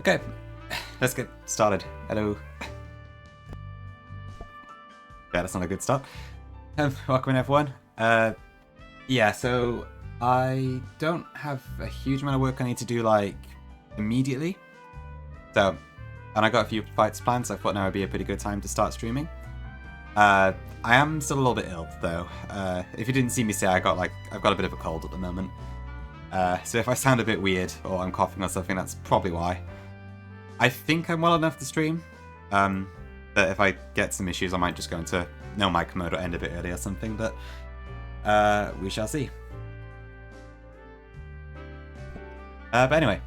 Okay, let's get started. Hello. Yeah, that's not a good start. Welcome in, everyone. Yeah, so I don't have a huge amount of work I need to do, like, immediately. So, and I got a few fights planned, so I thought now would be a pretty good time to start streaming. I am still a little bit ill, though. If you didn't see me say, I've got a bit of a cold at the moment. So if I sound a bit weird or I'm coughing or something, that's probably why. I think I'm well enough to stream, but if I get some issues, I might just go into no mic mode or end a bit early or something, but we shall see. But anyway,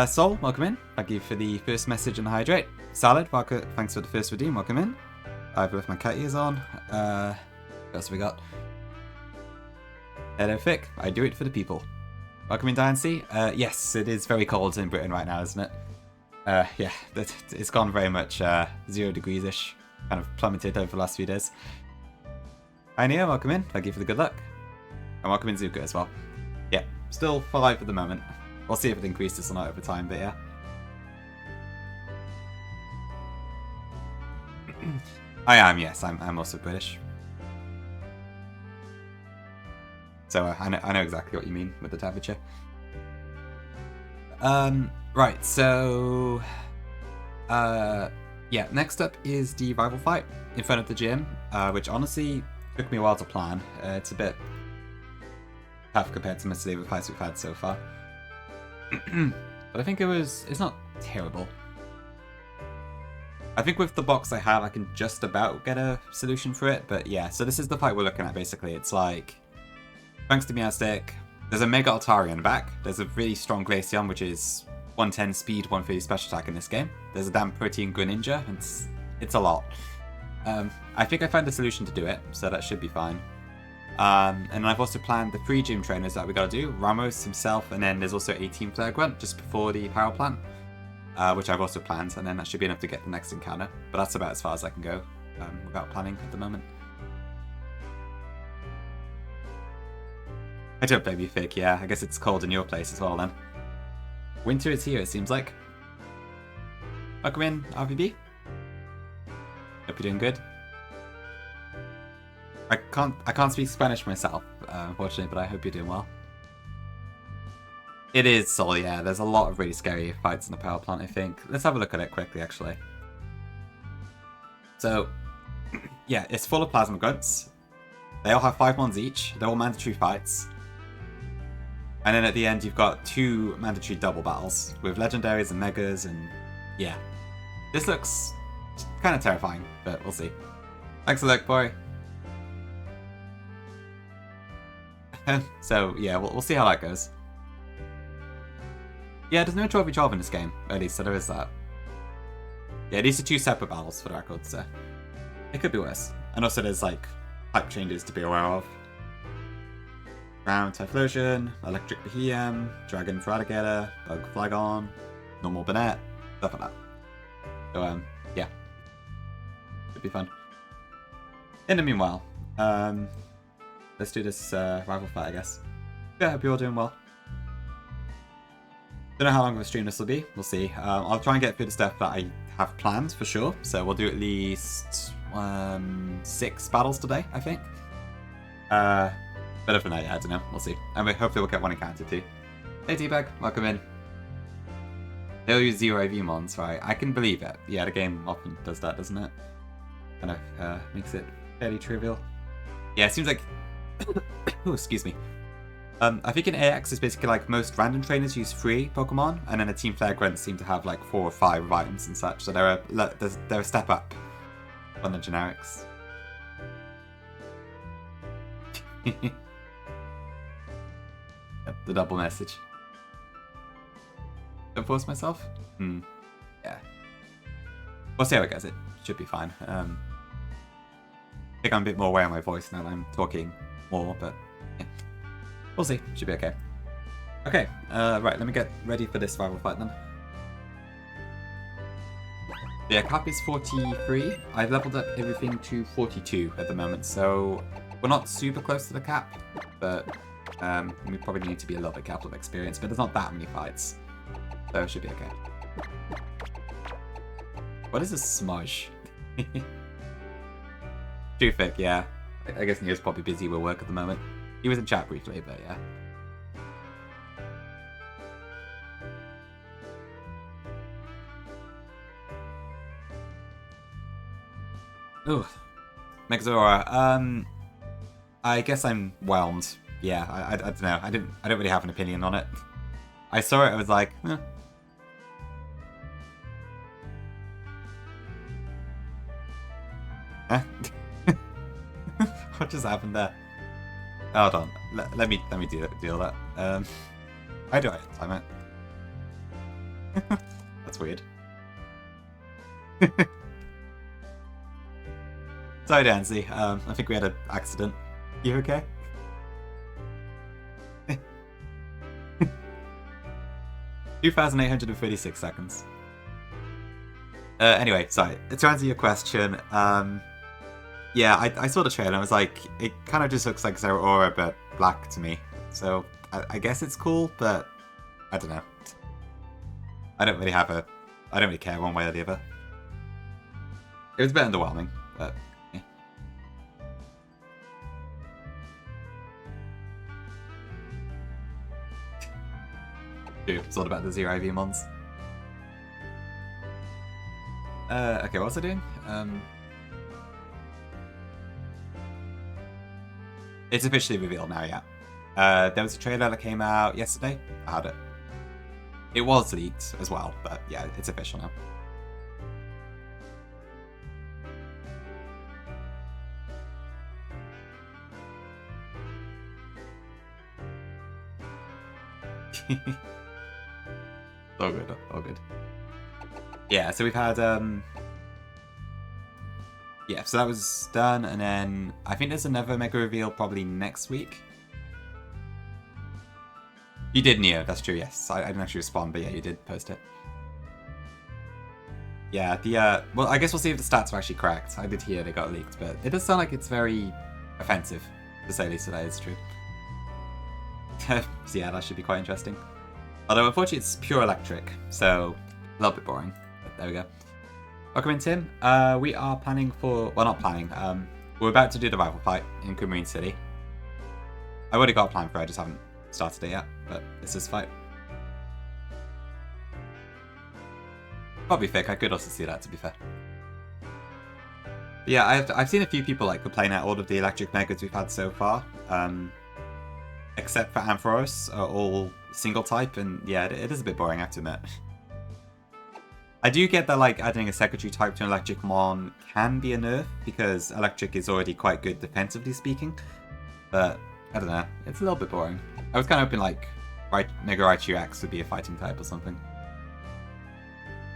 Sol, welcome in. Thank you for the first message and the hydrate. Salad, thanks for the first redeem, welcome in. I've left my cat ears on. What else have we got? Hello, Fick. I do it for the people. Welcome in, Diane C. Yes, it is very cold in Britain right now, isn't it? Yeah, it's gone very much 0 degrees-ish. Kind of plummeted over the last few days. Hi, Nia. Welcome in. Thank you for the good luck. And welcome in, Zuka, as well. Yeah, still 5 at the moment. We'll see if it increases or not over time, but yeah. I am, yes. I'm also British. So I know exactly what you mean with the temperature. Right, so yeah, next up is the rival fight in front of the gym, which honestly took me a while to plan. It's a bit tough compared to most of the other fights we've had so far. But I think it's not terrible. I think with the box I have, I can just about get a solution for it, but yeah, so this is the fight we're looking at basically. It's like, thanks to Meowstick, there's a Mega Altarian back, there's a really strong Glaceon, which is 110 speed, 130 special attack in this game. There's a damn Protein Greninja, it's a lot. I think I found a solution to do it, so that should be fine. And I've also planned the 3 gym trainers that we gotta do, Ramos himself, and then there's also a Team Flare Grunt just before the power plant, which I've also planned, and then that should be enough to get the next encounter. But that's about as far as I can go without planning at the moment. I don't blame you, Fig. Yeah, I guess it's cold in your place as well then. Winter is here, it seems like. Welcome in, RVB. Hope you're doing good. I can't speak Spanish myself, unfortunately, but I hope you're doing well. It is Sol, yeah. There's a lot of really scary fights in the power plant, I think. Let's have a look at it quickly, actually. So, yeah, it's full of plasma grunts. They all have 5 mons each. They're all mandatory fights. And then at the end, you've got 2 mandatory double battles with legendaries and megas, and yeah. This looks kind of terrifying, but we'll see. Thanks a lot, boy. So, yeah, we'll see how that goes. Yeah, there's no 12v12 in this game, at least, so there is that. Yeah, these are 2 separate battles for the record, so it could be worse. And also there's, like, type changes to be aware of. Ground Typhlosion, Electric Behem, Dragon Feraligatr, Bug Flygon, Normal Banette, stuff like that. So, yeah. Should be fun. In the meanwhile, let's do this rival fight, I guess. Yeah, I hope you're all doing well. Don't know how long of a stream this will be. We'll see. I'll try and get through the stuff that I have planned for sure. So we'll do at least 6 battles today, I think. But other than that, yeah, I don't know. We'll see. And hopefully we'll get one encounter too. Hey, T-Bag. Welcome in. They'll use 0 AV mons, right? I can believe it. Yeah, the game often does that, doesn't it? Kind of makes it fairly trivial. Yeah, it seems like... oh, excuse me. I think in AX it's basically like most random trainers use 3 Pokemon, and then the Team Flare Grunts seem to have like 4 or 5 items and such, so they're a step up on the generics. The double message. Don't force myself? Yeah. We'll see how it goes. It should be fine. I think I'm a bit more aware of my voice now that I'm talking more, but yeah. We'll see. Should be okay. Okay, right, let me get ready for this rival fight then. Yeah, cap is 43. I've leveled up everything to 42 at the moment, so we're not super close to the cap, but we probably need to be a little bit careful of experience, but there's not that many fights, so it should be okay. What is a smudge? Truffic, yeah. I guess Neo's probably busy with work at the moment. He was in chat briefly, but yeah. Ooh, Megazora. I guess I'm whelmed. Yeah, I don't know. I don't really have an opinion on it. I saw it. I was like, eh. What just happened there? Hold on. Let me deal that. I do it. Time it. That's weird. Sorry, Dancy. I think we had an accident. You okay? 2,836 seconds. Anyway, sorry. To answer your question, yeah, I saw the trailer and I was like, it kind of just looks like Zeraora, but black to me. So I guess it's cool, but I don't know. I don't really care one way or the other. It was a bit underwhelming, but yeah. Dude, it's all about the zero IV mons. Okay, what was I doing? It's officially revealed now, yeah. There was a trailer that came out yesterday. I had it. It was leaked as well, but yeah, it's official now. All good, all good. Yeah, so we've had yeah, so that was done, and then I think there's another mega reveal probably next week. You did, Neo, that's true, yes. I didn't actually respond, but yeah, you did post it. Yeah, the well, I guess we'll see if the stats are actually correct. I did hear they got leaked, but it does sound like it's very offensive, to say the least. So that is true. So yeah, that should be quite interesting. Although unfortunately it's pure electric, so a little bit boring. But there we go. Welcome in, Tim. We are planning for, well, not planning. We're about to do the rival fight in Kumarine City. I've already got a plan for it, I just haven't started it yet, but it's this fight. Probably fake. I could also see that, to be fair. But yeah, I've seen a few people like complain at all of the electric megas we've had so far. Except for Ampharos, are all single type, and yeah, it is a bit boring, I have to admit. I do get that like adding a secretary type to an electric mon can be a nerf, because electric is already quite good defensively speaking, but I don't know, it's a little bit boring. I was kind of hoping like Mega Raichu X would be a fighting type or something.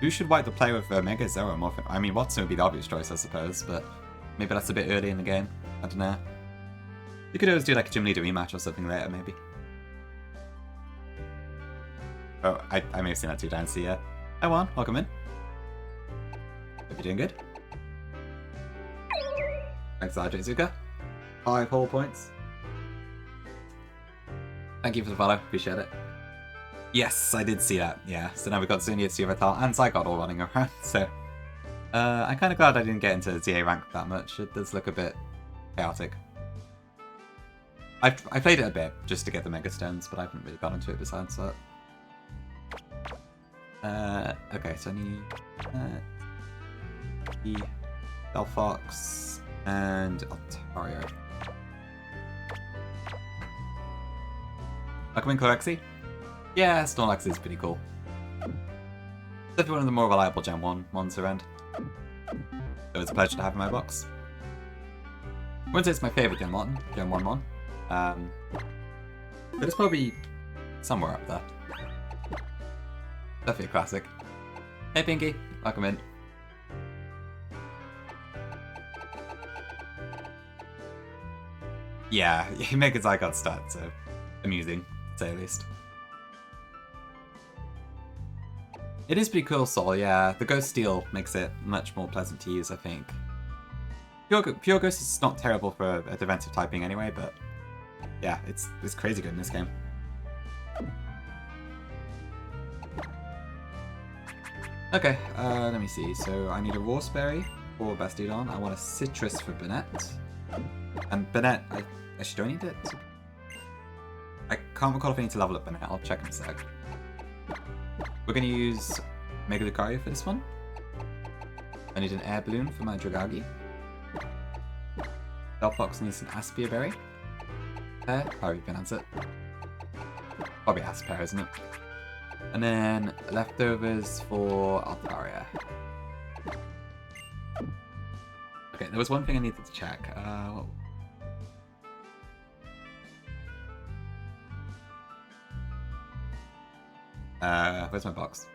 Who should wipe the play with Mega Zero Morphin? I mean, Watson would be the obvious choice, I suppose, but maybe that's a bit early in the game. I don't know. You could always do like a gym leader rematch or something later, maybe. Oh, I may have seen that too, Dancy. Yeah. Hi, Juan. Welcome in. Hope you're doing good. Thanks, RJ Zuka. 5 whole points. Thank you for the follow. Appreciate it. Yes, I did see that. Yeah. So now we've got Zunia, Suvatal, and Zygarde all running around. So I'm kind of glad I didn't get into ZA rank that much. It does look a bit chaotic. I played it a bit just to get the Mega Stones, but I haven't really got into it besides that. Okay, so I need the Delphox and Altario. Welcome in, Clorexy. Yeah, Snorlax is pretty cool. Definitely one of the more reliable Gen 1 mons around. So it's a pleasure to have in my box. I wouldn't say it's my favourite Gen 1 mon. But it's probably somewhere up there. Definitely a classic. Hey Pinky, welcome in. Yeah, you make a Zygarde stat, so amusing, to say the least. It is pretty cool, Sol, yeah. The Ghost Steel makes it much more pleasant to use, I think. Pure Ghost is not terrible for a defensive typing anyway, but yeah, it's crazy good in this game. Okay, let me see. So I need a raspberry for Bastidon. I want a citrus for Burnett. And Burnett, I actually don't need it. I can't recall if I need to level up Burnett. I'll check in a sec. We're going to use Mega Lucario for this one. I need an air balloon for my Dragagi. Delphox needs an Aspia berry. How do you pronounce it? Probably Asper, isn't it? And then leftovers for Altaria. Okay, there was one thing I needed to check. Where's my box?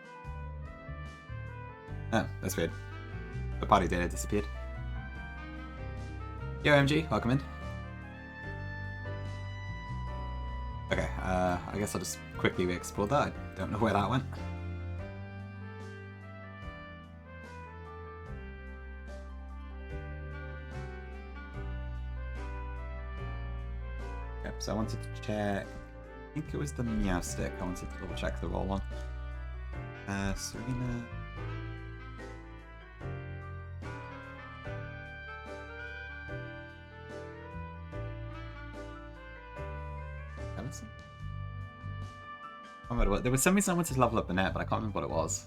Oh, that's weird. The party data disappeared. Yo, MG, welcome in. Okay, I guess I'll just quickly re-explore that. I don't know where that went. Okay, so I wanted to check... I think it was the Meow Stick. I wanted to double check the roll on. Serena... There was some reason I wanted to level up the net, but I can't remember what it was.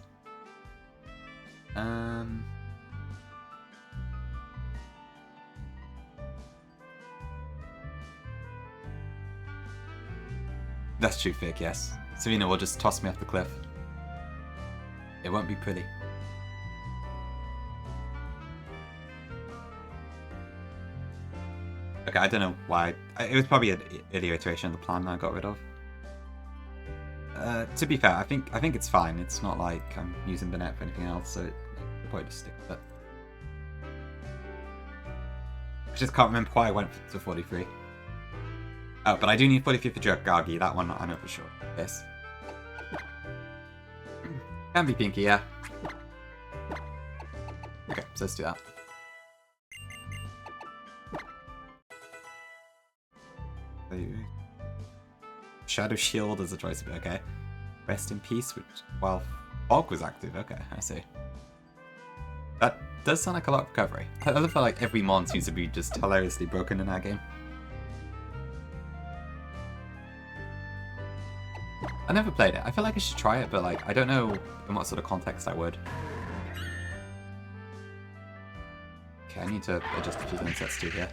That's true, Fig, yes. Serena will just toss me off the cliff. It won't be pretty. Okay, I don't know why. It was probably an iteration of the plan that I got rid of. To be fair, I think it's fine. It's not like I'm using the net for anything else, so I'll probably just stick with it. I just can't remember why I went to 43. Oh, but I do need 43 for Dragagi. That one I know for sure. Yes. Can be Pinky, yeah. Okay, so let's do that. Shadow Shield as a choice. Okay. Rest in peace, which while Fog was active. Okay, I see. That does sound like a lot of recovery. I love how like every mon seems to be just hilariously broken in that game. I never played it. I feel like I should try it, but like I don't know in what sort of context I would. Okay, I need to adjust a few things. Let's do here.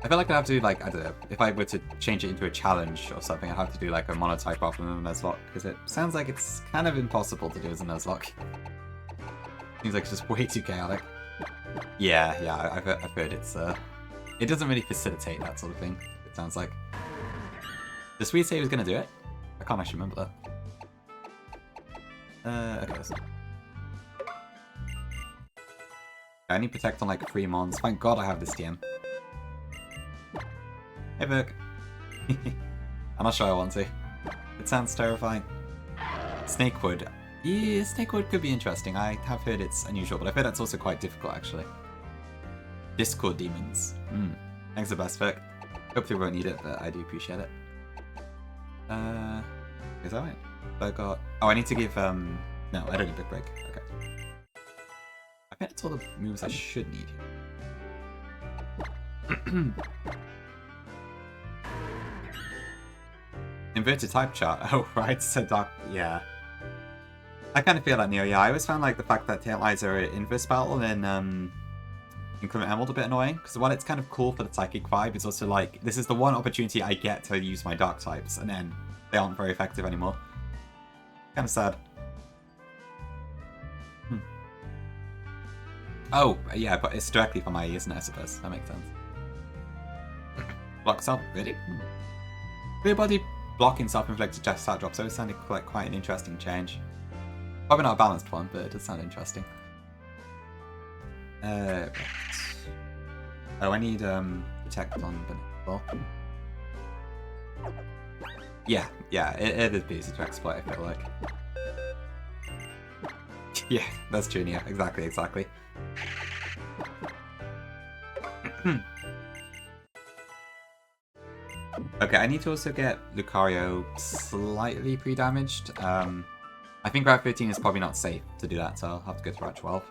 I feel like I'd have to, like, I don't know, if I were to change it into a challenge or something, I'd have to do, like, a monotype rather than a Nuzlocke, because it sounds like it's kind of impossible to do as a Nuzlocke. Seems like it's just way too chaotic. Yeah, I've heard it's, it doesn't really facilitate that sort of thing, it sounds like. Does Sweet say he was going to do it? I can't actually remember that. Okay, so. I need Protect on, like, 3 mons. Thank God I have this DM. Hey, Burke. I'm not sure I want to. It sounds terrifying. Snakewood. Yeah, Snakewood could be interesting. I have heard it's unusual, but I've heard that's also quite difficult, actually. Discord demons. Thanks the best, Burke. Hopefully we won't need it, but I do appreciate it. Is that right? I got... Oh, I need to give, No, I don't need Big Break. Okay. I think it's all the moves I should need here. Inverted type chart. Oh, right. So dark. Yeah. I kind of feel that, Neo. Yeah, I always found like the fact that Tail Eyes are inverse battle and Inclement Emerald a bit annoying. Because while it's kind of cool for the psychic vibe, it's also like, this is the one opportunity I get to use my dark types, and then they aren't very effective anymore. Kind of sad. Oh, yeah, but it's directly from IE, isn't it, I suppose? That makes sense. Block self, really? Clear body blocking self-inflicted chest stat drops always sounded like quite an interesting change. Probably not a balanced one, but it does sound interesting. Right. Oh, I need Protect on the Yeah, it is easy to exploit, I feel like. Yeah, that's true, Nia. Exactly. Okay, I need to also get Lucario slightly pre-damaged. I think Route 13 is probably not safe to do that, so I'll have to go to Route 12.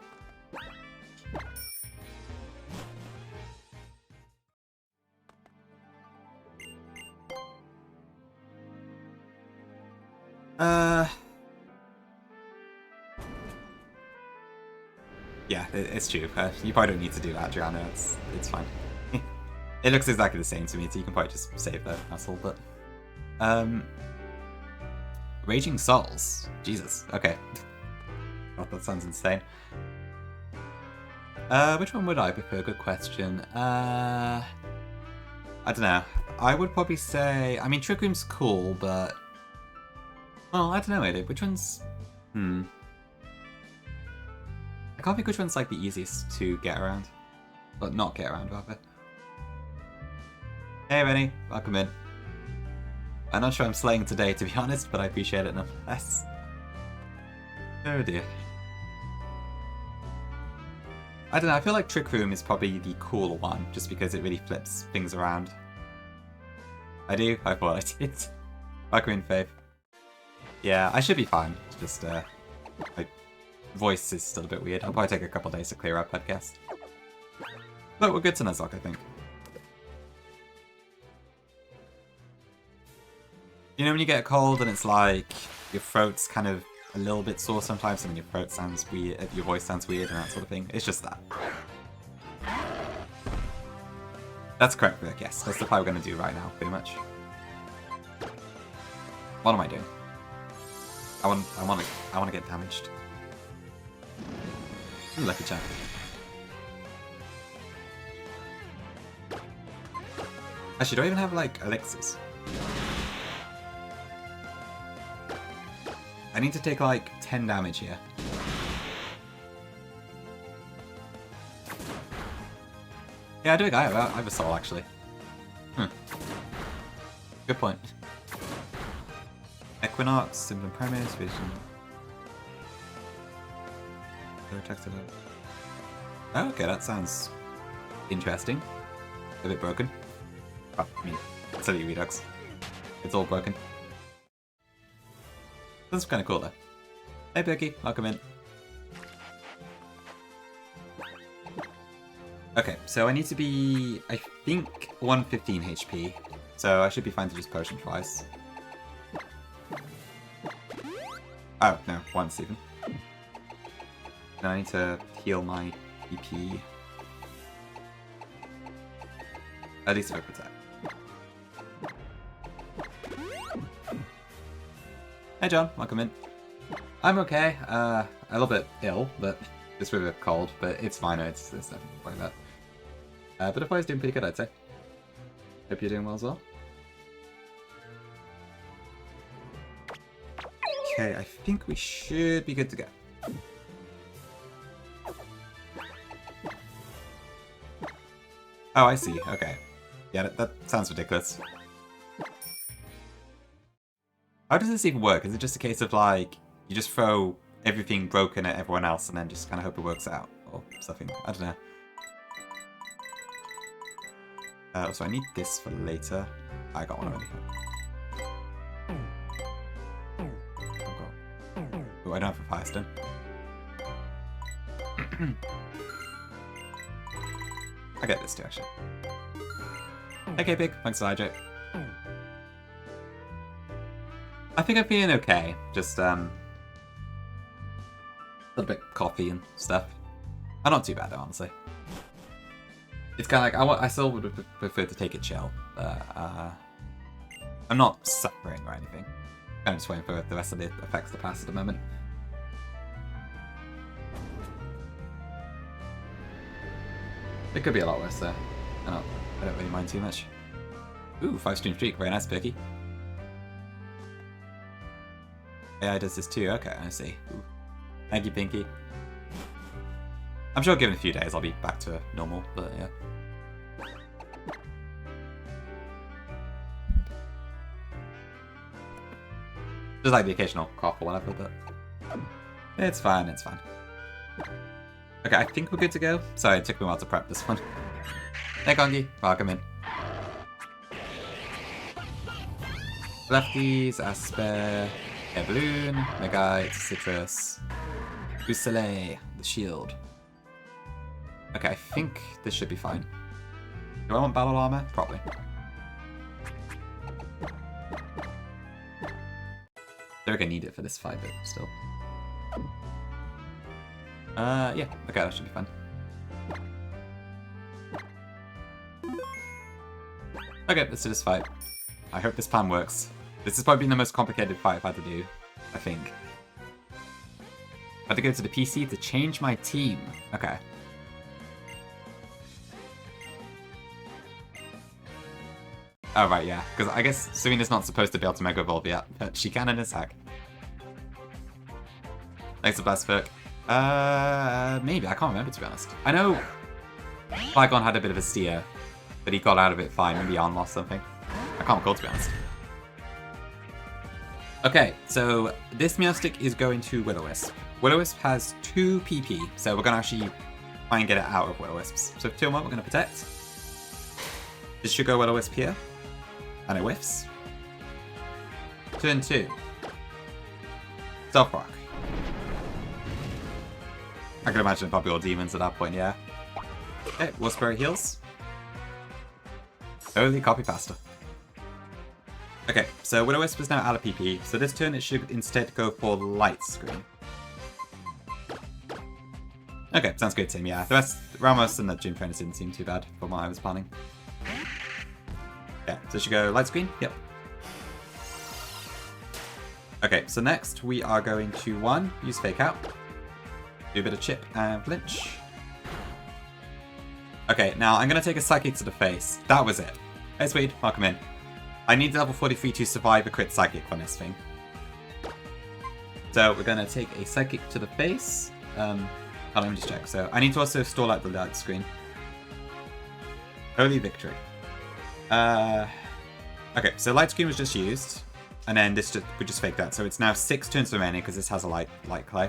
Yeah, it's true. You probably don't need to do that, Adriano. It's fine. It looks exactly the same to me, so you can probably just save that hassle, but... Raging Souls? Jesus, okay. God, that sounds insane. Which one would I prefer? Good question. I don't know. I would probably say... I mean, Trick Room's cool, but... Well, I don't know, really. Which one's... I can't think which one's, like, the easiest to get around. But not get around, rather. Hey, Rennie. Welcome in. I'm not sure I'm slaying today, to be honest, but I appreciate it nonetheless. Oh, dear. I don't know, I feel like Trick Room is probably the cooler one, just because it really flips things around. I do? I thought I did. Welcome in, Faith. Yeah, I should be fine. It's just, my voice is still a bit weird. I'll probably take a couple days to clear up, I'd guess. But we're good to Nuzlocke, I think. You know when you get a cold and it's like, your throat's kind of a little bit sore sometimes, and your throat sounds weird, your voice sounds weird and that sort of thing? It's just that. That's correct, I guess. That's the play we're going to do right now, pretty much. What am I doing? I want to get damaged. Lucky champ. Actually, do I even have, like, elixirs? I need to take, like, 10 damage here. Yeah, I do. I have a soul, actually. Good point. Equinox, Symbiont Primates, Vision. Oh, okay, that sounds interesting. A bit broken. Oh, I mean, silly Redux. It's all broken. This is kind of cool, though. Hey, Becky, welcome in. Okay, so I need to be, I think, 115 HP. So I should be fine to just potion twice. Oh, no, once even. Now I need to heal my EP. At least if I protect. Hey John, welcome in. I'm okay. A little bit ill, but just with a cold, but it's fine. It's nothing to worry about. Butterfly's doing pretty good, I'd say. Hope you're doing well as well. Okay, I think we should be good to go. Oh, I see. Okay. Yeah, that sounds ridiculous. How does this even work? Is it just a case of, like, you just throw everything broken at everyone else and then just kind of hope it works out? Or something? I don't know. So I need this for later. I got one already. Oh, I don't have a Firestone. I get this too, actually. Okay, Pig. Thanks for the hydrate. I think I'm feeling okay. Just, a little bit coffee and stuff. I'm not too bad, though, honestly. It's kind of like, I still would prefer to take it chill, but, I'm not suffering or anything. I'm just waiting for the rest of the effects to pass at the moment. It could be a lot worse, though. I don't really mind too much. Ooh, 5-stream streak. Very nice, Perky. AI does this too. Okay, I see. Ooh. Thank you, Pinky. I'm sure given a few days I'll be back to normal, but yeah. Just like the occasional cough or whatever, but it's fine, it's fine. Okay, I think we're good to go. Sorry, it took me a while to prep this one. Hey, Kongi. Welcome in. Lefties, Asper, Air Balloon, Megite, Citrus, Soleil, the Shield. Okay, I think this should be fine. Do I want Battle Armor? Probably. Don't think I need it for this fight, but still. Yeah, okay, that should be fine. Okay, let's do this fight. I hope this plan works. This has probably been the most complicated fight I've had to do, I think. I had to go to the PC to change my team. Okay. Oh, right, yeah. Because I guess Serena's not supposed to be able to Mega Evolve yet, but she can in this hack. Thanks for Blast Perk. Maybe. I can't remember, to be honest. I know Flygon had a bit of a steer, but he got out of it fine. Maybe Yarn lost something. I can't recall, to be honest. Okay, so this Meowstic is going to Will-O-Wisp. Will-O-Wisp has 2 PP, so we're going to actually try and get it out of Will-O-Wisps. So turn 1, we're going to Protect. This should go Will-O-Wisp here. And it whiffs. Turn 2. Self-Rock. I can imagine probably all demons at that point, yeah. Okay, Wolfsberry heals. Holy copy pasta. Okay, so Will-O-Wisp is now out of PP, so this turn it should instead go for Light Screen. Okay, sounds good, Tim, yeah. The rest, Ramos and the Gym Trainers didn't seem too bad from what I was planning. Yeah, so it should go Light Screen, yep. Okay, so next we are going to 1, use Fake Out. Do a bit of Chip and Flinch. Okay, now I'm going to take a Psychic to the face. That was it. Hey, Swede, welcome in. I need level 43 to survive a crit Psychic on this thing. So we're going to take a Psychic to the face. Hold on, let me just check. So I need to also stall out the Light Screen. Holy victory. Okay, so Light Screen was just used. And then this we just faked that. So it's now 6 turns remaining because this has a light clay.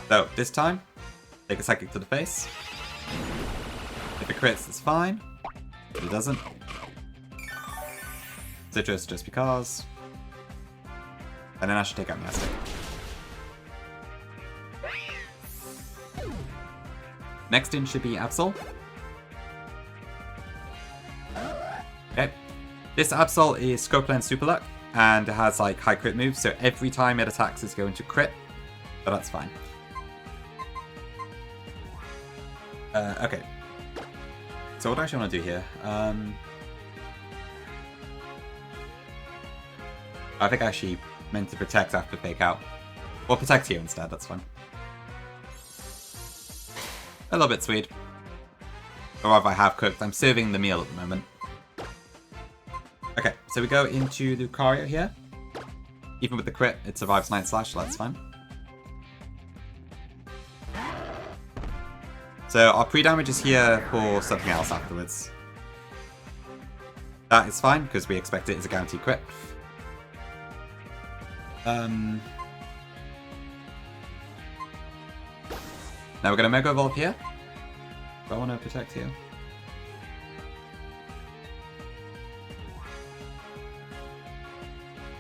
So this time, take a Psychic to the face. If it crits, it's fine. But it doesn't. Citrus just because. And then I should take out Meowstic. Next in should be Absol. Okay. This Absol is Scopeland Super Luck, and it has like high crit moves, so every time it attacks it's going to crit. But that's fine. Okay. So what do I actually want to do here? I think I actually meant to protect after Fake Out. Or protect here instead, that's fine. A little bit sweet. Or rather I have cooked. I'm serving the meal at the moment. Okay, so we go into Lucario here. Even with the crit, it survives Night Slash, so that's fine. So our pre-damage is here for something else afterwards. That is fine, because we expect it is a guaranteed crit. Now we're going to Mega Evolve here. Do I want to protect here?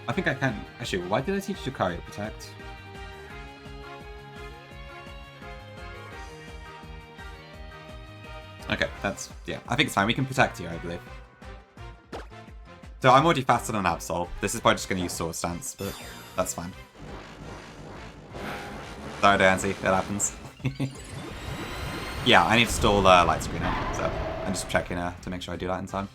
I think I can. Actually, why did I teach Lucario to protect? Okay, that's... yeah, I think it's fine. We can protect here, I believe. So I'm already faster than Absol. This is probably just going to use Sword Stance, but that's fine. Sorry, Dancy, it happens. Yeah, I need to stall Light Screen out, so I'm just checking to make sure I do that in time.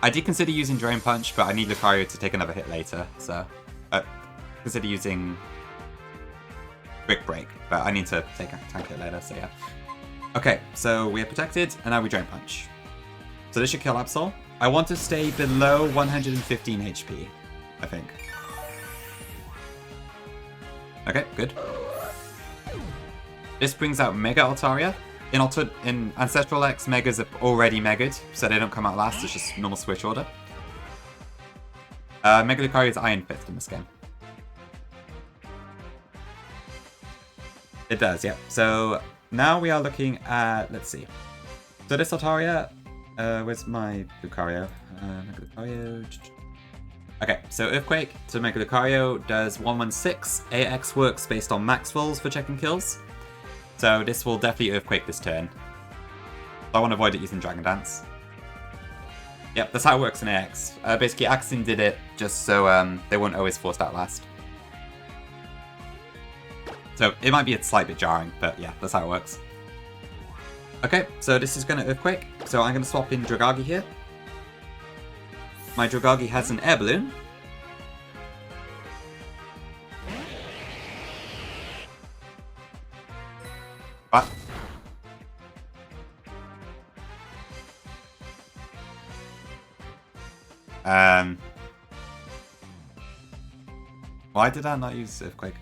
I did consider using Drain Punch, but I need Lucario to take another hit later, so... consider using Brick Break, but I need to take a tank hit later, so yeah. Okay, so we are protected, and now we Drain Punch. So this should kill Absol. I want to stay below 115 HP, I think. Okay, good. This brings out Mega Altaria. In Ancestral X, Megas are already Mega'd, so they don't come out last, it's just normal switch order. Mega Lucario is Iron Fist in this game. It does, yeah. So now we are looking at, let's see. So this Altaria, Where's my Lucario? Mega Lucario. Okay, so Earthquake to Mega Lucario does 116. AX works based on max rolls for checking kills. So this will definitely Earthquake this turn. I want to avoid it using Dragon Dance. Yep, that's how it works in AX. Basically, Axin did it just so they won't always force that last. So it might be a slight bit jarring, but yeah, that's how it works. Okay, so this is going to Earthquake. So I'm going to swap in Dragagi here. My Dragagi has an Air Balloon. What? Why did I not use Earthquake?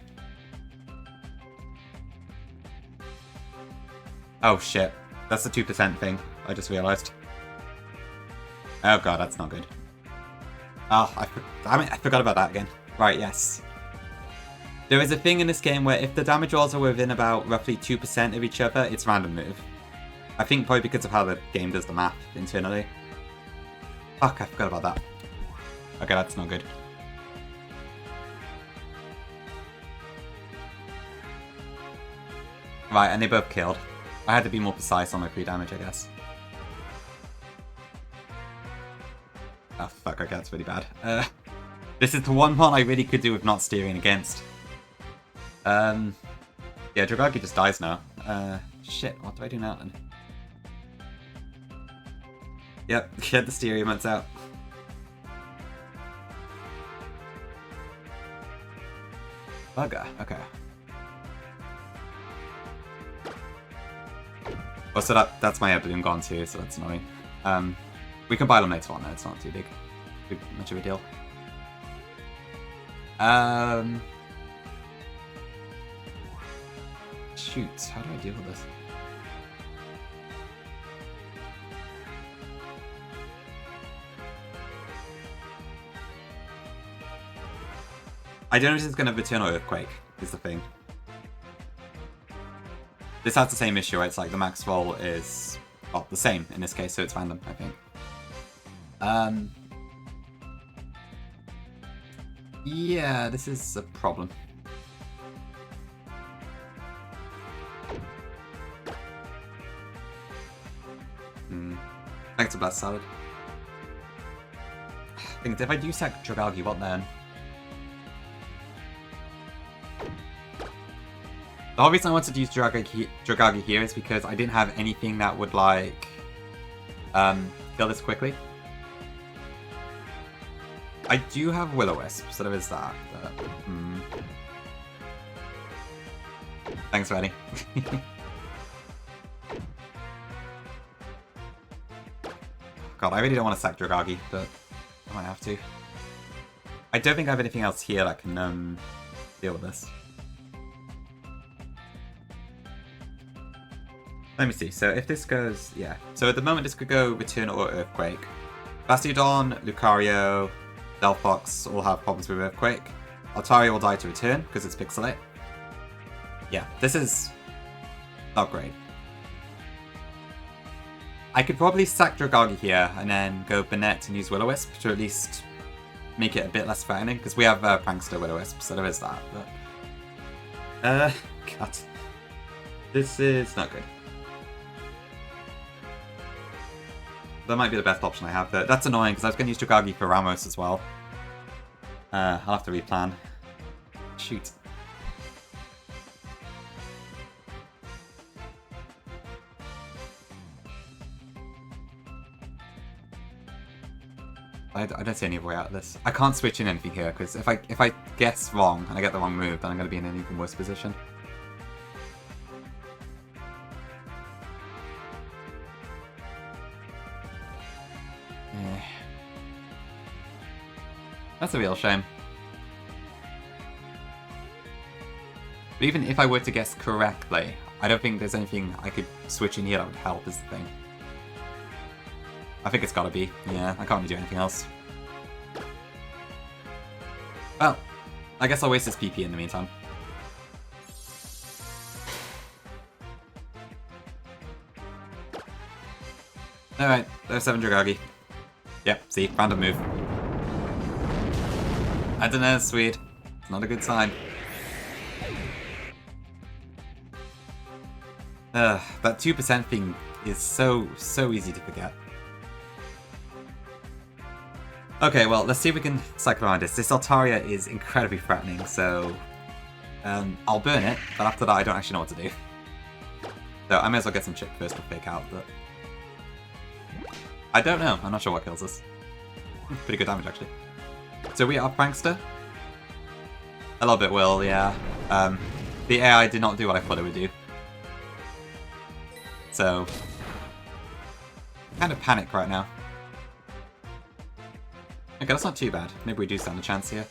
Oh shit, that's the 2% thing, I just realised. Oh god, that's not good. Oh, I forgot about that again. Right, yes. There is a thing in this game where if the damage rolls are within about roughly 2% of each other, it's random move. I think probably because of how the game does the math internally. Fuck, I forgot about that. Okay, that's not good. Right, and they both killed. I had to be more precise on my pre-damage, I guess. Oh fuck, okay, that's really bad. This is the one I really could do with not steering against. Yeah, Dragagi just dies now. Shit, what do I do now then? Yep, get the stereo modes out. Bugger, okay. Oh, so that's my air balloon gone too, so that's annoying. We can buy them later on though, it's not too much of a deal. Shoot, how do I deal with this? I don't know if it's going to return or Earthquake, is the thing. This has the same issue, right? It's like the max roll is, well, the same in this case, so it's random, I think. Yeah, this is a problem. Thanks to Blast Salad. I think if I do sack Dragagi, what then? The whole reason I wanted to use Dragagi here is because I didn't have anything that would, like, kill this quickly. I do have Will-O-Wisp, so there is that, but... Thanks, Reddy. God, I really don't want to sack Dragagi, but I might have to. I don't think I have anything else here that can deal with this. Let me see, so if this goes, yeah. So at the moment this could go Return or Earthquake. Bastiodon, Lucario, Delphox all have problems with Earthquake. Altaria will die to Return because it's Pixelate. Yeah, this is not great. I could probably sack Dragagi here and then go Banette and use Will-O-Wisp to at least make it a bit less threatening because we have Prankster Will-O-Wisp, so there is that. But God, this is not good. That might be the best option I have. That's annoying because I was going to use Dragagi for Ramos as well. I'll have to replan. Shoot. I don't see any way out of this. I can't switch in anything here because if I guess wrong and I get the wrong move, then I'm going to be in an even worse position. That's a real shame. But even if I were to guess correctly, I don't think there's anything I could switch in here that would help is the thing. I think it's gotta be. Yeah, I can't really do anything else. Well, I guess I'll waste this PP in the meantime. Alright, there's 7 Dragagi. Yep, see, random move. I don't know, Swede. It's not a good sign. That 2% thing is so easy to forget. Okay, well, let's see if we can cycle around this. This Altaria is incredibly threatening, so I'll burn it, but after that I don't actually know what to do. So I may as well get some chip first to fake out, but I don't know. I'm not sure what kills us. Pretty good damage, actually. So we are Prankster. A little bit will, yeah. The AI did not do what I thought it would do. So kind of panic right now. Okay, that's not too bad. Maybe we do stand a chance here.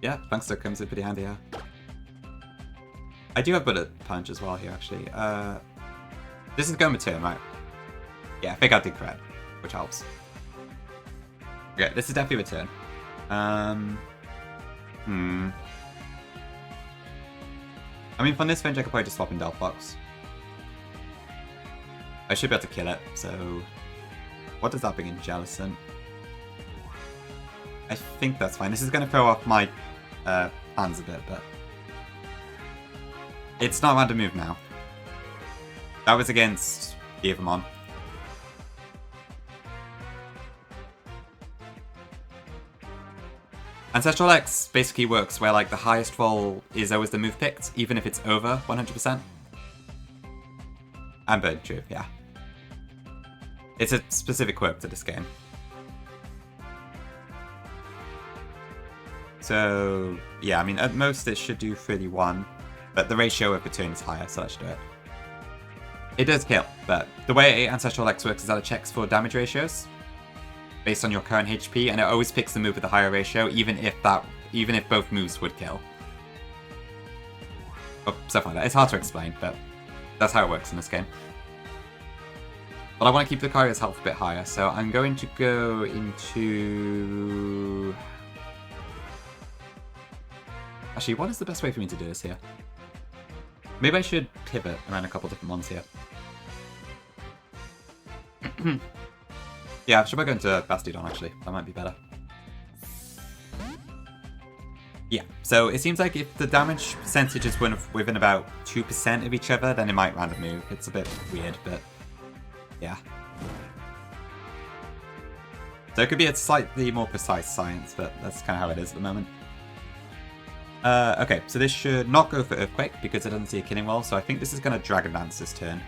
Yeah, Prankster comes in pretty handy here. I do have Bullet Punch as well here, actually. This is going to turn, right? Yeah, I think I did correct, which helps. Okay, this is definitely return. I mean, from this range, I could probably just swap in Delphox. I should be able to kill it, so... What does that bring in? Jellicent? I think that's fine. This is going to throw off my plans a bit, but... It's not a random move now. That was against the Evermon. Ancestral X basically works where like the highest roll is always the move picked, even if it's over 100%. And burn, true, yeah. It's a specific quirk to this game. So, yeah, I mean, at most it should do 31, but the ratio of return is higher, so that should do it. It does kill, but the way Ancestral X works is that it checks for damage ratios based on your current HP, and it always picks the move with the higher ratio, even if both moves would kill. Or stuff like that. It's hard to explain, but that's how it works in this game. But I want to keep the Lucario's health a bit higher, so I'm going to go into... Actually, what is the best way for me to do this here? Maybe I should pivot around a couple different ones here. Yeah, should I go into Bastidon, actually? That might be better. Yeah, so it seems like if the damage percentage is within about 2% of each other, then it might random move. It's a bit weird, but yeah. So it could be a slightly more precise science, but that's kind of how it is at the moment. Okay, so this should not go for Earthquake because it doesn't see a killing wall, so I think this is going to Dragon Dance this turn.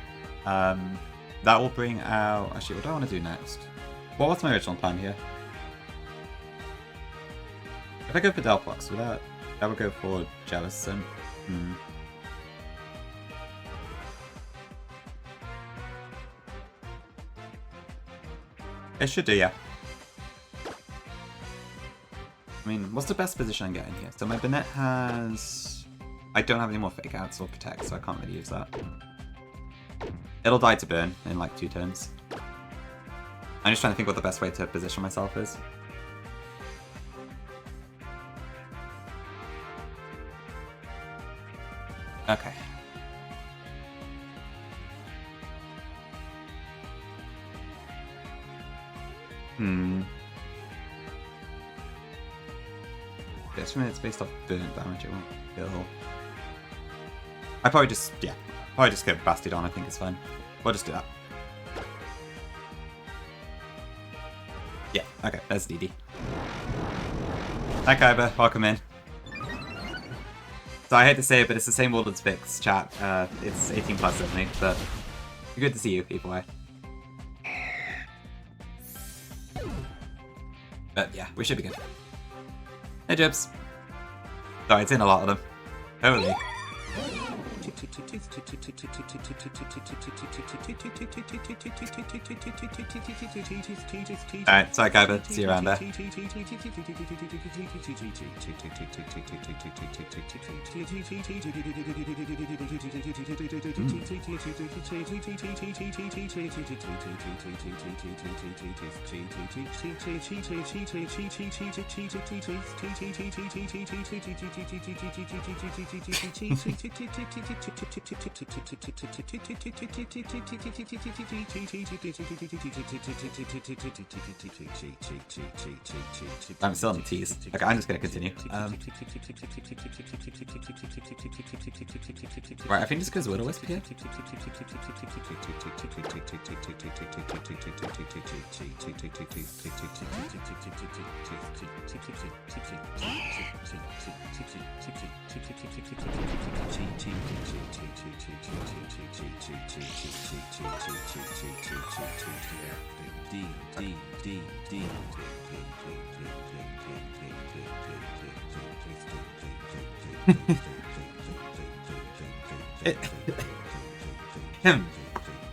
That will bring out... Actually, what do I want to do next? What was my original plan here? If I go for Delphox, that would go for Jellicent. It should do, yeah. I mean, what's the best position I'm getting here? So my Banette has... I don't have any more Fake Outs or Protect, so I can't really use that. It'll die to burn in like 2 turns. I'm just trying to think what the best way to position myself is. Okay. This one, it's based off burn damage, it won't kill. I probably just, yeah. Probably just go Bastidon, I think it's fine. We'll just do that. Yeah, okay, there's DD. Hi Kaiba, welcome in. So I hate to say it, but it's the same world as Vix, chat. It's 18 plus certainly, but good to see you, either way. But yeah, we should be good. Hey Jibs. Sorry, it's in a lot of them. Holy. Alright, sorry, Kyber. See you around there. I'm still on the tease. Okay, I'm just gonna continue. Right, I think just because Will-O-Wisp here.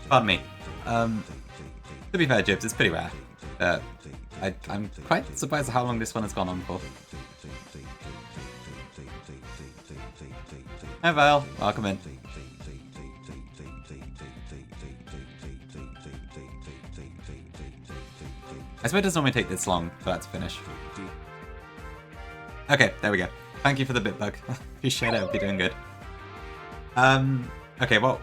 Pardon me. To be fair, Jibs, it's pretty rare. I'm quite surprised at how long this one has gone on for. Hi Val, welcome in. I suppose it doesn't normally take this long for that to finish. Okay, there we go. Thank you for the bit bug. Appreciate it, hope you're doing good. Okay, well...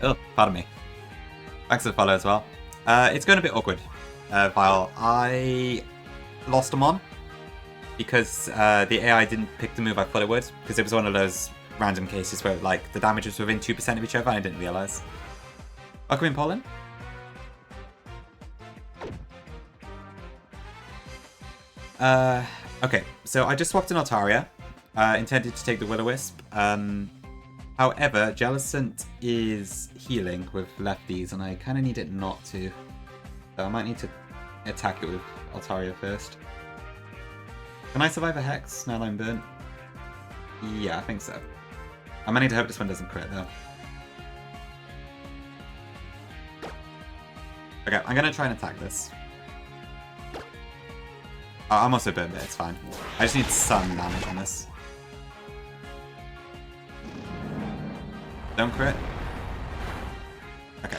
oh, pardon me. Thanks for the follow as well. It's going a bit awkward, Vile. I lost him on because the AI didn't pick the move I thought it would, because it was one of those random cases where like the damage was within 2% of each other and I didn't realise. Welcome in, Paulin. Okay, so I just swapped in Altaria, intended to take the Will-O-Wisp. However, Jellicent is healing with lefties, and I kind of need it not to. So I might need to attack it with Altaria first. Can I survive a Hex now that I'm burnt? Yeah, I think so. I might need to hope this one doesn't crit, though. Okay, I'm going to try and attack this. Oh, I'm also burnt, but it's fine. I just need some damage on this. Don't crit. Okay.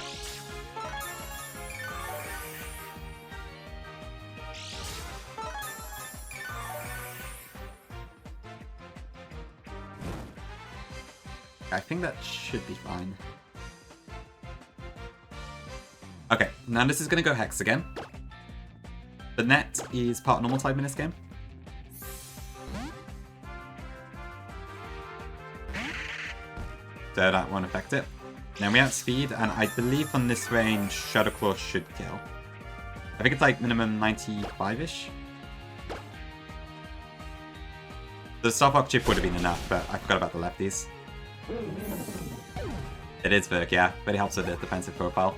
I think that should be fine. Okay, now this is going to go Hex again. The net is part normal type in this game. So that won't affect it. Then we outspeed, and I believe from this range, Shadow Claw should kill. I think it's like minimum 95-ish. The Starfox chip would have been enough, but I forgot about the lefties. It is Verk, yeah, but it helps with the defensive profile.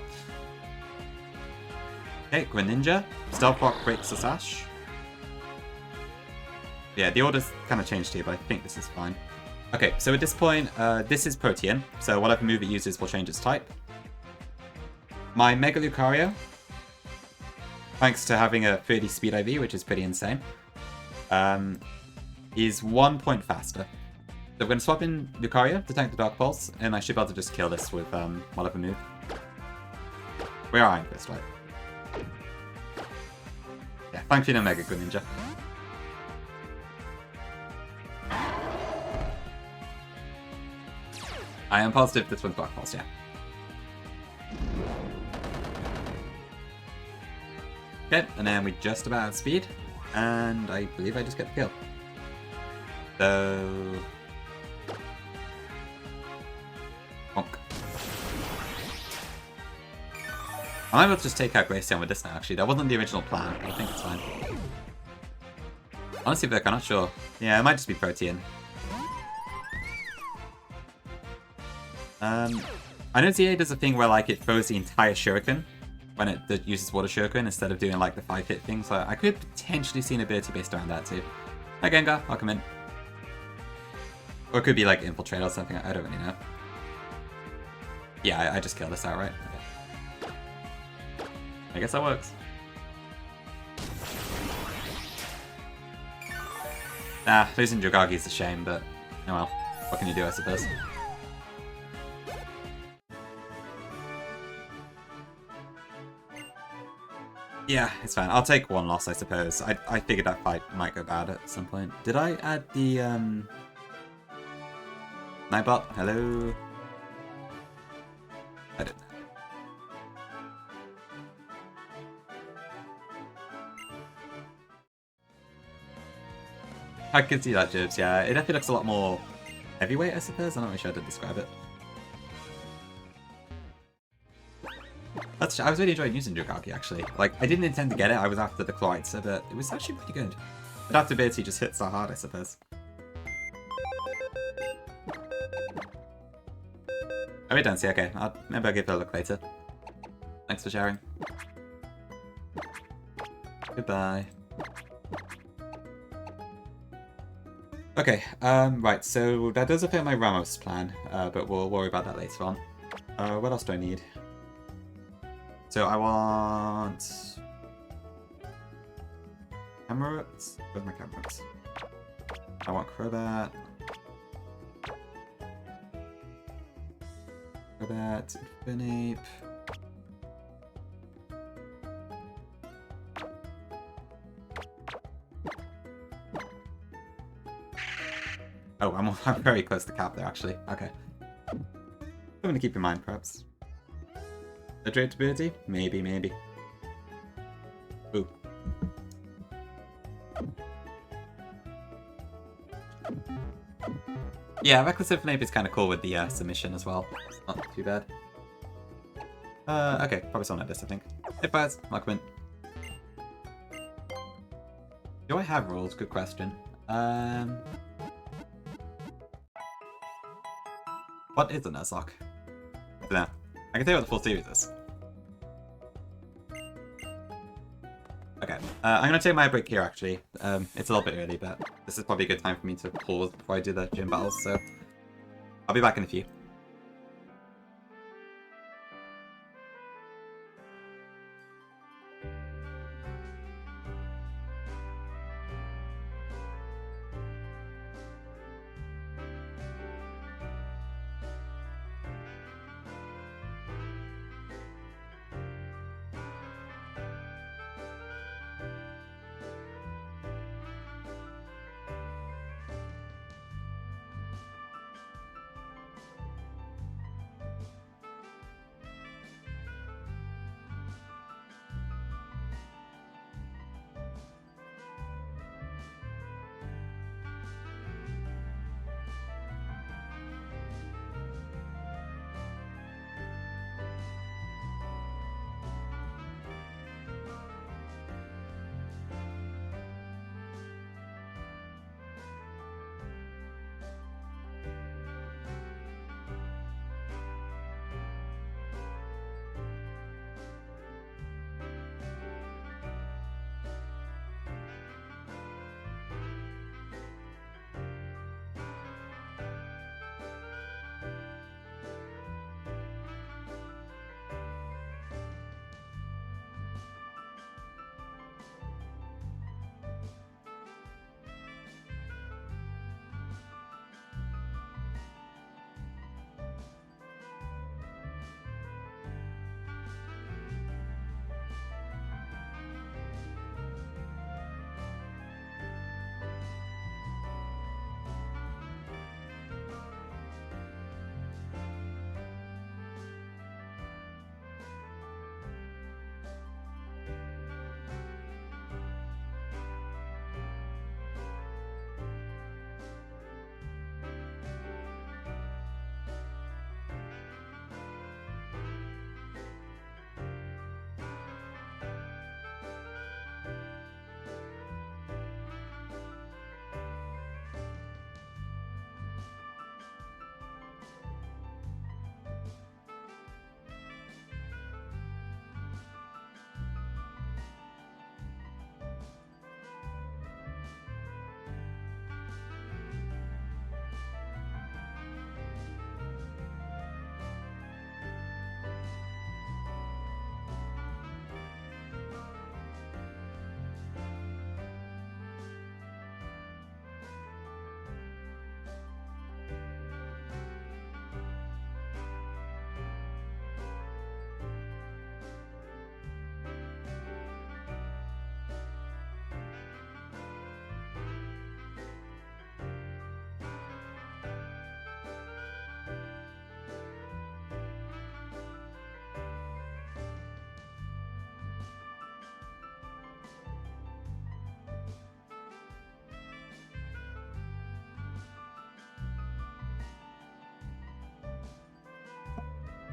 Okay, Greninja. Starfox breaks the sash. Yeah, the order's kind of changed here, but I think this is fine. Okay, so at this point, this is Protean, so whatever move it uses will change its type. My Mega Lucario, thanks to having a 30 speed IV, which is pretty insane, is 1 point faster. So we're going to swap in Lucario to tank the Dark Pulse, and I should be able to just kill this with whatever move. We are Iron Fist, right? Yeah, thankfully no Mega Greninja. I am positive this one's Dark Pulse, yeah. Okay, and then we just about have speed, and I believe I just get the kill. So... bonk. I might be able to just take out Graceland with this now, actually. That wasn't the original plan, but I think it's fine. Honestly, Vic, I'm not sure. Yeah, it might just be Protean. I know ZA does a thing where like it throws the entire shuriken when it uses Water Shuriken instead of doing like the 5-hit thing. So I could potentially see an ability based around that too. Hi Gengar, welcome in. Or it could be like Infiltrate or something, I don't really know. Yeah, I just killed this outright. Okay. I guess that works. Nah, losing Jogagi is a shame, but oh well. What can you do, I suppose? Yeah, it's fine. I'll take one loss, I suppose. I figured that fight might go bad at some point. Did I add the, Nightbot? Hello? I didn't. I can see that, Jibs, yeah. It definitely looks a lot more heavyweight, I suppose. I'm not really sure how to describe it. I was really enjoying using Jogagi, actually. Like, I didn't intend to get it, I was after the Cloyster, but it was actually pretty good. Adaptability just hits so hard, I suppose. Oh, we don't see, okay. Maybe I'll give it a look later. Thanks for sharing. Goodbye. Okay, right, so that does affect my Ramos plan, but we'll worry about that later on. What else do I need? So I want... Camerats? Where's my Camerats? I want Crobat. Crobat, Infernape. Oh, I'm very close to cap there, actually. Okay. Something to keep in mind, perhaps. Adaptability? Maybe, maybe. Ooh. Yeah, Reckless Infernape is kind of cool with the submission as well. It's not too bad. Okay, probably someone like this, I think. Hey, Baz, welcome in. Do I have rules? Good question. What is a Nuzlocke? I don't know. I can tell you what the full series is. Okay, I'm going to take my break here, actually. It's a little bit early, but this is probably a good time for me to pause before I do the gym battles, so I'll be back in a few.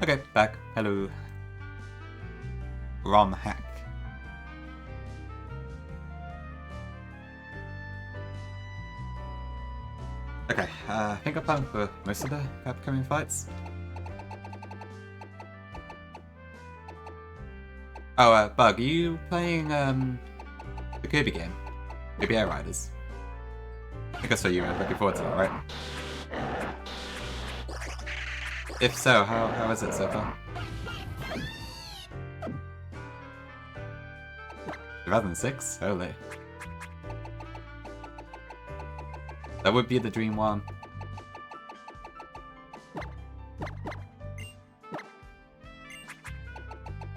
Okay, back. Hello. ROM hack. Okay, I think I'm planning for most of the upcoming fights. Oh, Bug, are you playing the Kirby game? Kirby Air Riders? I think I saw you looking forward to that, right? If so, how is it so far? 2006? Holy. That would be the dream one.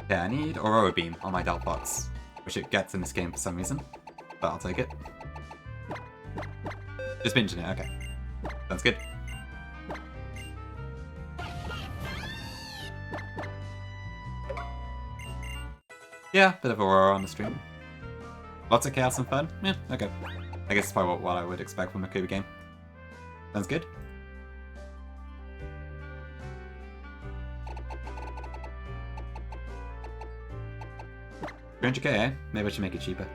Yeah, I need Aurora Beam on my Delphox, which it gets in this game for some reason, but I'll take it. Just binging it, okay. Sounds good. Yeah, bit of Aurora on the stream. Lots of chaos and fun? Yeah, okay. I guess it's probably what I would expect from a Kirby game. Sounds good. $300k, eh? Maybe I should make it cheaper.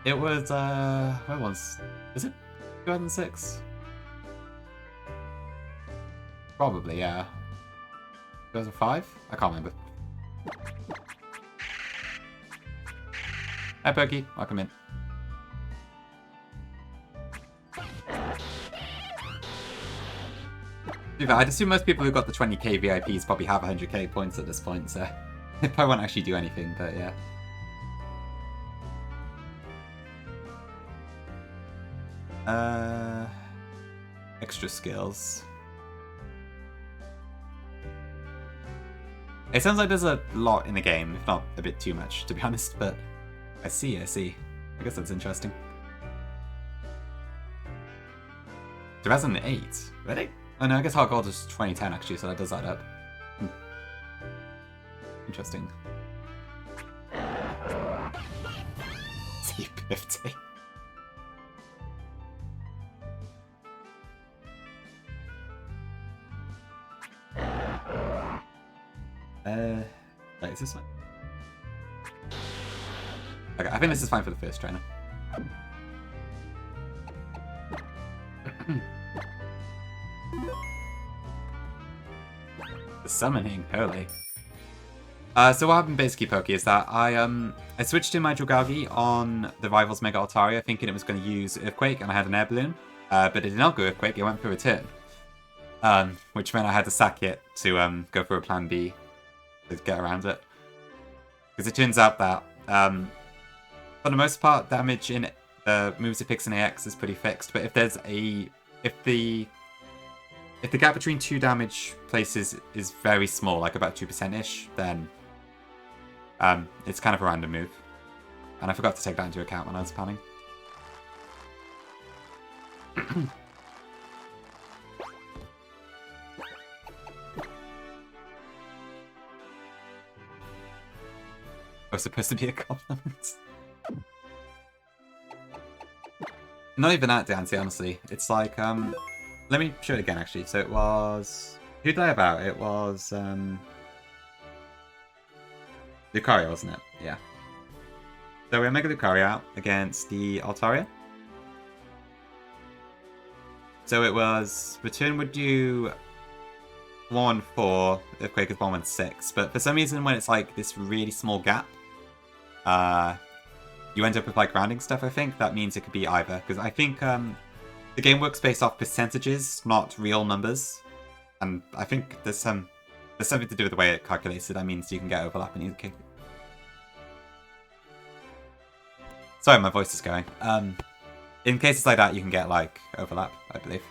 It was, when was it 2006? Probably, yeah. 2005? I can't remember. Hi, Perky. Welcome in. I'd assume most people who got the 20k VIPs probably have 100k points at this point, so they probably won't actually do anything, but yeah. Extra skills. It sounds like there's a lot in the game, if not a bit too much, to be honest, but I see. I guess that's interesting. 2008? Really? Oh no, I guess Heart Gold is 2010 actually, so that does add up. Interesting. C50. Wait, is this one? Okay, I think this is fine for the first trainer. The summoning, holy. So what happened basically, Pokey, is that I switched in my Dragalge on the Rivals Mega Altaria thinking it was going to use Earthquake, and I had an air balloon. But it did not go Earthquake, it went for Return. Which meant I had to sack it to go for a plan B to get around it. Because it turns out that, for the most part, damage in the moves it picks in AX is pretty fixed, but if there's if the gap between two damage places is very small, like about 2%-ish, then it's kind of a random move. And I forgot to take that into account when I was planning. Was supposed to be a compliment. Not even that, Dancy, honestly. It's like, let me show it again, actually. So it was... Who did I have out? It was, Lucario, wasn't it? Yeah. So we Mega Lucario out against the Altaria. So it was... Return would do 1-4, Earthquake is 1-6. But for some reason, when it's like this really small gap, you end up with like rounding stuff, I think. That means it could be either. Because I think the game works based off percentages, not real numbers. And I think there's something to do with the way it calculates it. That means you can get overlap in either case. Sorry, my voice is going. In cases like that, you can get like overlap, I believe.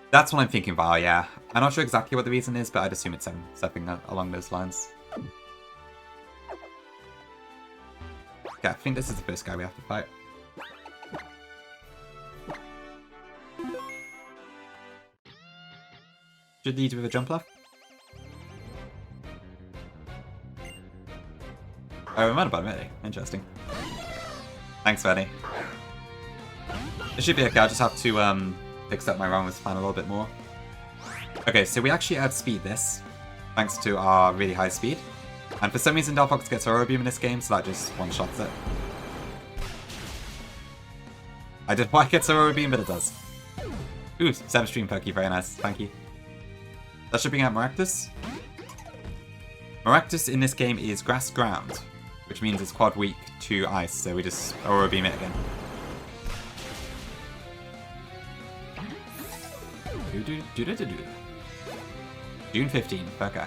That's what I'm thinking about, yeah. I'm not sure exactly what the reason is, but I'd assume it's something along those lines. Yeah, I think this is the first guy we have to fight. Should lead with a jump left. Oh, we might have really interesting. Thanks, Benny. It should be okay. I'll just have to fix up my Ramos plan a little bit more. Okay, so we actually outspeed this, thanks to our really high speed. And for some reason, Delphox gets Aurora Beam in this game, so that just one-shots it. I didn't know why it gets Aurora Beam, but it does. Ooh, 7 stream Pokey, very nice, thank you. That should bring out Maractus. Maractus in this game is Grass Ground, which means it's quad weak to Ice, so we just Aurora Beam it again. June 15th, okay.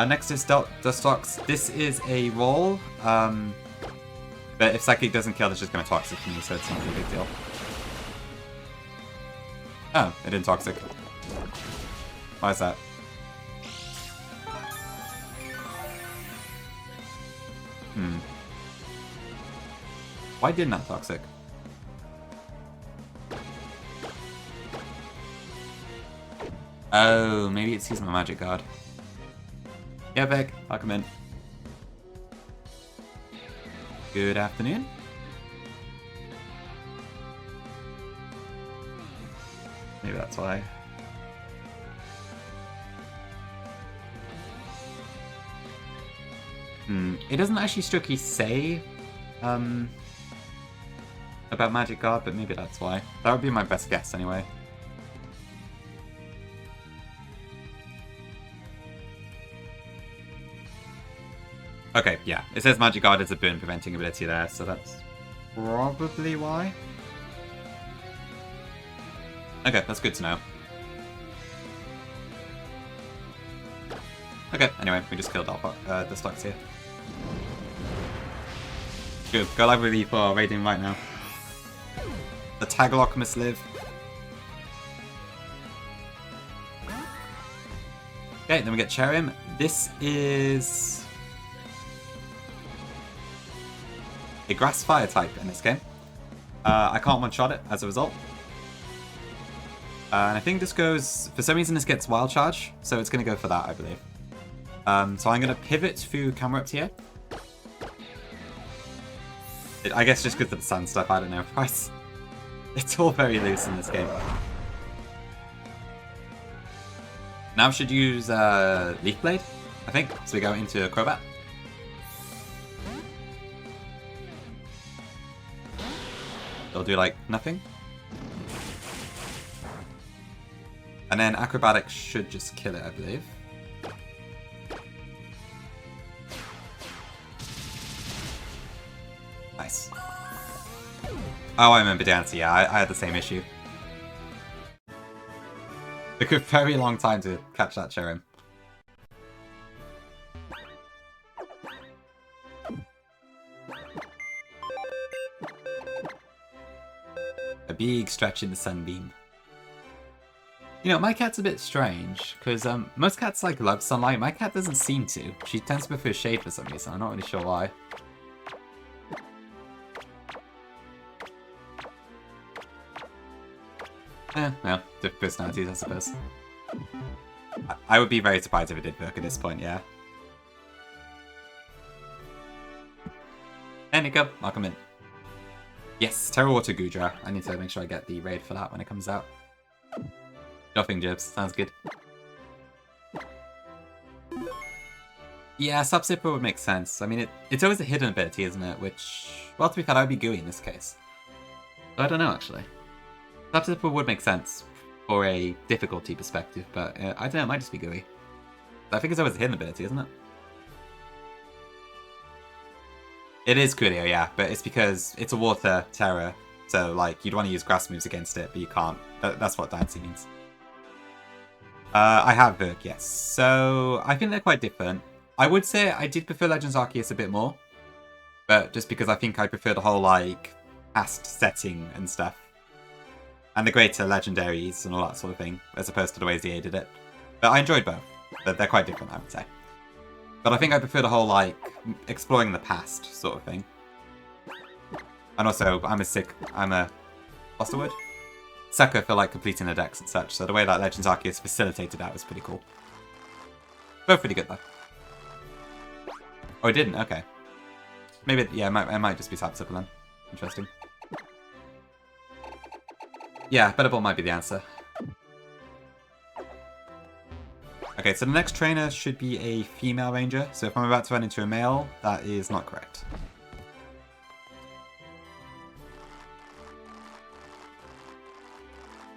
Next is Dustox. This is a roll, but if Psychic doesn't kill, it's just going to Toxic me, so it's not a big deal. Oh, it didn't Toxic. Why is that? Why didn't that Toxic? Oh, maybe it's using my Magic Guard. Yeah, Vic, I'll come in. Good afternoon. Maybe that's why. It doesn't actually strictly say about Magic Guard, but maybe that's why. That would be my best guess anyway. Okay, yeah. It says Magic Guard is a burn preventing ability there, so that's probably why. Okay, that's good to know. Okay, anyway, we just killed the stocks here. Good, go live with you for raiding right now. The Taglock must live. Okay, then we get Cherim. This is a Grass Fire type in this game. I can't one-shot it as a result. And I think this goes... For some reason this gets Wild Charge, so it's going to go for that, I believe. So I'm going to pivot through Camerupt here. I guess just because of the sand stuff, I don't know. It's all very loose in this game. Now we should use Leaf Blade, I think. So we go into Crobat. They'll do like nothing. And then Acrobatics should just kill it, I believe. Nice. Oh, I remember Dancy. Yeah, I had the same issue. Took a very long time to catch that Cherim. A big stretch in the sunbeam. You know, my cat's a bit strange, because most cats like love sunlight. My cat doesn't seem to. She tends to prefer shade for some reason. I'm not really sure why. Well, different personalities, I suppose. I would be very surprised if it did work at this point, yeah. Hey, Nico, welcome in. Yes, Terra Water Gudra. I need to make sure I get the raid for that when it comes out. Nothing, Jibs. Sounds good. Yeah, Sub-Zipper would make sense. I mean, it's always a hidden ability, isn't it? Which, well, to be fair, that would be gooey in this case. I don't know, actually. Sub-Zipper would make sense for a difficulty perspective, but I don't know, it might just be gooey. I think it's always a hidden ability, isn't it? It is Coolio, yeah, but it's because it's a water terror, so like you'd want to use grass moves against it, but you can't. That's what Dancy means. I have Verk, yes. So I think they're quite different. I would say I did prefer Legends Arceus a bit more, but just because I think I prefer the whole like past setting and stuff. And the greater legendaries and all that sort of thing, as opposed to the way ZA did it. But I enjoyed both. They're quite different, I would say. But I think I prefer the whole, like, exploring the past sort of thing. And also, I'm a what's the word? Sucker for, like, completing the decks and such. So the way that Legends Arceus facilitated that was pretty cool. Both pretty good, though. Oh, it didn't? Okay. Maybe, yeah, it might just be Sapsicle then. Interesting. Yeah, Better Ball might be the answer. Okay, so the next trainer should be a female ranger, so if I'm about to run into a male, that is not correct.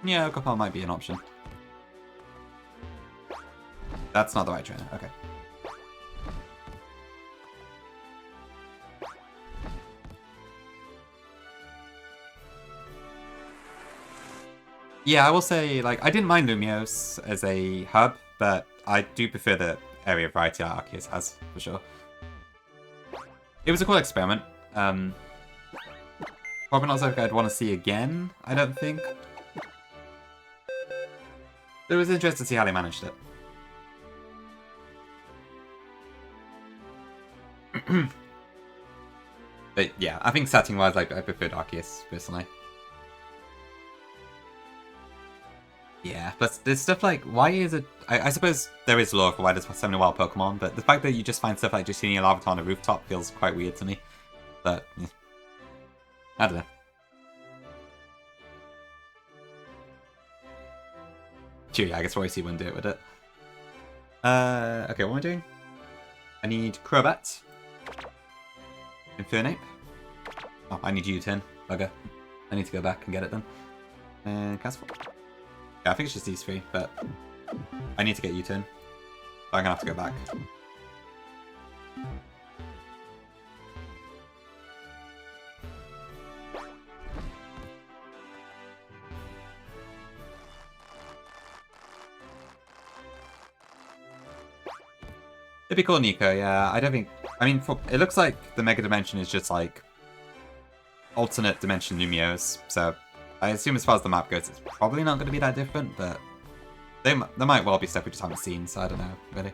Yeah, Okapal might be an option. That's not the right trainer, okay. Yeah, I will say, like, I didn't mind Lumiose as a hub, but I do prefer the area variety that Arceus has, for sure. It was a cool experiment. Probably not something I'd want to see again, I don't think. But it was interesting to see how they managed it. But yeah, I think setting-wise, like, I preferred Arceus, personally. Yeah, but there's stuff like, why is it... I suppose there is lore for why there's so many wild Pokemon, but the fact that you just find stuff like just seeing a Larvitar on a rooftop feels quite weird to me. But, yeah. I don't know. True, yeah, I guess Royce wouldn't do it with it. Okay, what am I doing? I need Crobat. Infernape. Oh, I need U-turn. Bugger. I need to go back and get it then. And Castle. Yeah, I think it's just these three, but I need to get U-turn. So I'm gonna have to go back. It'd be cool, Nico, yeah. I don't think... I mean, it looks like the Mega Dimension is just, like, alternate dimension Lumiose, so I assume as far as the map goes, it's probably not going to be that different, but there might well be stuff we just haven't seen, so I don't know, really.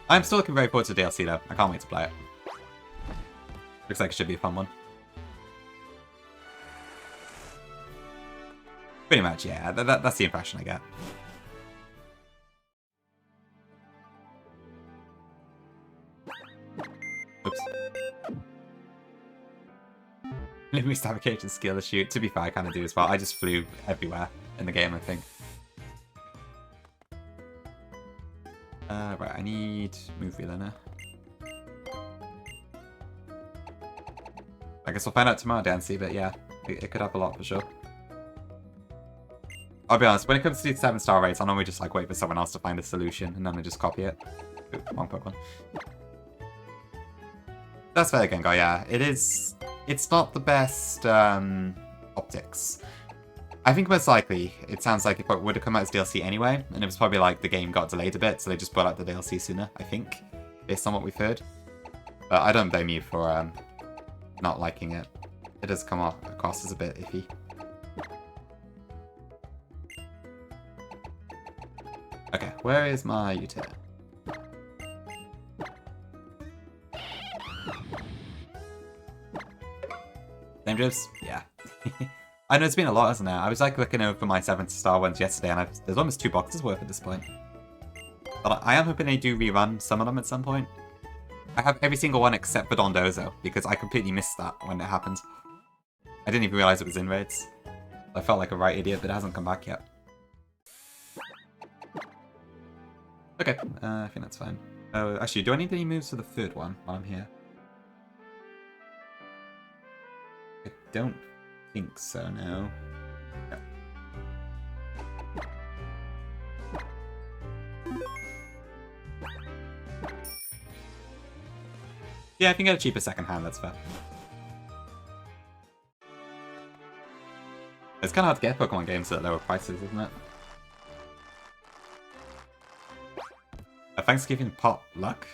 I'm still looking very forward to the DLC, though. I can't wait to play it. Looks like it should be a fun one. Pretty much, yeah. That's the impression I get. Oops. Maybe Fabrication skill to shoot. To be fair, I kind of do as well. I just flew everywhere in the game, I think. Right, I need Move Wheeler now. I guess we'll find out tomorrow, Dancy, but yeah, it could have a lot for sure. I'll be honest, when it comes to these 7-star rates, I normally just like wait for someone else to find a solution, and then I just copy it. Ooh, wrong Pokemon. That's fair, Gengar, yeah. It's not the best optics. I think most likely, it sounds like it would have come out as DLC anyway, and it was probably like the game got delayed a bit, so they just brought out the DLC sooner, I think, based on what we've heard. But I don't blame you for not liking it. It does come across as a bit iffy. Okay, where is my utility? Name drops? Yeah. I know it's been a lot, hasn't it? I was like looking over my 7-star ones yesterday, and there's almost 2 boxes worth at this point. But I am hoping they do rerun some of them at some point. I have every single one except for Dondozo, because I completely missed that when it happened. I didn't even realize it was in raids. I felt like a right idiot, but it hasn't come back yet. Okay, I think that's fine. Oh, actually, do I need any moves for the third one while I'm here? I don't think so, no. Yep. Yeah, I can get a cheaper second hand, that's fair. It's kind of hard to get Pokemon games at lower prices, isn't it? A Thanksgiving pot luck?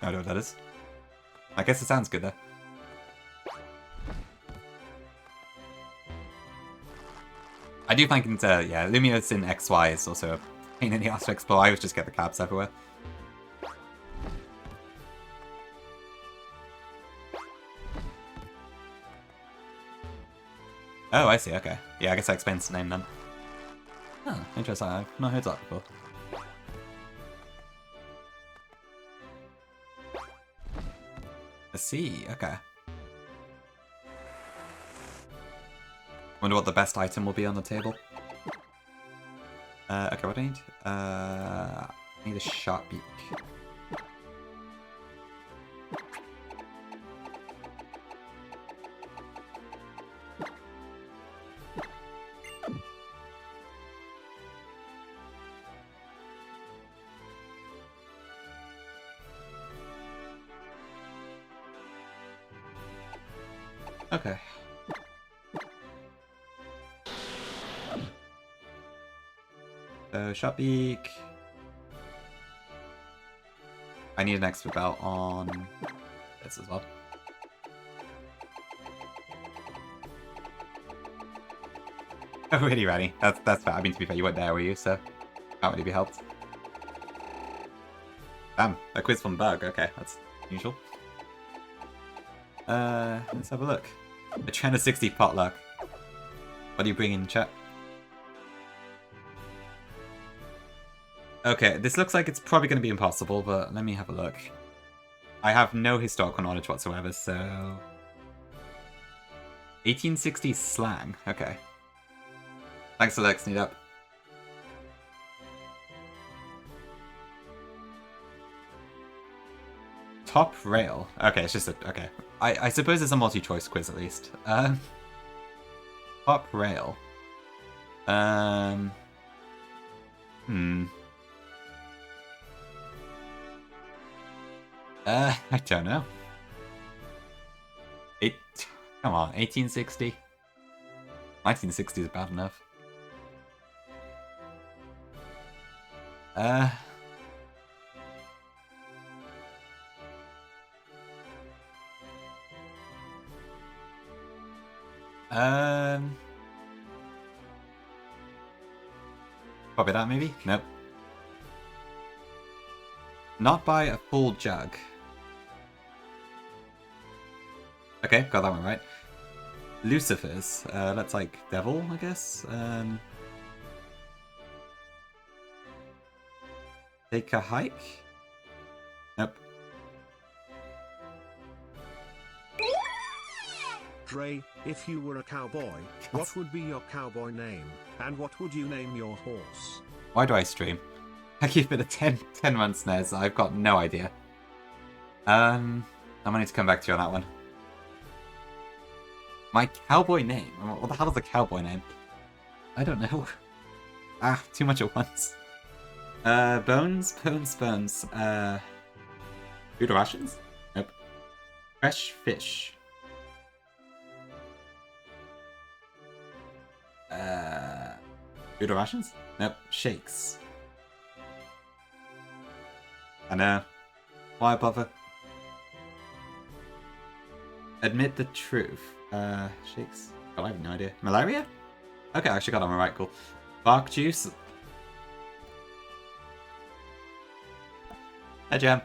I don't know what that is. I guess it sounds good though. I do think, yeah, Lumiose in XY is also a pain in the ass to explore. I always just get the cabs everywhere. Oh, I see, okay. Yeah, I guess that explains the name then. Oh, interesting. I've not heard that before. I see. Okay. Wonder what the best item will be on the table. Okay, what do I need? I need a sharp beak. Okay. So, sharp beak. I need an expert belt on this as well. Oh, really, Ranny? That's fair. I mean, to be fair, you weren't there, were you? So, can't really be helped. Damn, a quiz from Bug. Okay, that's usual. Let's have a look. A China 60 potluck. What do you bring in, chat? Okay, this looks like it's probably going to be impossible, but let me have a look. I have no historical knowledge whatsoever, so... 1860s slang. Okay. Thanks, Alex. Need up. Top rail. Okay, it's just a... Okay. I suppose it's a multi-choice quiz, at least. Top rail. I don't know. Come on, 1860? 1960 is bad enough. Probably that, maybe? Nope. Not by a full jug. Okay, got that one right. Lucifer's. That's like devil, I guess. Take a hike? Nope. Dre, if you were a cowboy, what would be your cowboy name? And what would you name your horse? Why do I stream? I keep it at 10 months now, so I've got no idea. I might need to come back to you on that one. My cowboy name? What the hell is a cowboy name? I don't know. Too much at once. Bones? Food rations? Nope. Fresh fish. Food rations? Nope. Shakes. I know. Why bother? Admit the truth. Shakes. God, I have no idea. Malaria? Okay, I actually got on my right, cool. Bark juice. Hey, Jam.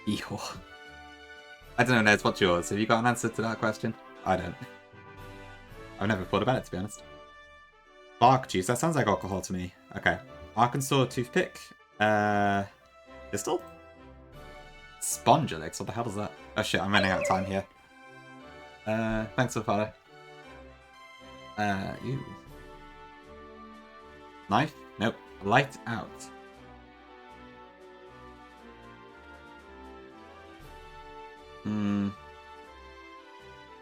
Eeyore. I don't know, Nez, what's yours? Have you got an answer to that question? I don't. I've never thought about it, to be honest. Bark juice, that sounds like alcohol to me. Okay. Arkansas toothpick. Pistol? Sponge elixir, what the hell is that? Oh shit, I'm running out of time here. Thanks for the follow. You. Knife? Nope. Light out.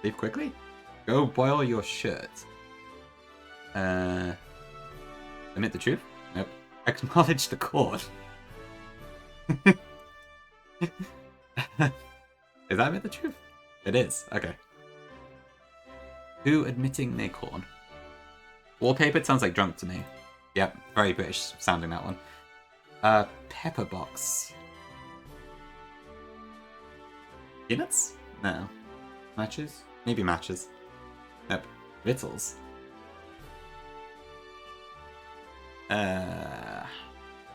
Leave quickly? Go boil your shirt. Admit the truth? Nope. Acknowledge the cord. Is that admit the truth? It is. Okay. Who admitting Nacorn? Wallpaper sounds like drunk to me. Yep, very British sounding that one. Pepper box. Peanuts? No. Matches? Maybe matches. Nope. Victuals.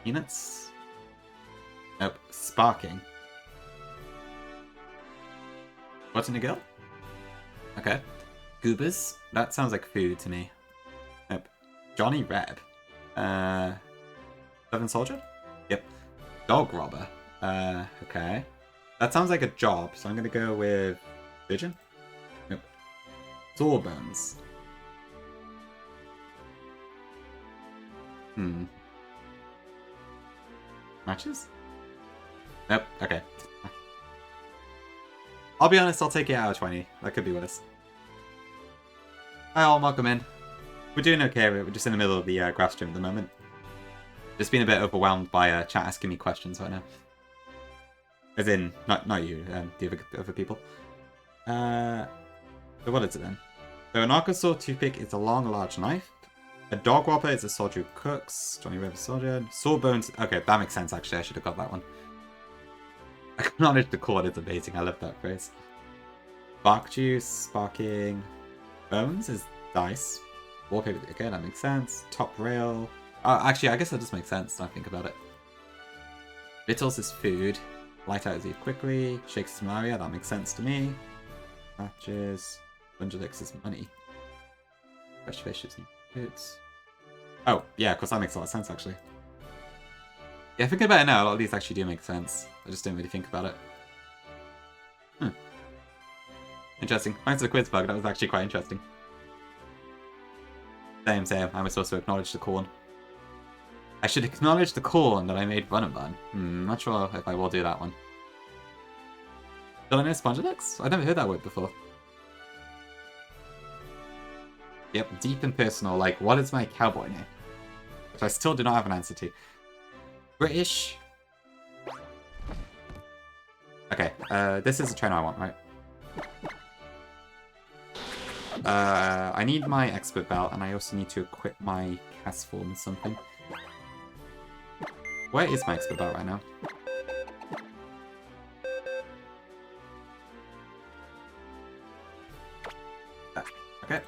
Peanuts? Nope. Sparking. What's in a girl? Okay. Goobers? That sounds like food to me. Nope. Johnny Reb. Seven Soldier? Yep. Dog Robber. Okay. That sounds like a job, so I'm gonna go with Virgin? Nope. Sawbones. Matches? Nope, okay. I'll be honest, I'll take it out of 20. That could be worse. Hi all, welcome in. We're doing okay, we're just in the middle of the graph stream at the moment. Just been a bit overwhelmed by chat asking me questions right now. As in, not you, the other people. So what is it then? So an Archosaur toothpick is a long, large knife. A dog whopper is a soldier who cooks. Johnny River Soldier. Sawbones. Okay, that makes sense actually. I should have got that one. Acknowledge the chord is amazing. I love that phrase. Spark juice, sparking. Bones is dice. Wallpaper. Okay, that makes sense. Top rail. Actually, I guess that does make sense when I think about it. Victuals is food. Light out is eat quickly. Shakes is malaria. That makes sense to me. Matches. Bungelix is money. Fresh fish is goods. Oh, yeah, of course that makes a lot of sense, actually. Yeah, thinking about it now, a lot of these actually do make sense. I just didn't really think about it. Interesting. Thanks for the quiz bug, that was actually quite interesting. Same. I was supposed to acknowledge the corn. I should acknowledge the corn that I made fun of that. Not sure if I will do that one. Did I know Spongelix? I've never heard that word before. Yep, deep and personal, like, what is my cowboy name? Which I still do not have an answer to. British. Okay, this is the trainer I want, right? I need my expert belt, and I also need to equip my cast form with something. Where is my expert belt right now? Okay.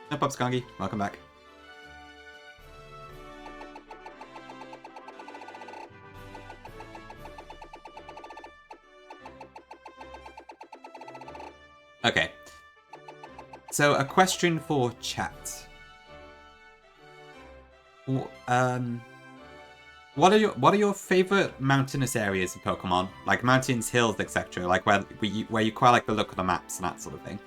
No Pop Skongi, welcome back. Okay. So a question for chat. What are your favorite mountainous areas of Pokemon? Like mountains, hills, etc. Like where you quite like the look of the maps and that sort of thing.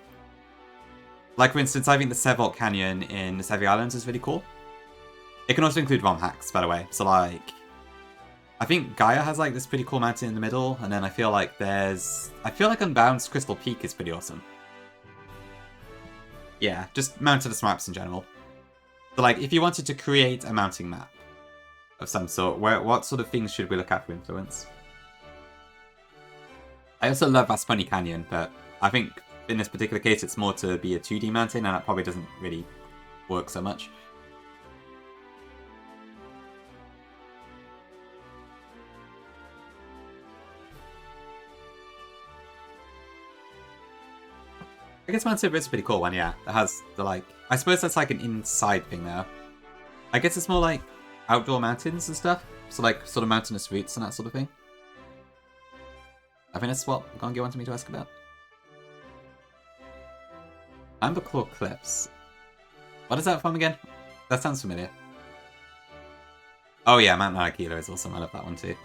Like for instance, I think the Sevolt Canyon in the Sevi Islands is really cool. It can also include ROM hacks, by the way. So like, I think Gaia has like this pretty cool mountain in the middle, and then I feel like Unbound's Crystal Peak is pretty awesome. Yeah, just mountainous maps in general. So like, if you wanted to create a mounting map of some sort, what sort of things should we look at for influence? I also love Vasponi Canyon, but I think in this particular case it's more to be a 2D mountain, and that probably doesn't really work so much. I guess Mount Silver is a pretty cool one, yeah. It has the like... I suppose that's like an inside thing now. I guess it's more like outdoor mountains and stuff. So like sort of mountainous routes and that sort of thing. I think that's what Gongi wanted me to ask about. Amberclaw Cliffs. What is that from again? That sounds familiar. Oh yeah, Mount Narakila is awesome. I love that one too.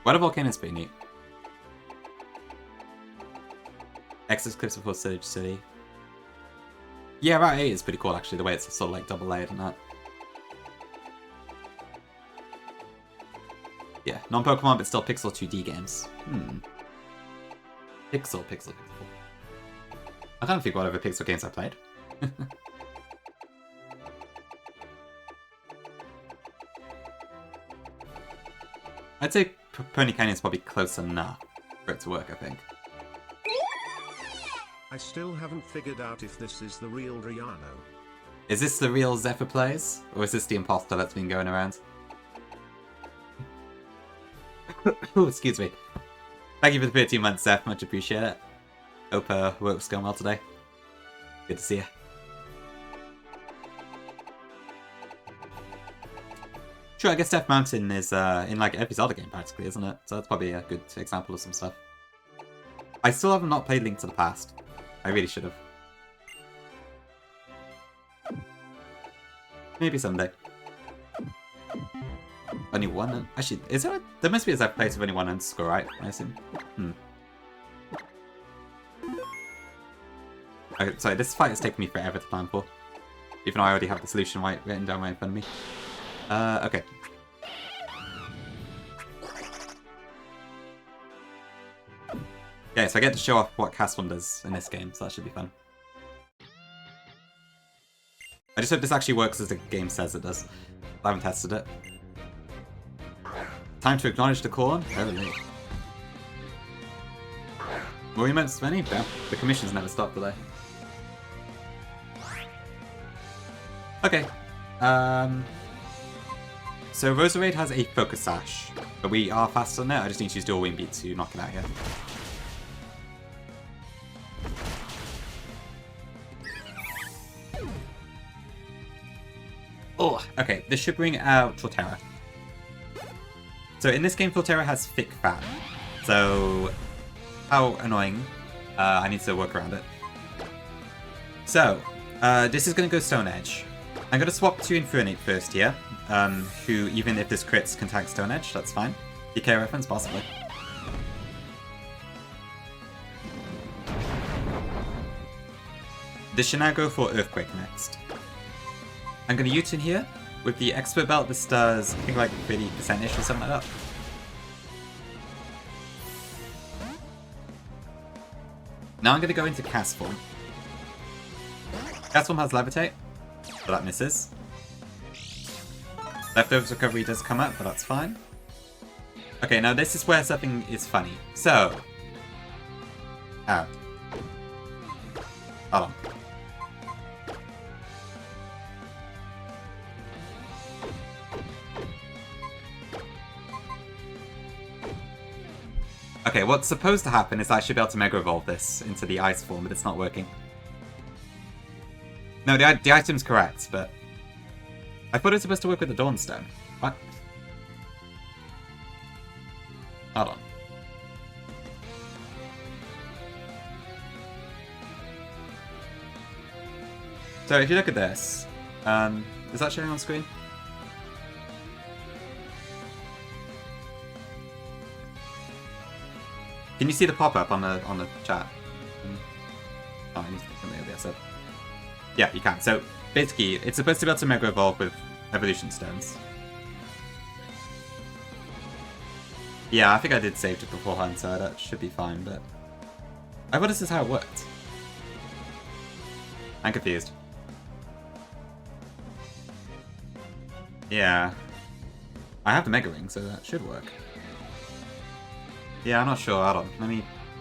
Weather Volcano is pretty neat. Exodus Cliffs before Surge City. Yeah, Route 8 is pretty cool actually, the way it's sort of like double layered and that. Yeah, non-Pokemon but still Pixel 2D games. Pixel. I can't think what other Pixel games I played. I'd say Pony Canyon is probably close enough for it to work, I think. I still haven't figured out if this is the real Riano. Is this the real Zephyr plays? Or is this the imposter that's been going around? Oh, excuse me. Thank you for the 13 months, Zeph. Much appreciate it. Hope work's going well today. Good to see you. Sure, I guess Death Mountain is in like every Zelda game practically, isn't it? So that's probably a good example of some stuff. I still have not played Link to the Past. I really should have. Maybe someday. Only one... Actually, is there... There must be a place with only one underscore, right? I assume. Okay, sorry, this fight has taken me forever to plan for. Even though I already have the solution written down right in front of me. Okay. Yeah, so I get to show off what Cast 1 does in this game, so that should be fun. I just hope this actually works as the game says it does. I haven't tested it. Time to acknowledge the call. Oh, late. More emotes, many? Damn. The commissions never stop, do they? Okay. So Roserade has a Focus Sash, but we are faster on it. I just need to use Dual Wing Beat to knock it out here. Oh, okay. This should bring out Torterra. So in this game, Torterra has thick fat. So how annoying. I need to work around it. So this is going to go Stone Edge. I'm going to swap to Infernate first here, who, even if this crits, can tag Stone Edge, that's fine. DK reference, possibly. This should now go for Earthquake next. I'm going to U-turn here. With the Expert Belt, this does, I think, like 30%-ish or something like that. Now I'm going to go into Cast Form. Cast Form has Levitate. So that misses. Leftovers Recovery does come up, but that's fine. Okay, now this is where something is funny. So... Ow. Hold on. Okay, what's supposed to happen is I should be able to Mega Evolve this into the Ice form, but it's not working. No, the item's correct, but... I thought it was supposed to work with the Dawnstone. What? Hold on. So if you look at this, is that showing on screen? Can you see the pop-up on the chat? Oh, I need to think something over there, yeah, you can. So basically, it's supposed to be able to Mega Evolve with Evolution Stones. Yeah, I think I did save it beforehand, so that should be fine, but... I thought this is how it worked. I'm confused. Yeah. I have the Mega Ring, so that should work. Yeah, I'm not sure. Hold on. Let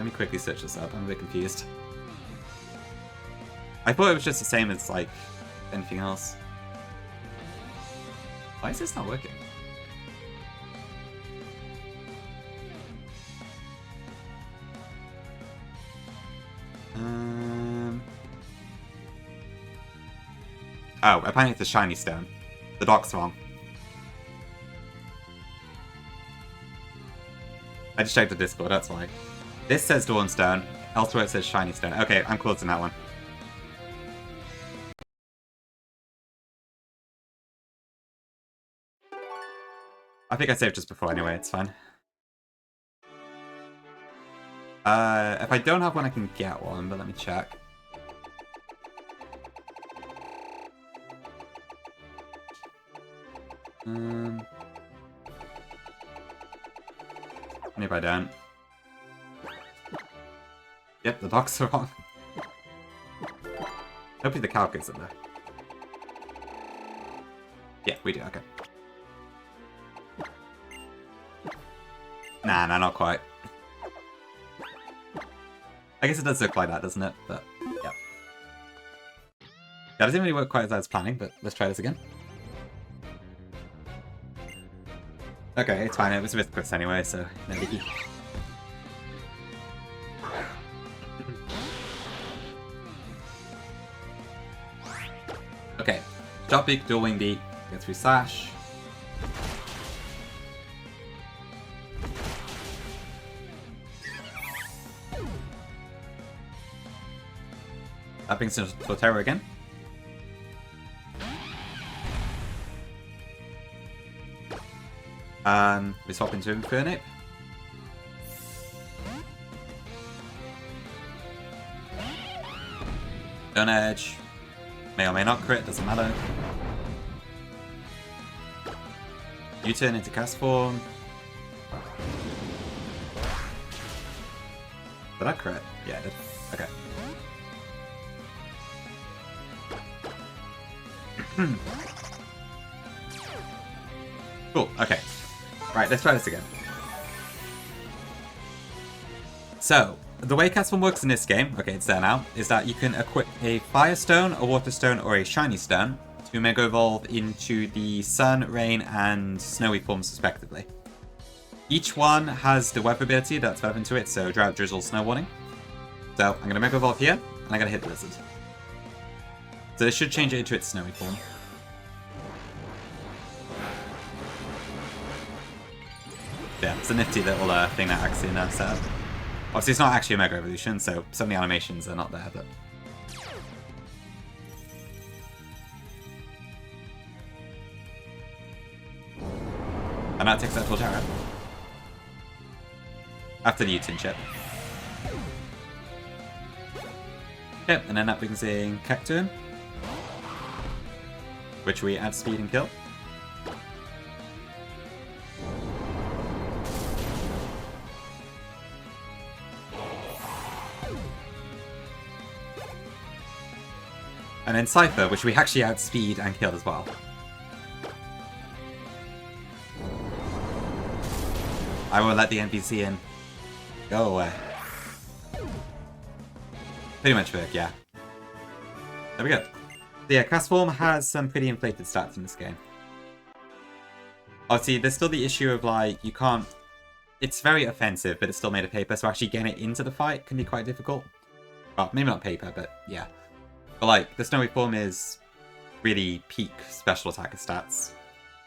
me quickly search this up. I'm a bit confused. I thought it was just the same as, like, anything else. Why is this not working? Oh, apparently it's a shiny stone. The dock's wrong. I just checked the Discord, that's why. This says Dawnstone, elsewhere it says Shiny Stone. Okay, I'm close on that one. I think I saved just before anyway, it's fine. If I don't have one, I can get one, but let me check. Maybe I don't. Yep, the docs are wrong. Hopefully the calc is in there. Yeah, we do, okay. Nah, not quite. I guess it does look like that, doesn't it? But, yeah. That doesn't really work quite as I was planning, but let's try this again. Okay, it's fine. It was a bit quick anyway, so no biggie. Okay, drop beak, dual wing beat, get through slash. That brings us to Torterra again. We swap into Infernape. Stone Edge. May or may not crit, doesn't matter. U-turn into cast form. Did I crit? Yeah, I did. Okay. Cool, okay. Right, let's try this again. So, the way cast form works in this game, okay, it's there now, is that you can equip a Fire Stone, a Water Stone, or a Shiny Stone to Mega Evolve into the Sun, Rain, and Snowy forms respectively. Each one has the weather ability that's relevant to it, so Drought, Drizzle, Snow Warning. So I'm going to Mega Evolve here, and I'm going to hit Blizzard. So this should change it into its Snowy form. Yeah, it's a nifty little thing that Axion set up. Obviously, it's not actually a Mega Evolution, so some of the animations are not there, but... And that takes that full tower. After the U-turn chip. Yep, and then that brings in Cacturn, which we add speed and kill. And then Cypher, which we actually add speed and kill as well. I will let the NPC in. Go away. Pretty much work, yeah. There we go. So yeah, cast form has some pretty inflated stats in this game. Obviously, there's still the issue of, like, you can't... It's very offensive, but it's still made of paper, so actually getting it into the fight can be quite difficult. Well, maybe not paper, but yeah. But, like, the Snowy form is really peak special attacker stats.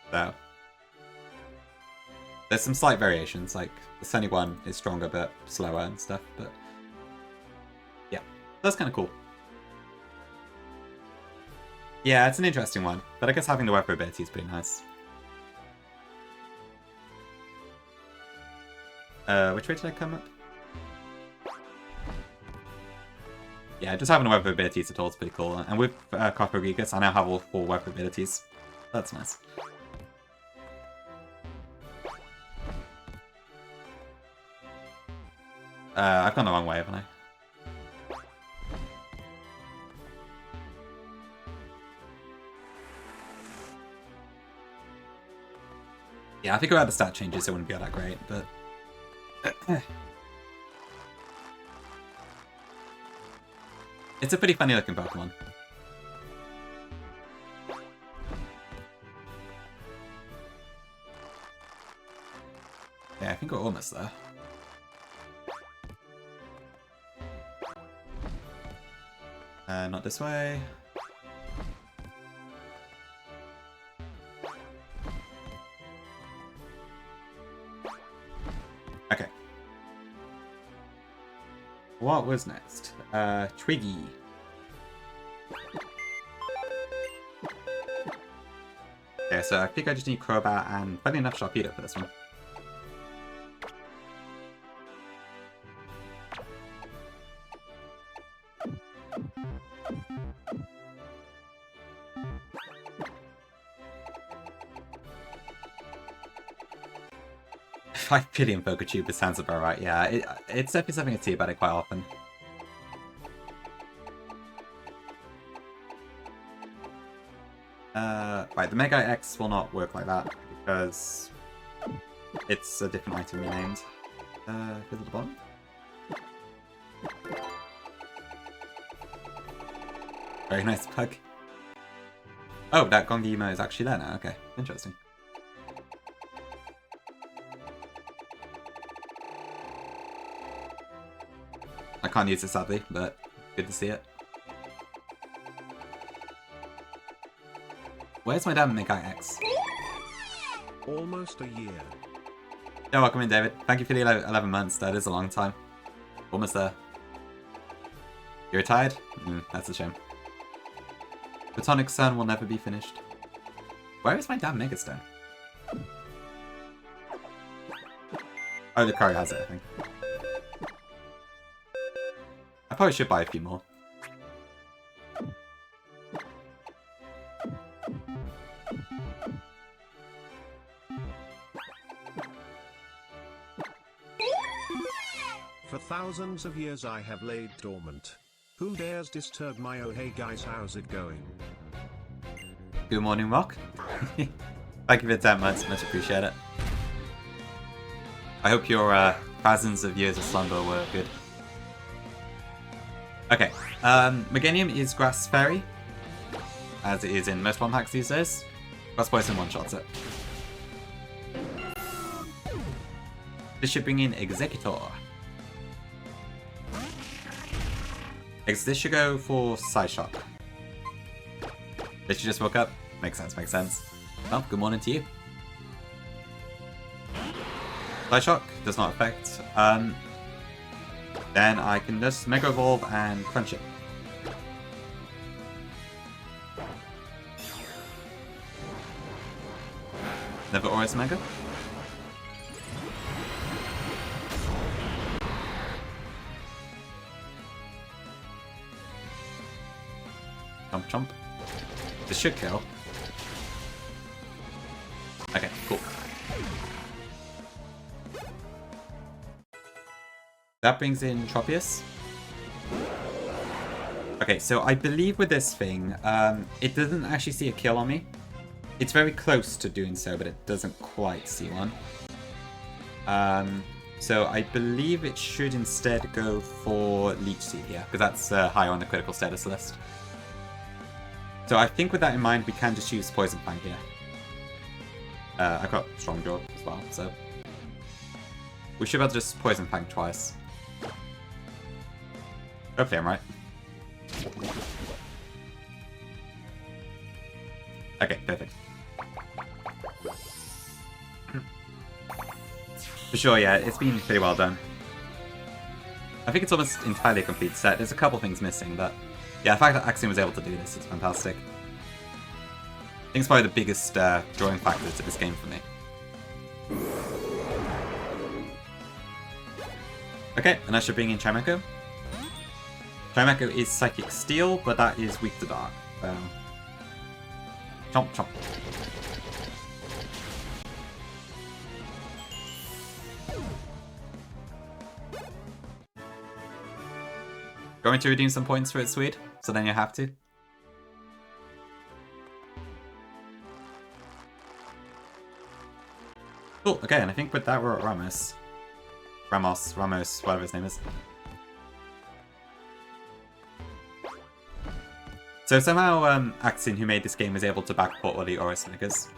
So... There's some slight variations, like, the Sunny one is stronger but slower and stuff, but... Yeah, that's kind of cool. Yeah, it's an interesting one, but I guess having the weather ability is pretty nice. Which way did I come up? Yeah, just having the weather abilities at all is pretty cool. And with Copper Gigas, I now have all 4 weather abilities. That's nice. I've gone the wrong way, haven't I? Yeah, I think without the stat changes, it wouldn't be all that great, but... It's a pretty funny looking Pokemon. Yeah, I think we're almost there. Not this way. Okay. What was next? Twiggy. Okay, so I think I just need Crobat and, funny enough, Sharpedo for this one. Hyperion Poketube sounds about right, yeah. It's definitely something I see about it quite often. Right, the Mega X will not work like that, because it's a different item renamed. Go to the bottom. Very nice pug. Oh, that Gongimo is actually there now, okay. Interesting. I can't use it sadly, but good to see it. Where's my damn Mega X? Almost a year. Yeah, welcome in, David. Thank you for the 11 months. That is a long time. Almost there. You retired? That's a shame. Platonic Sun will never be finished. Where is my damn Megastone? Oh, the Curry has it, I think. I probably should buy a few more. For thousands of years I have laid dormant. Who dares disturb my oh hey guys, how's it going? Good morning, Rock. Thank you for the 10 months, much appreciate it. I hope your thousands of years of slumber were good. Okay, Meganium is Grass Fairy, as it is in most one packs these days. Grass Poison one-shots it. This should bring in Executor. This should go for Side Shock. Did you just woke up? Makes sense, makes sense. Well, good morning to you. Side Shock does not affect. Then I can just Mega Evolve and crunch it. Never Auras Mega. Chomp chomp. This should kill. Okay, cool. That brings in Tropius. Okay, so I believe with this thing, it doesn't actually see a kill on me. It's very close to doing so, but it doesn't quite see one. So I believe it should instead go for Leech Seed here, because that's higher on the critical status list. So I think with that in mind, we can just use Poison Fang here. I've got Strong Jaw as well, so we should be able to just Poison Fang twice. Hopefully I'm right. Okay, perfect. For sure, yeah, it's been pretty well done. I think it's almost entirely a complete set. There's a couple things missing, but yeah, the fact that Axiom was able to do this is fantastic. I think it's probably the biggest drawing factor to this game for me. Okay, and I should bring in Chimecho. Chimecho is Psychic Steel, but that is weak to Dark. Chomp chomp. Going to redeem some points for it, Swede? So then you have to. Cool, okay, and I think with that we're at Ramos. Ramos, whatever his name is. So somehow Axin, who made this game, was able to backport all the Auras Megas,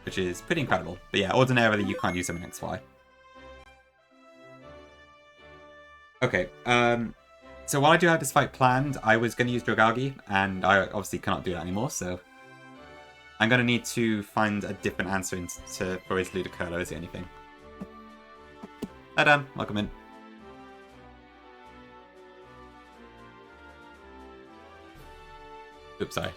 which is pretty incredible. But yeah, ordinarily you can't use them in XY. Okay, so while I do have this fight planned, I was going to use Dragagi, and I obviously cannot do that anymore, so I'm going to need to find a different answer for his Ludicolo. Is it anything? Hi Dan, welcome in. Oops, sorry.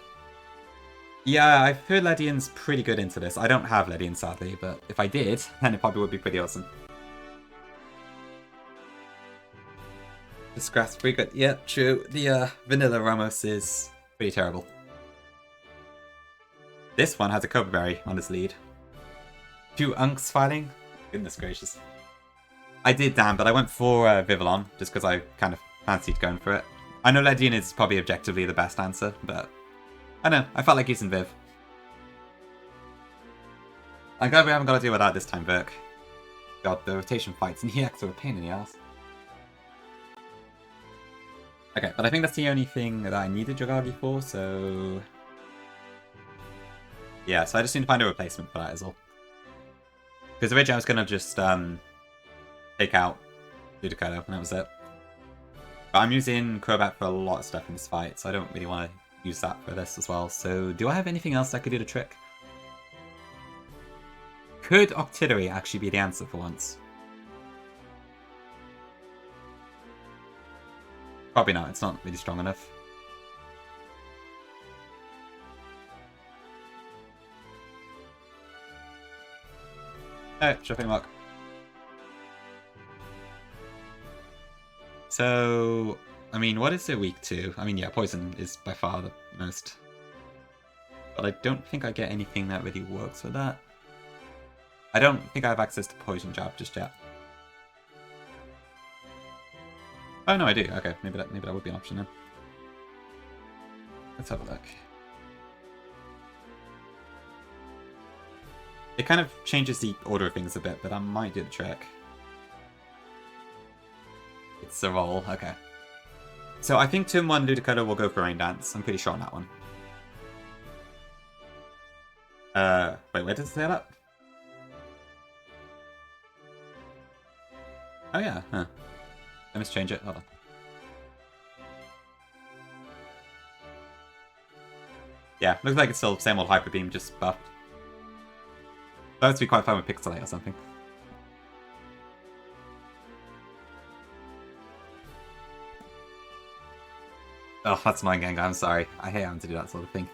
Yeah, I've heard Ledian's pretty good into this. I don't have Ledian, sadly, but if I did, then it probably would be pretty awesome. This grass pretty good. Yeah, true. The vanilla Ramos is pretty terrible. This one has a Cobra Berry on its lead. 2 Unks fighting? Goodness gracious. I did, Dan, but I went for Vivillon, just because I kind of fancied going for it. I know Ledian is probably objectively the best answer, but I don't know, I felt like using Viv. I'm glad we haven't got to deal with that this time, Burke. God, the rotation fights in EX are a pain in the ass. Okay, but I think that's the only thing that I needed Dragagi for, so yeah, so I just need to find a replacement for that as well. Because originally I was going to just take out Ludicolo, and that was it. But I'm using Crobat for a lot of stuff in this fight, so I don't really want to use that for this as well. So do I have anything else that could do the trick? Could Octillery actually be the answer for once? Probably not, it's not really strong enough. Alright, Shopping Mark. So, I mean, what is it weak to? I mean, yeah, poison is by far the most. But I don't think I get anything that really works with that. I don't think I have access to poison jab just yet. Oh no, I do. Okay, maybe that would be an option then. Let's have a look. It kind of changes the order of things a bit, but I might do the trick. It's a roll, okay. So I think turn 1 Ludicolo will go for Rain Dance. I'm pretty sure on that one. Wait, where does it say that? Oh yeah, huh. Let me just change it, hold on. Yeah, looks like it's still same old Hyper Beam, just buffed. That would be quite fun with Pixelate or something. Oh, that's annoying, gang. I'm sorry. I hate having to do that sort of thing.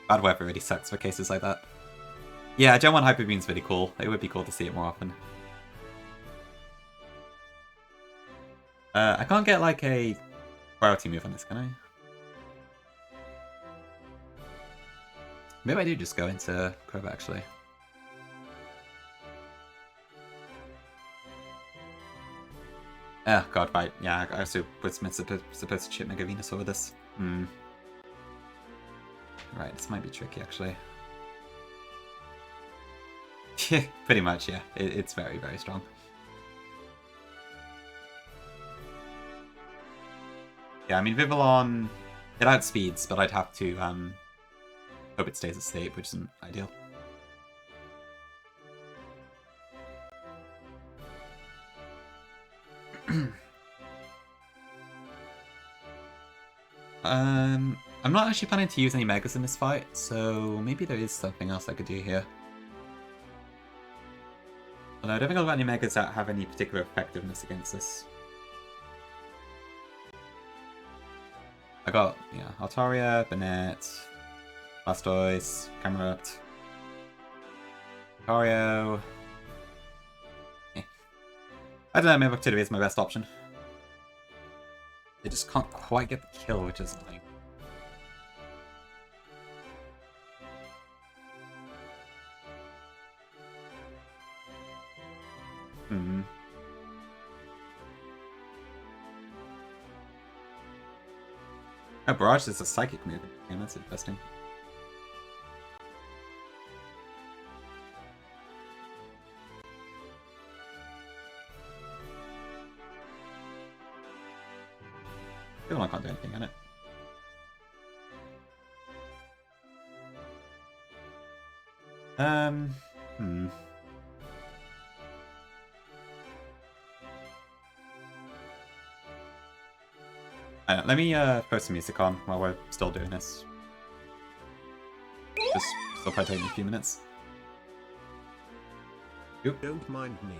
Bad weather really sucks for cases like that. Yeah, Gen 1 Hyper Beam's really cool. It would be cool to see it more often. I can't get like a priority move on this, can I? Maybe I do just go into Crow actually. Oh god, right. Yeah, I also was supposed to chip Mega Venusaur with this. Right, this might be tricky actually. Yeah, pretty much, yeah. It's very, very strong. Yeah, I mean, Vivillon, it outspeeds, but I'd have to hope it stays asleep, which isn't ideal. I'm not actually planning to use any Megas in this fight, so maybe there is something else I could do here. Although I don't think I've got any Megas that have any particular effectiveness against this. I got, yeah, Altaria, Banette, Blastoise, Camerupt, Lucario. I don't know, maybe Octavia is my best option. They just can't quite get the kill, which is annoying. Oh, Barrage is a psychic move. Yeah, that's interesting. I can't do anything on it. Let me throw some music on while we're still doing this. Just still probably taking a few minutes. Oop. Don't mind me.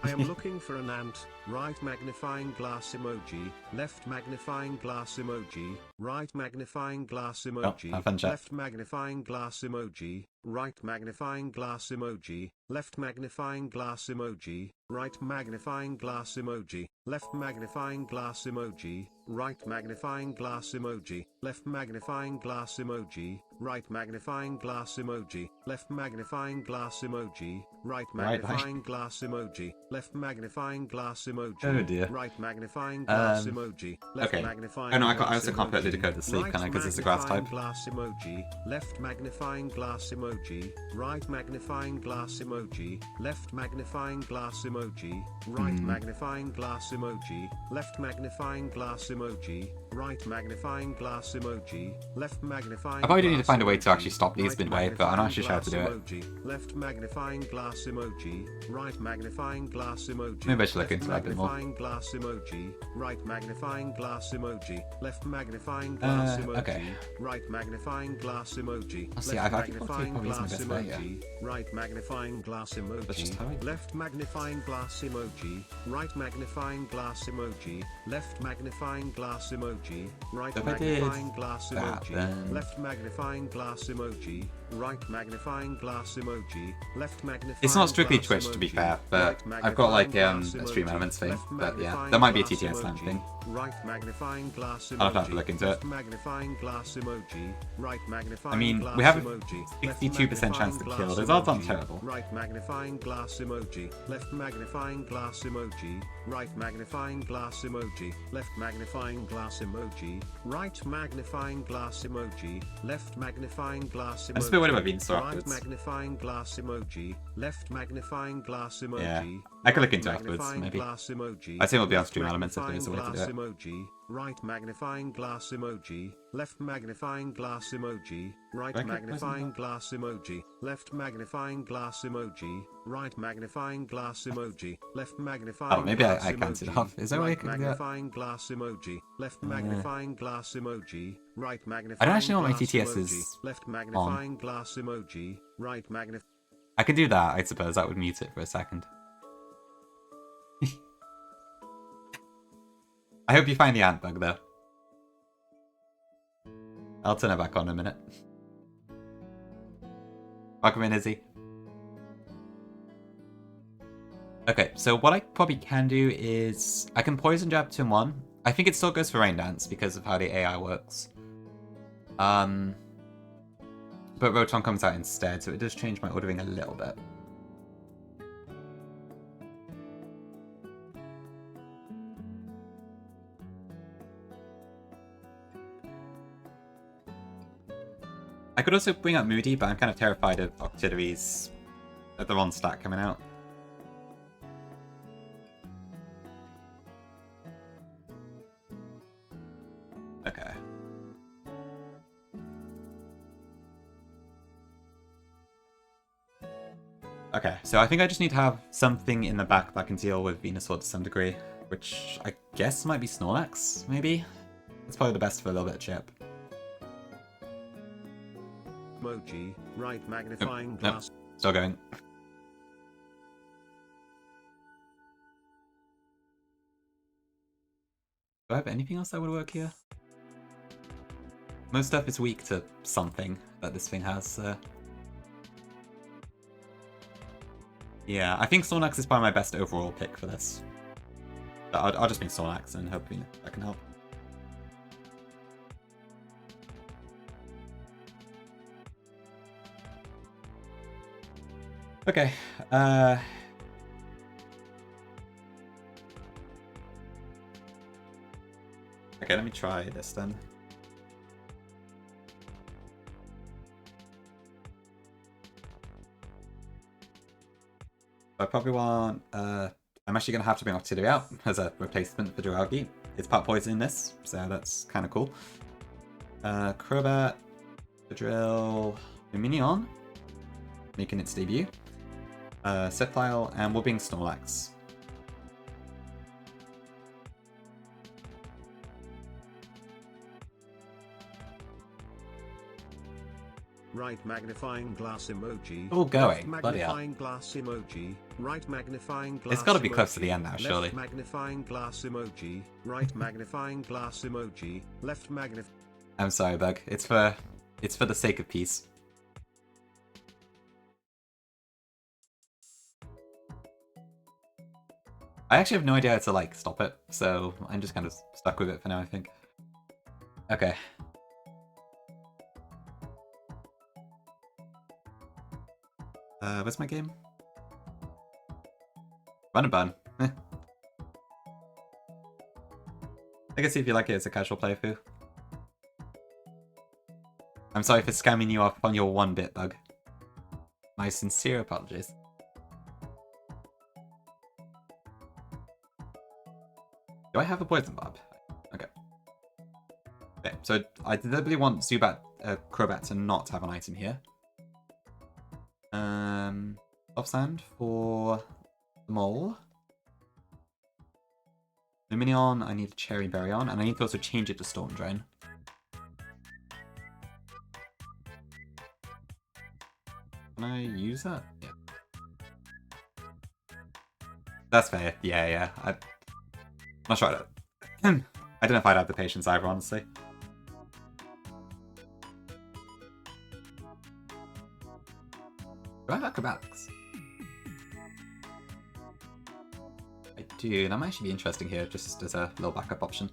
I am looking for an ant. Right magnifying glass emoji, left magnifying glass emoji, right magnifying glass emoji, left magnifying glass emoji, right magnifying glass emoji, left magnifying glass emoji, right magnifying glass emoji, left magnifying glass emoji, right magnifying glass emoji, left magnifying glass emoji, right magnifying glass emoji, left magnifying glass emoji, right magnifying glass emoji, left magnifying glass emoji. Oh dear. Right magnifying glass emoji. Left okay. Magnifying oh no, I also can't put Ludicolo to sleep, right can I? Because it's a grass type. Glass emoji. Left magnifying glass emoji. Right magnifying glass emoji. Left magnifying glass emoji. Right magnifying glass emoji. Left magnifying glass emoji. Right magnifying glass emoji. Left magnifying. I probably need to find a way to actually stop these midway, but I'm not sure how to do it. Left magnifying glass emoji. Right magnifying glass emoji. Maybe I should look into that a bit more. Glass emoji. Right magnifying glass emoji. Left magnifying glass emoji. Okay. Right magnifying glass emoji. See, I think magnifying glass emoji. Right magnifying glass emoji. Left magnifying glass emoji. Right magnifying glass emoji. Left magnifying glass emoji. Right magnifying glass emoji. Left magnifying magnifying glass emoji, right magnifying glass emoji, left magnifying. It's not strictly glass Twitch, to be emoji, fair, but right I've got like magnifying a glass stream emoji, elements thing. left But yeah, magnifying there might be a glass TTS lamp emoji, thing. Right magnifying glass emoji. I'll have to look into left it. Magnifying glass emoji. Right magnifying I mean, glass we have a emoji. 62% chance to kill. Those odds aren't terrible. Right magnifying glass emoji. Left magnifying glass emoji. Right magnifying glass emoji. Left magnifying glass emoji. Right magnifying glass emoji. Left magnifying glass emoji. I'm just a bit worried about being so Right afterwards. magnifying glass emoji. Left magnifying glass emoji. Yeah, I could look into it Right afterwards, magnifying maybe. glass emoji. I think we'll be on Left stream elements if there is a way to do magnifying it. glass emoji. Right magnifying glass emoji. Left magnifying glass emoji. Right Okay, magnifying glass emoji. Left magnifying glass emoji. Right magnifying glass emoji. Left magnifying. Oh, maybe glass I can't see emoji. it off. Is there a way I Right can do that? magnifying glass emoji. Left magnifying glass emoji. Right magnifying. I don't actually know what my glass TTS emoji. is Left magnifying glass emoji. Right magnifying. I could do that, I suppose. That would mute it for a second. I hope you find the ant bug, though. I'll turn it back on in a minute. Welcome in, Izzy. Okay, so what I probably can do is... I can poison jab turn 1. I think it still goes for rain dance because of how the AI works. But Rotom comes out instead, so it does change my ordering a little bit. I could also bring up Moody, but I'm kind of terrified of Octillery's at the wrong stat coming out. Okay. Okay, so I think I just need to have something in the back that can deal with Venusaur to some degree, which I guess might be Snorlax, maybe? It's probably the best for a little bit of chip. Emoji. Right magnifying Nope, glass. Still going. Do I have anything else that would work here? Most stuff is weak to something that this thing has, so... Yeah, I think Snorlax is probably my best overall pick for this. I'll just make Snorlax and hope that can help. Okay, okay, let me try this then. I probably want, I'm actually going to have to bring Octillery out as a replacement for Duralgi. It's part poison in this, so that's kind of cool. Crobat, Drill, Minion, making its debut. Sceptile, and we'll bring Snorlax. Right magnifying glass emoji. All going. Left Bloody hell. magnifying glass emoji. Right magnifying glass. It's got to be emoji. close to the end now, surely. Left magnifying glass emoji. Right magnifying glass emoji. Left magnifying. I'm sorry, Bug. It's for the sake of peace. I actually have no idea how to, like, stop it, so I'm just kind of stuck with it for now, I think. Okay. Where's my game? Run and burn. I can see if you like it as a casual playthrough. I'm sorry for scamming you off on your 1-bit, Bug. My sincere apologies. Do I have a poison barb? Okay. Okay, so I deliberately want Zubat, Crobat to not have an item here. Soft Sand for the mole. Luminion, I need a Cherry Berry on, and I need to also change it to Storm Drain. Can I use that? Yeah. That's fair. Yeah. I'm not sure. I don't know if I'd have the patience either, honestly. Do I have acrobatics? I do. That might actually be interesting here, just as a little backup option.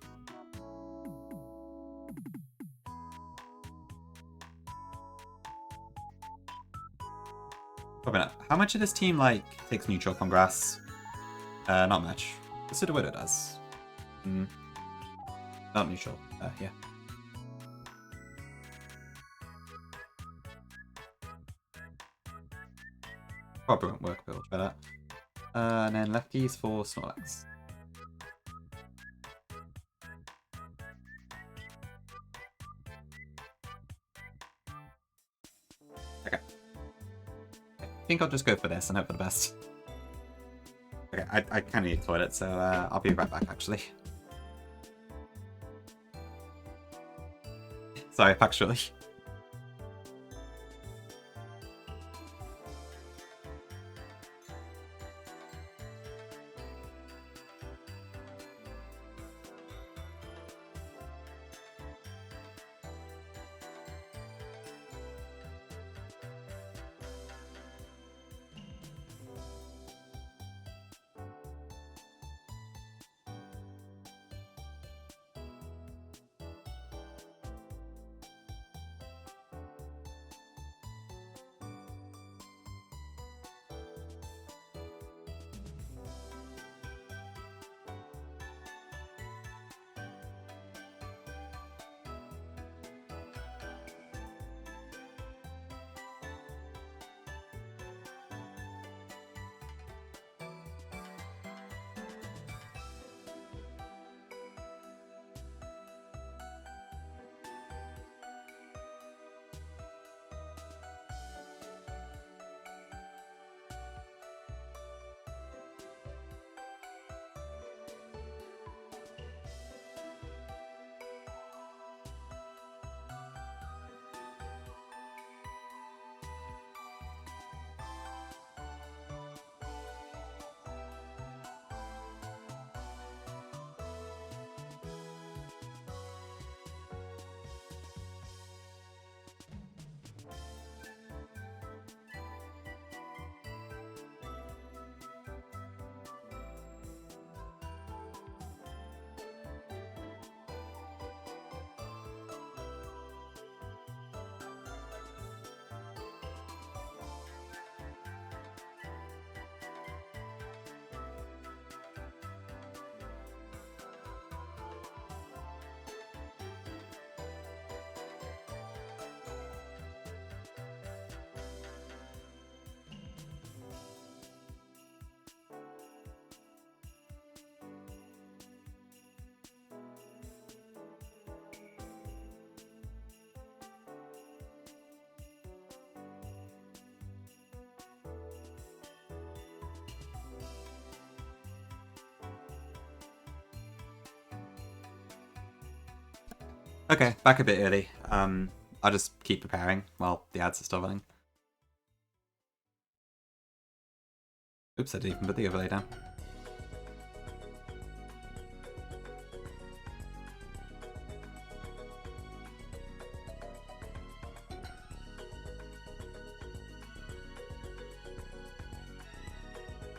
Probably not. How much of this team, like, takes neutral from grass? Not much. The Sudowoodo does. Not neutral. Yeah. Probably won't work, but we'll try that. And then left keys for Snorlax. Okay. I think I'll just go for this and hope for the best. Okay, I kind of need a toilet, so I'll be right back, actually. Sorry, factually. Okay, back a bit early. I'll just keep preparing while the ads are still running. Oops, I didn't even put the overlay down.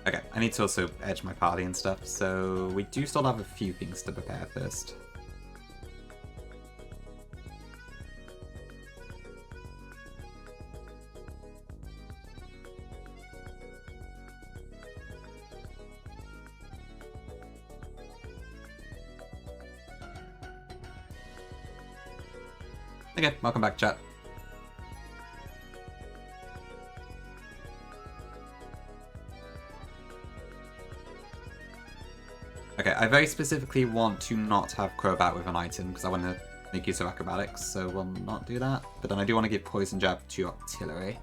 Okay, I need to also edge my party and stuff, so we do still have a few things to prepare first. Okay, welcome back, chat. Okay, I very specifically want to not have Crobat with an item because I want to make use of acrobatics, so we'll not do that. But then I do want to give Poison Jab to Artillery.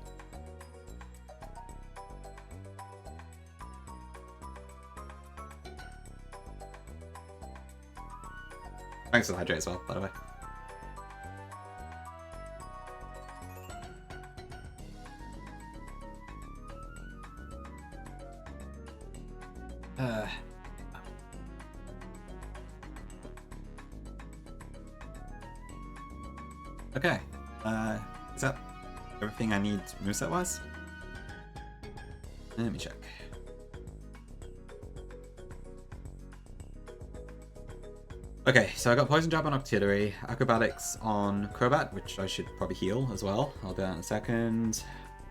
Thanks for the hydrate as well, by the way. Okay, is that everything I need moveset-wise? Let me check. Okay, so I got Poison Jab on Artillery, Acrobatics on Crobat, which I should probably heal as well. I'll do that in a second.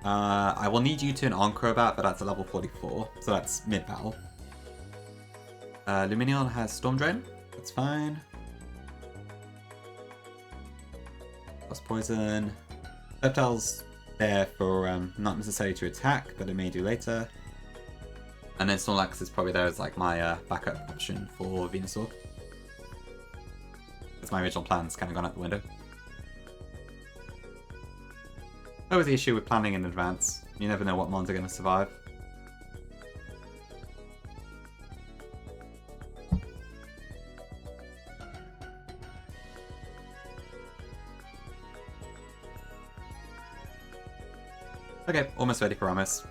I will need U-turn on Crobat, but that's at level 44, so that's mid-battle. Lumineon has Storm Drain, that's fine. Plus Poison. Reptile's there for not necessary to attack, but it may do later. And then Snorlax is probably there as like my backup option for Venusaur. Because my original plan's kind of gone out the window. That was the issue with planning in advance. You never know what mons are going to survive. Okay, almost ready for Ramos.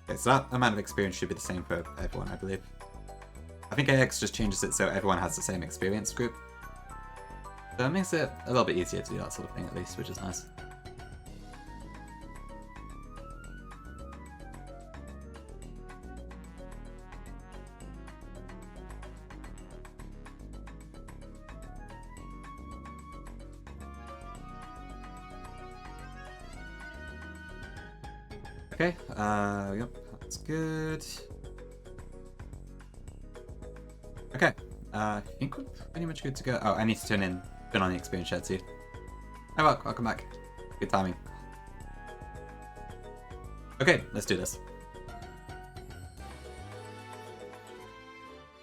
Okay, so that amount of experience should be the same for everyone, I believe. I think AX just changes it so everyone has the same experience group. So it makes it a little bit easier to do that sort of thing at least, which is nice. Okay, yep, that's good. Okay, I think we're pretty much good to go. Oh, I need to turn on the experience shed too. Oh well, welcome back. Good timing. Okay, let's do this.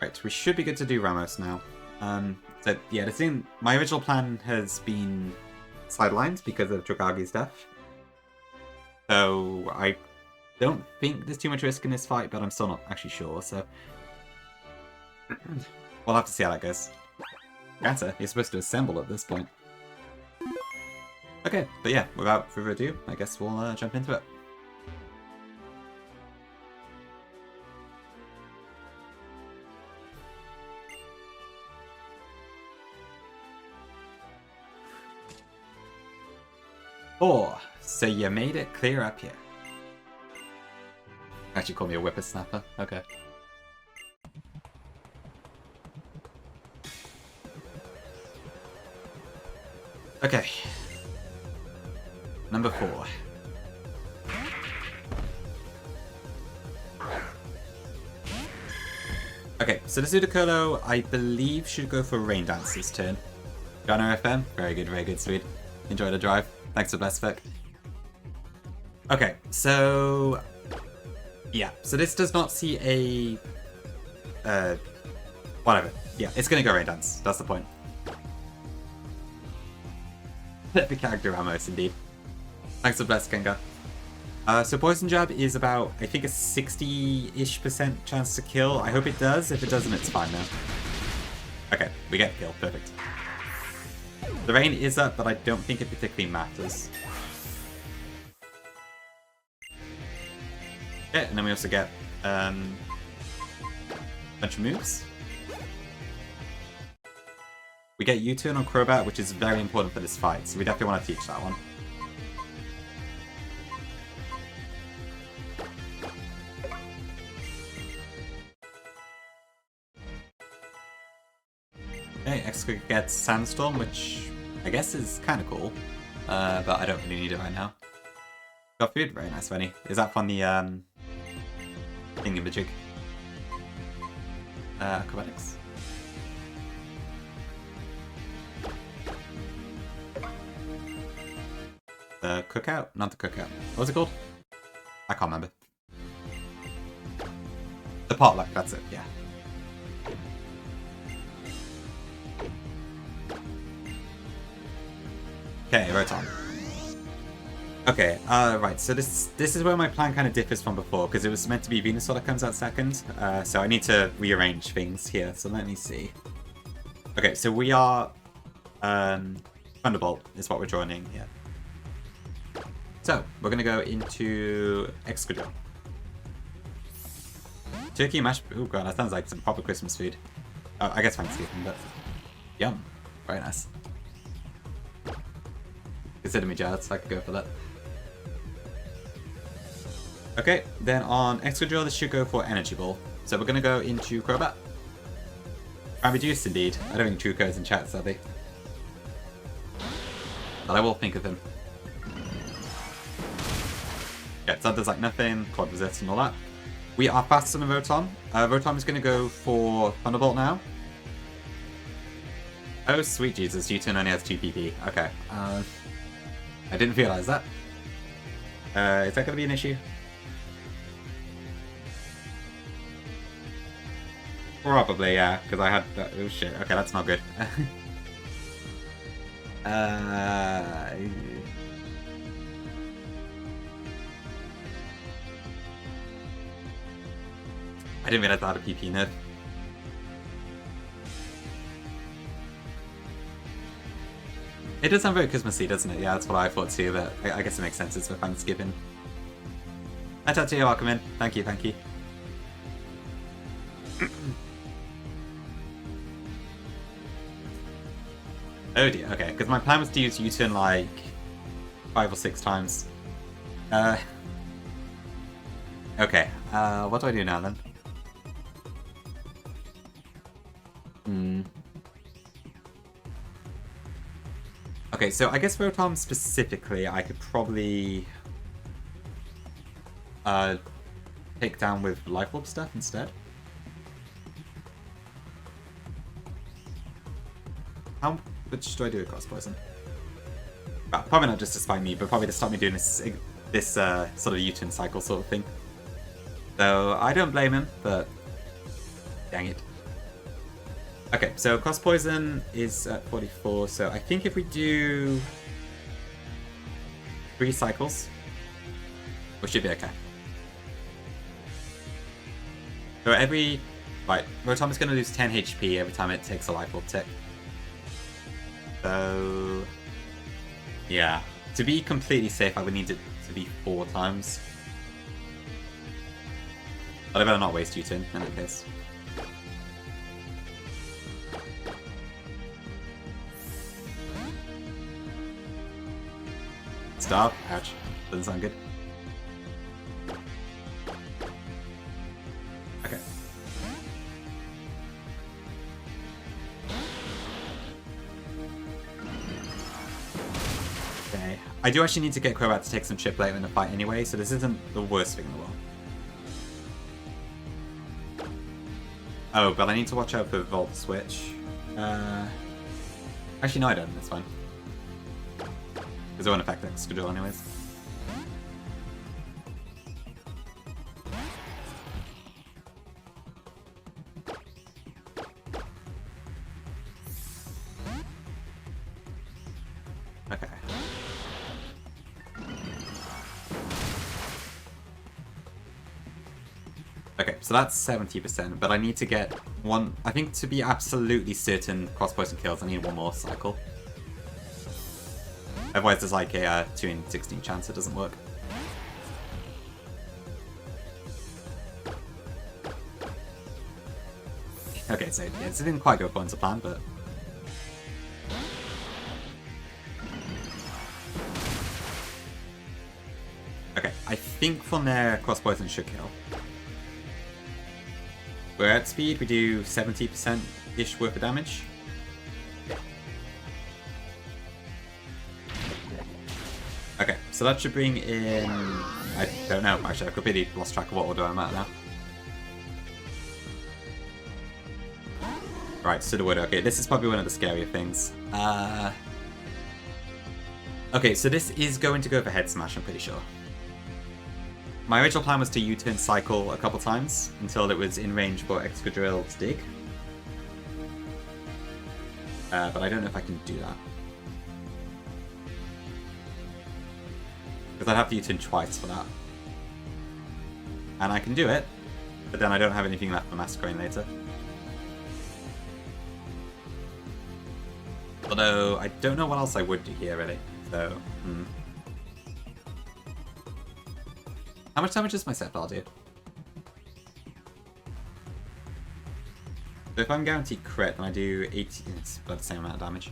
Right, we should be good to do Ramos now. So yeah, the thing, my original plan has been sidelined because of Dragagi's death. So I don't think there's too much risk in this fight, but I'm still not actually sure, so we'll have to see how that goes. Gata, you're supposed to assemble at this point. Okay, but yeah, without further ado, I guess we'll jump into it. Oh, so you made it clear up here. Actually call me a whippersnapper, okay. Okay. Number 4. Okay, so the Sudokolo, I believe, should go for Rain Dance this turn. Gunner FM, very good, sweet. Enjoy the drive. Thanks for Blessed Fic. Okay, so yeah, so this does not see a whatever. Yeah, it's gonna go Rain Dance. That's the point. The character Ramos, indeed. Thanks for Blessed Kenga. So Poison Jab is about, I think, a 60-ish% chance to kill. I hope it does. If it doesn't, it's fine now. Okay, we get the kill. Perfect. The rain is up, but I don't think it particularly matters. Okay, and then we also get a bunch of moves. We get U-turn on Crobat, which is very important for this fight, so we definitely want to teach that one. Okay, X gets Sandstorm, which I guess is kind of cool, but I don't really need it right now. Got food? Very nice, Rennie. Is that from the thingamajig? Acrobatics? The cookout? Not the cookout. What was it called? I can't remember. The potluck, that's it, yeah. Okay, Rotom. Okay, right, so this is where my plan kind of differs from before, because it was meant to be Venusaur that comes out second, so I need to rearrange things here, so let me see. Okay, so we are, Thunderbolt is what we're drawing in here. So, we're going to go into Excadrill. Turkey mashed... Oh god, that sounds like some proper Christmas food. Oh, I guess Thanksgiving, but... Yum. Very nice. Consider me jealous, I could go for that. Okay, then on Excadrill, this should go for Energy Ball. So we're going to go into Crobat. And reduced indeed. I don't think Truco is in chat, sadly. But I will think of him. Yeah, so that does like nothing, quad resist and all that. We are faster than Rotom. Rotom is going to go for Thunderbolt now. Oh, sweet Jesus, U-turn only has 2 PP. Okay. I didn't realise that. Is that going to be an issue? Probably, yeah, because I had that. Oh shit, okay, that's not good. I didn't realize I had a PP nerf. It does sound very Christmassy, doesn't it? Yeah, that's what I thought too, but I guess it makes sense. It's for Thanksgiving. Hi, Tati, welcome in. Thank you, thank you. Oh dear, okay, because my plan was to use U-turn like 5 or 6 times. Okay, what do I do now then? Okay, so I guess Rotom specifically, I could probably take down with Life Orb stuff instead. How much do I do across poison? Well, probably not just to spite me, but probably to stop me doing this sort of U-turn cycle sort of thing. So I don't blame him, but dang it. Okay, so cross poison is at 44, so I think if we do 3 cycles, we should be okay. So every... Right, Rotom is going to lose 10 HP every time it takes a Life Orb tick. So... yeah. To be completely safe, I would need it to be 4 times. But I better not waste U-turn in that case. Stop. Ouch. Doesn't sound good. Okay. Okay. I do actually need to get Crobat to take some chip later in the fight anyway, so this isn't the worst thing in the world. Oh, but I need to watch out for Volt Switch. Actually, no, I don't. That's fine. Because it won't affect Excadrill anyways. Okay. Okay, so that's 70%, but I need to get one... I think to be absolutely certain cross poison kills, I need one more cycle. Otherwise there's like a 2 in 16 chance it doesn't work. Okay, so yeah, it didn't quite go according to plan, but... Okay, I think from there cross poison should kill. We're at speed, we do 70%-ish worth of damage. Okay, so that should bring in... I don't know, actually I completely lost track of what order I'm at now. Right, Sudowoodo. Okay, this is probably one of the scarier things. Okay, so this is going to go for Head Smash, I'm pretty sure. My original plan was to U-turn cycle a couple times until it was in range for Excadrill's dig. But I don't know if I can do that. Because I'd have to U-turn twice for that. And I can do it, but then I don't have anything left for Massacring later. Although, I don't know what else I would do here, really. So, How much damage does my set bar do? So if I'm guaranteed crit, then I do 80. It's about the same amount of damage.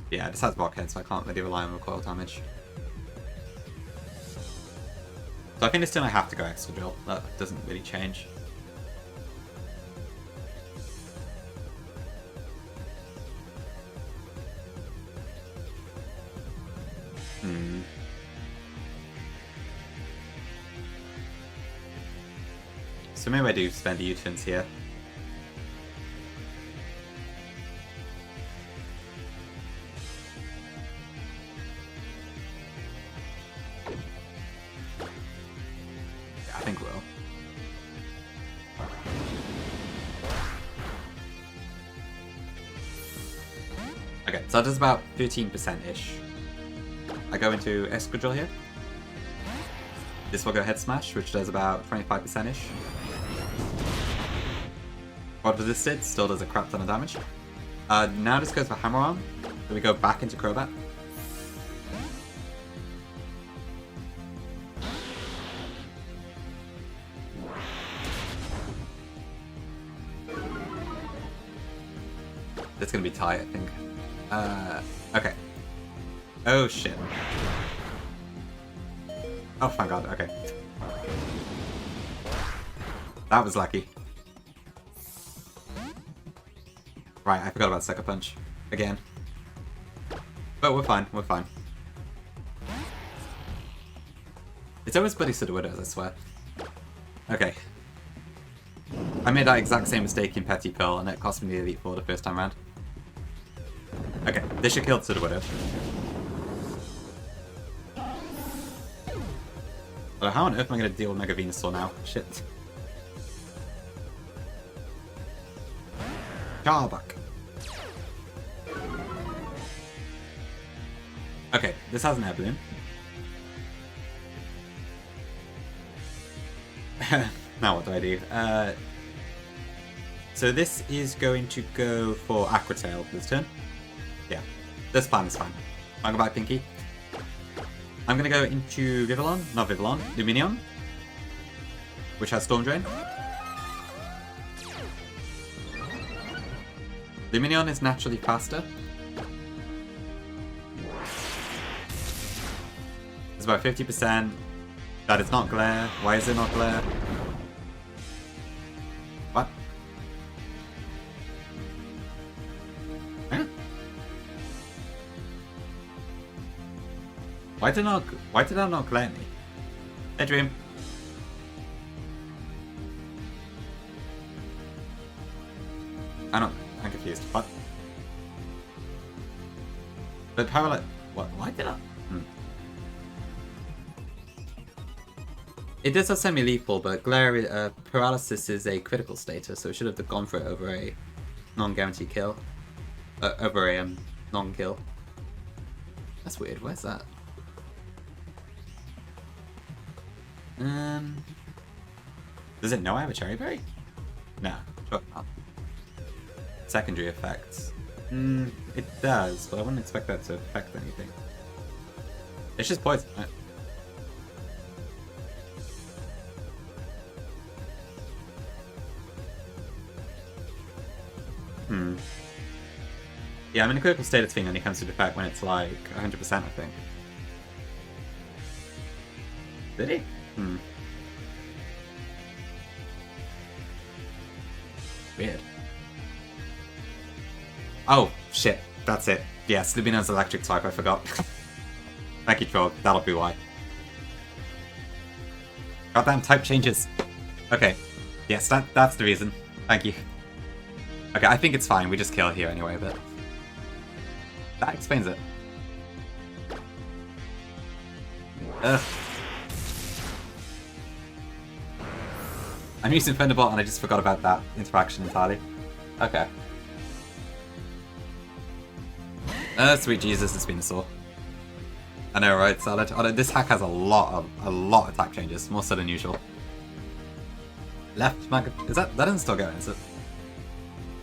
Yeah, this has blockhead, so I can't really rely on recoil damage. So I think this turn I have to go extra drill. That doesn't really change. So maybe I do spend the U-turns here. Yeah, I think we'll. Okay, so that does about 13%-ish. I go into Escadrille here. This will go Head Smash, which does about 25%-ish. Quad Resisted still does a crap ton of damage. Now this goes for Hammer Arm. So we go back into Crobat. It's gonna be tight, I think. Okay. Oh shit. Oh thank god, okay. That was lucky. Right, I forgot about Sucker Punch. Again. But we're fine, we're fine. It's always Buddy Sudowoodos, I swear. Okay. I made that exact same mistake in Petty Pearl, and it cost me the Elite Four the first time round. Okay, this should kill Sudowoodo. But how on earth am I going to deal with Mega Venusaur now? Shit. Charbuck. Okay, this has an Air Balloon. Now what do I do? So this is going to go for Aqua Tail this turn. Yeah, this plan is fine. I'll go back Pinky. I'm going to go into Vivillon, not Vivillon, Lumineon, which has Storm Drain. Lumineon is naturally faster. It's about 50%. That is not Glare. Why is it not Glare? What? Huh? Why did that not glare me? Hey, Dream. I'm confused. What? But Paralyze. What? Why did I? It does have semi-lethal, but Glare Paralysis is a critical status, so it should have gone for it over a non-guaranteed kill. Over a non-kill. That's weird. Where's that? Does it know I have a Cherry Berry? No, sure not. Secondary effects. It does, but I wouldn't expect that to affect anything. It's just poison, right? Yeah, I'm in a critical status thing when it comes to defect when it's like 100%, I think. Did he? Weird. Oh, shit. That's it. Yes, Lumineon's electric type, I forgot. Thank you, Trog. That'll be why. Goddamn type changes. Okay. Yes, that's the reason. Thank you. Okay, I think it's fine. We just kill here anyway, but... that explains it. Ugh. I'm using Thunderbolt and I just forgot about that interaction entirely. Okay. Sweet Jesus, this Venusaur. I know, right, Salad? Oh, this hack has a lot of attack changes, more so than usual. Left mag... is that doesn't still go, is it?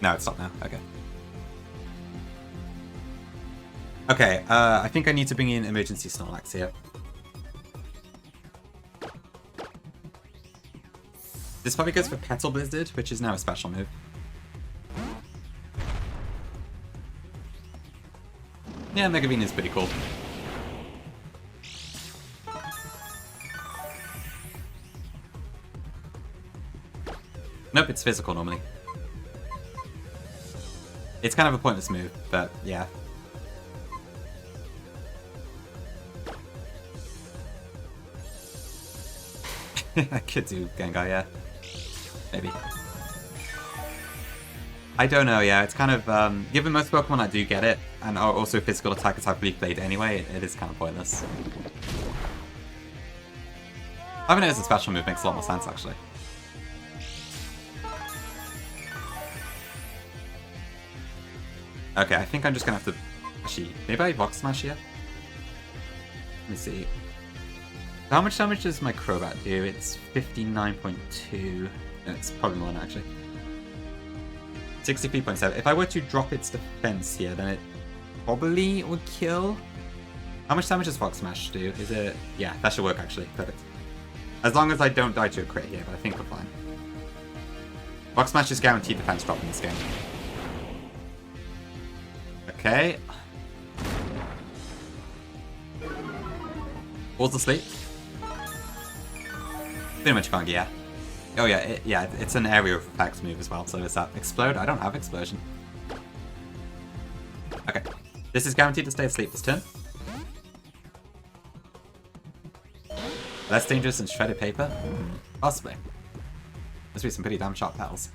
No, it's stopped now. Okay. Okay, I think I need to bring in emergency Snorlax here. This probably goes for Petal Blizzard, which is now a special move. Yeah, Mega Bean is pretty cool. Nope, it's physical normally. It's kind of a pointless move, but yeah. I could do Gengar, yeah. Maybe. I don't know, yeah. It's kind of, given most Pokemon that do get it, and are also physical attackers have replayed anyway, it is kind of pointless. Having it as a special move makes a lot more sense, actually. Okay, I think I'm just gonna have to... Actually, maybe I Rock Smash here? Let me see. How much damage does my Crobat do? It's 59.2. No, it's probably more than that, actually. 63.7. If I were to drop its defense here, then it probably would kill. How much damage does Rock Smash do? Is it... Yeah, that should work, actually. Perfect. As long as I don't die to a crit here, but I think we're fine. Rock Smash is guaranteed defense drop in this game. Okay. Balls asleep. Pretty much can't, yeah. Oh yeah, it's an area of effects move as well, so is that Explode? I don't have Explosion. Okay. This is guaranteed to stay asleep this turn. Less dangerous than shredded paper? Possibly. Must be some pretty damn sharp petals.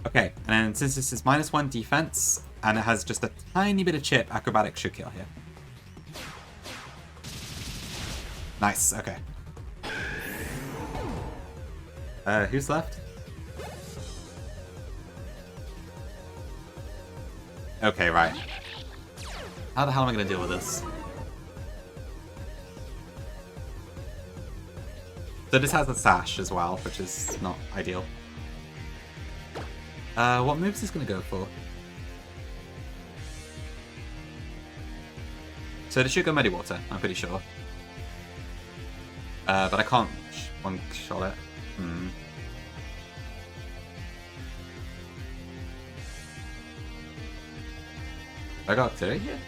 Okay, and then since this is -1 defense, and it has just a tiny bit of chip, Acrobatics should kill here. Nice, okay. Who's left? Okay, right. How the hell am I going to deal with this? So this has a Sash as well, which is not ideal. What moves is this going to go for? So this should go Muddy Water, I'm pretty sure. But I can't one-shot it. I got 3 here?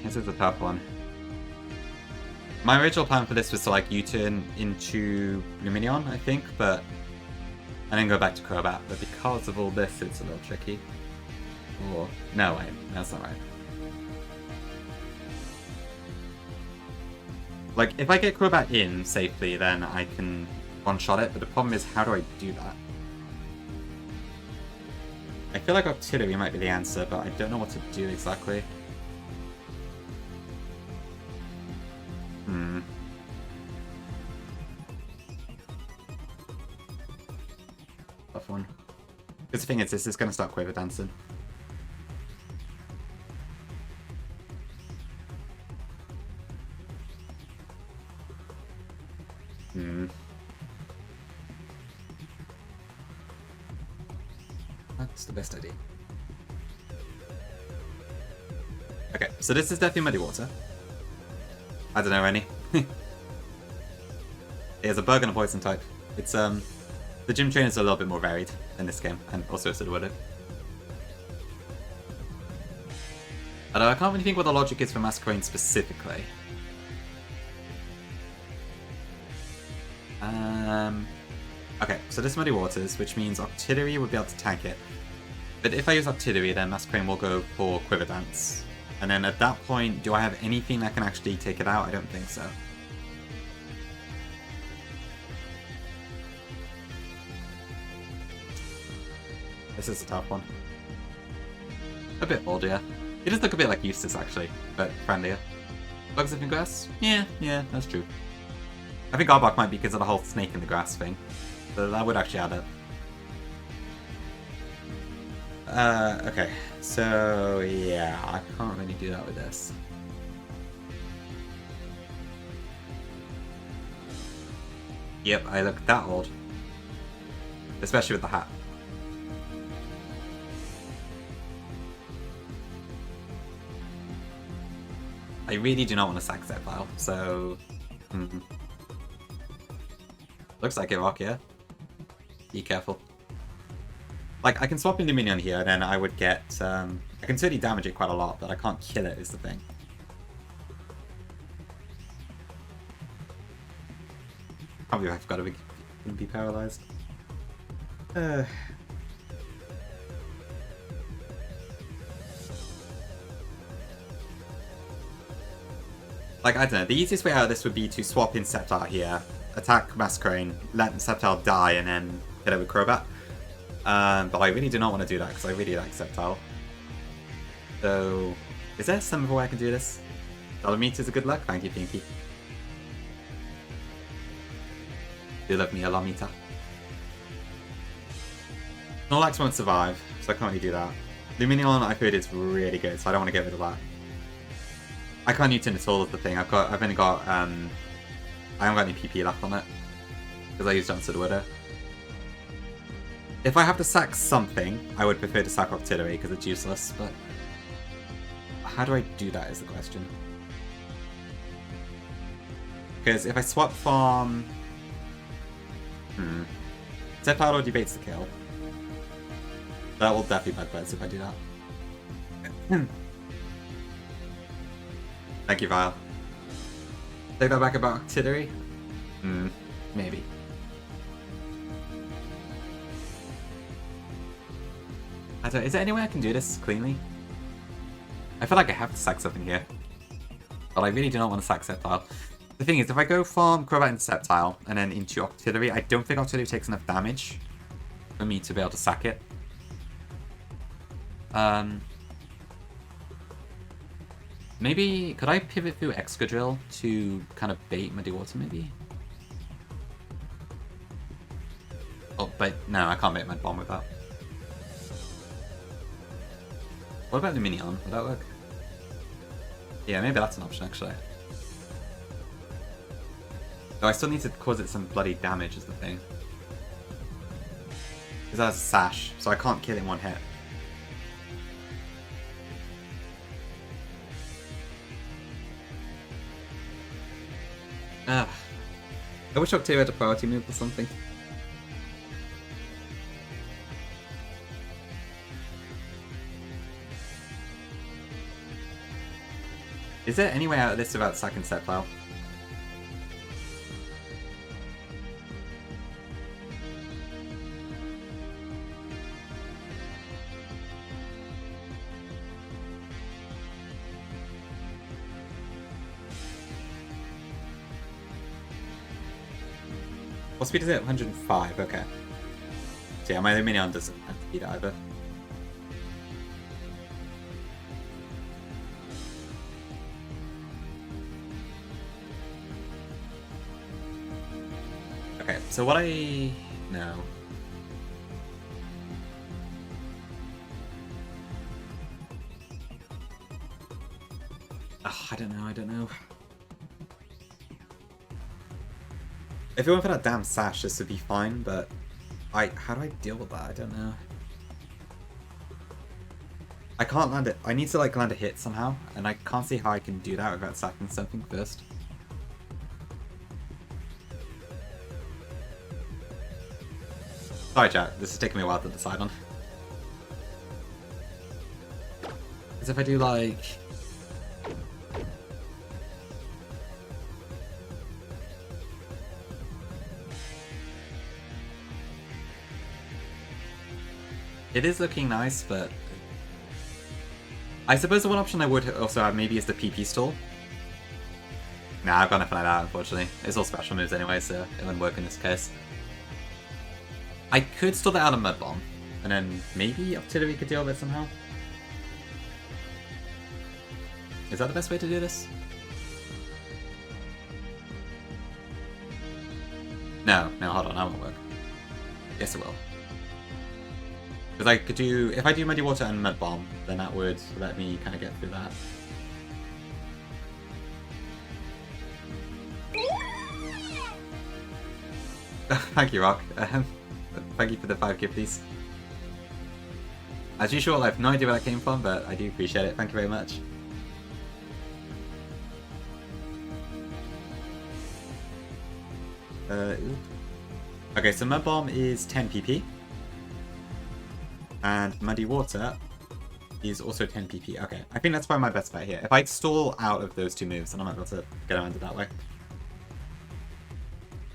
This is a tough one. My original plan for this was to like U-turn into Lumineon, I think, but... and then go back to Crobat, but because of all this, it's a little tricky. Or... no, wait, that's not right. Like, if I get Crobat in safely, then I can one-shot it, but the problem is, how do I do that? I feel like Octillery might be the answer, but I don't know what to do exactly. Tough one. Because the thing is, this is going to start Quiver Dancing. That's the best idea. Okay, so this is definitely Muddy Water. I don't know any. It has a bug and a poison type. It's the gym trainers are a little bit more varied in this game, and also so would it. Although I can't really think what the logic is for Masquerain specifically. Okay, so this is Muddy Waters, which means Octillery would be able to tank it. But if I use Octillery, then Masquerain will go for Quiver Dance. And then at that point, do I have anything that can actually take it out? I don't think so. This is a tough one. A bit bold, yeah. It does look a bit like Eustace, actually, but friendlier. Bugs up in grass? Yeah, that's true. I think Arbok might be because of the whole snake in the grass thing. So that would actually add up. Okay. So, yeah, I can't really do that with this. Yep, I look that old. Especially with the hat. I really do not want to sack Sceptile, so... Looks like it, Rock, yeah. Be careful. Like, I can swap into Minion here, and then I would get... I can certainly damage it quite a lot, but I can't kill it, is the thing. Probably I've got to be paralyzed. Like, I don't know, the easiest way out of this would be to swap in Sceptile here, attack Masquerain, let Sceptile die, and then hit it with Crobat. But I really do not want to do that, because I really like Sceptile. So, is there some other way I can do this? Dolometer's a good luck? Thank you, Pinky. Do love me a Lomita. Snorlax won't survive, so I can't really do that. Luminion, I've heard is really good, so I don't want to get rid of that. I can't use it at all, is the thing. I've only got, I haven't got any PP left on it. Because I used Answered Widow. If I have to sack something, I would prefer to sack Octillery because it's useless, but... How do I do that is the question. Because if I swap from... Sceptile already baits the kill. That will definitely backbite if I do that. Thank you, Vile. Take that back about Octillery? Maybe. I don't, is there any way I can do this cleanly? I feel like I have to sack something here. But I really do not want to sack Sceptile. The thing is, if I go from Crobat into Sceptile, and then into Octillery, I don't think Octillery takes enough damage for me to be able to sack it. Maybe, could I pivot through Excadrill to kind of bait Muddy Water, maybe? Oh, but no, I can't bait Mud Bomb with that. What about the Minion? Would that work? Yeah, maybe that's an option, actually. Though I still need to cause it some bloody damage, is the thing. Because that has a Sash, so I can't kill it in one hit. I wish Octavia had a priority move or something. Is there any way out of this without sacking Sceptile? What speed is it? 105, okay. So yeah, my Minion doesn't have to beat either. Okay, so what I know. Oh, I don't know. If it went for that damn Sash, this would be fine, but how do I deal with that? I don't know. I can't land it. I need to like land a hit somehow, and I can't see how I can do that without sacking something first. Sorry chat, this is taking me a while to decide on. Because if I do like... It is looking nice, but... I suppose the one option I would also have maybe is the PP stall. Nah, I've got nothing like that, unfortunately. It's all special moves anyway, so it wouldn't work in this case. I could stall that out of Mud Bomb, and then maybe Octillery could deal with it somehow. Is that the best way to do this? No, hold on, that won't work. Yes, it will. Because I could do, if I do Muddy Water and Mud Bomb, then that would let me kind of get through that. Thank you, Rock. Thank you for the 5 gifties. As usual, I have no idea where that came from, but I do appreciate it. Thank you very much. Okay, so Mud Bomb is 10 PP. And Muddy Water is also 10 PP. Okay, I think that's probably my best bet here. If I stall out of those two moves, then I might be able to get around it that way.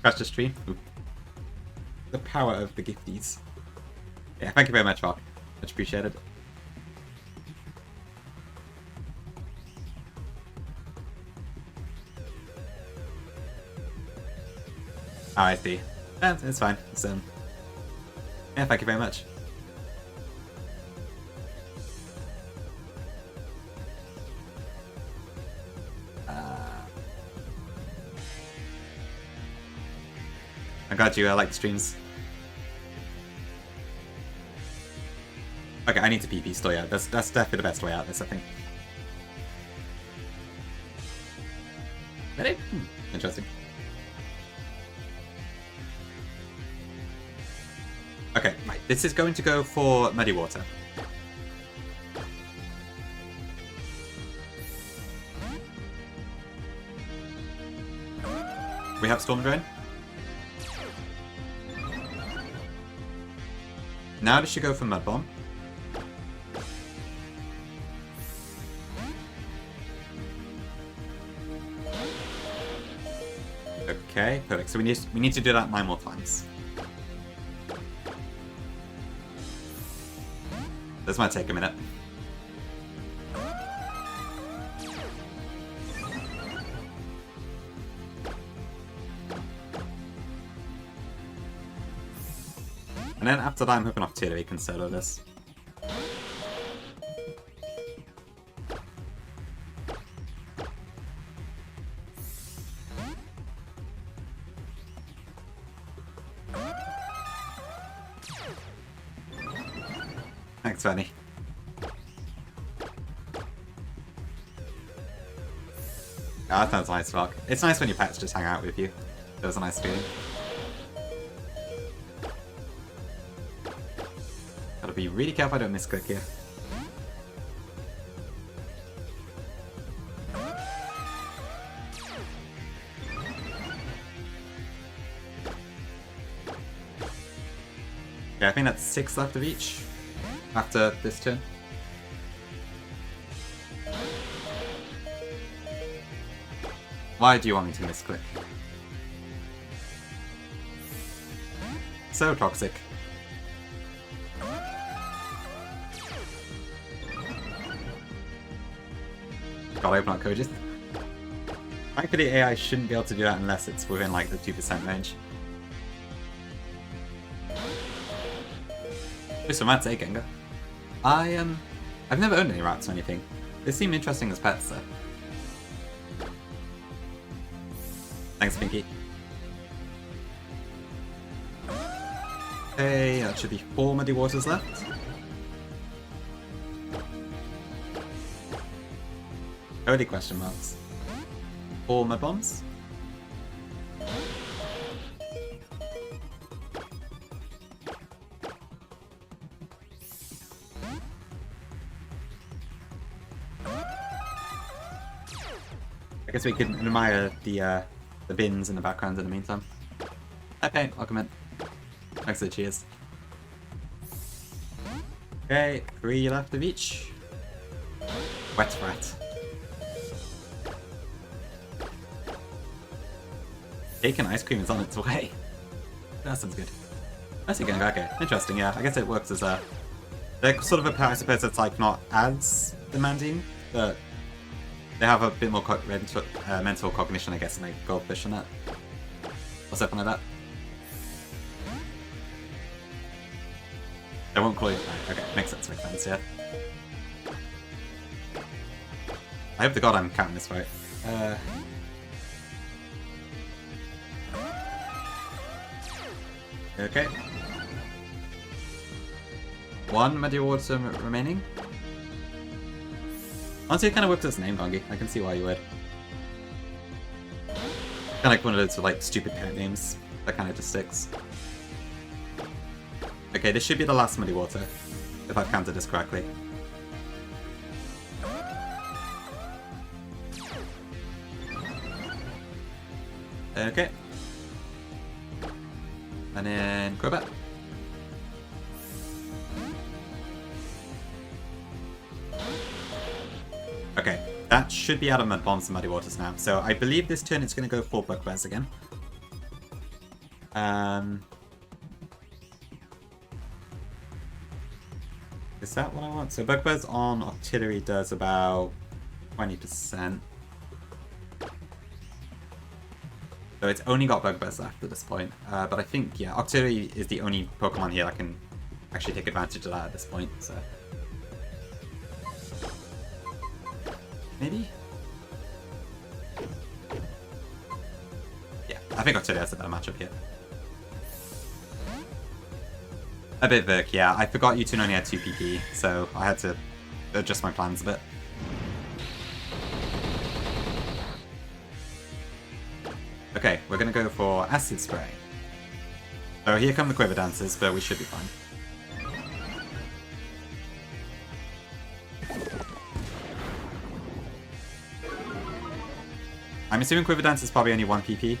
Crash this tree. Ooh. The power of the gifties. Yeah, thank you very much, Rock. Much appreciated. Oh, I see. It's fine. It's, yeah, thank you very much. I'm glad you like the streams. Okay, I need to PP still, yeah. That's definitely the best way out of this, I think. Ready? Interesting. Okay, right. This is going to go for Muddy Water. We have Storm Drain. Now this should go for Mud Bomb. Okay, perfect. So we need to do that 9 more times. This might take a minute. And then after that, I'm hoping Octavia can solo this. Thanks, Fanny. Oh, that sounds nice, Rock. It's nice when your pets just hang out with you. That was a nice feeling. Gotta be really careful I don't misclick here. Yeah, I think that's 6 left of each after this turn. Why do you want me to misclick? So toxic. Gotta open up Kojis. Thankfully, AI shouldn't be able to do that unless it's within like the 2% range. Just from Rat's Gengar. I've never owned any rats or anything. They seem interesting as pets though. Thanks, Pinky. Okay, that should be 4 Muddy Waters left. Only question marks. 4 Mud Bombs. I guess we can admire the bins in the background in the meantime. Okay, welcome in. Thanks for the cheers. Okay, 3 left of each. Wet Rat. Cake and ice cream is on its way. That sounds good. That's again, okay. Interesting, yeah. I guess it works as a... They're sort of a pair, I suppose, that's like not as demanding, but they have a bit more mental cognition, I guess, than like Goldfish and that. Or something like that. They won't call you... Okay, makes sense, yeah. I hope to God I'm counting this right. Okay. 1 Muddy Water remaining. Honestly, it kind of whipped its name, Dongi. I can see why you would. Kind of like one of those like stupid parent names that kind of just sticks. Okay, this should be the last Muddy Water, if I've counted this correctly. Okay. And then Crobat. Okay, that should be out of Mud Bombs and Muddy Waters now. So I believe this turn it's going to go for Bugbears again. Is that what I want? So Bugbears on Octillery does about 20%. So it's only got Bugbears left at this point. But I think, yeah, Octillery is the only Pokemon here that can actually take advantage of that at this point. So maybe? Yeah, I think Octillery has a better matchup here. A bit Virk, yeah. I forgot Utun only had 2 PP, so I had to adjust my plans a bit. Okay, we're gonna go for Acid Spray. So here come the Quiver Dancers, but we should be fine. I'm assuming Quiver Dance is probably only 1 PP.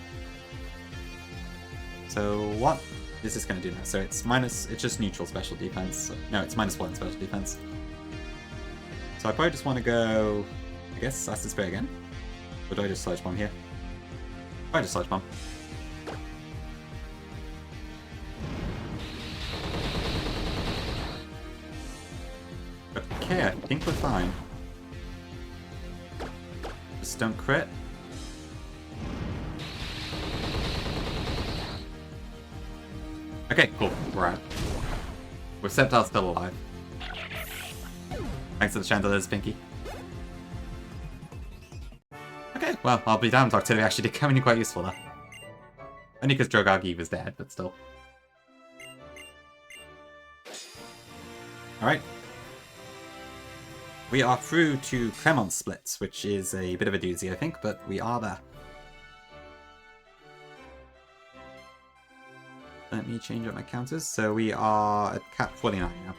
So what is this going to do now? So it's just neutral special defense. So, no, it's -1 special defense. So I probably just want to go, I guess, Acid Spray again. Or do I just Sludge Bomb here? I just Sludge Bomb. Okay, I think we're fine. Just don't crit. Okay, cool. We're out. With Sceptile still alive. Thanks to the chandeliers, Pinky. Okay, well, I'll be damned. Octillery actually did come in quite useful there. Only because Drogagi was dead, but still. Alright. We are through to Ramos Split, which is a bit of a doozy, I think, but we are there. Let me change up my counters. So we are at cap 49 now.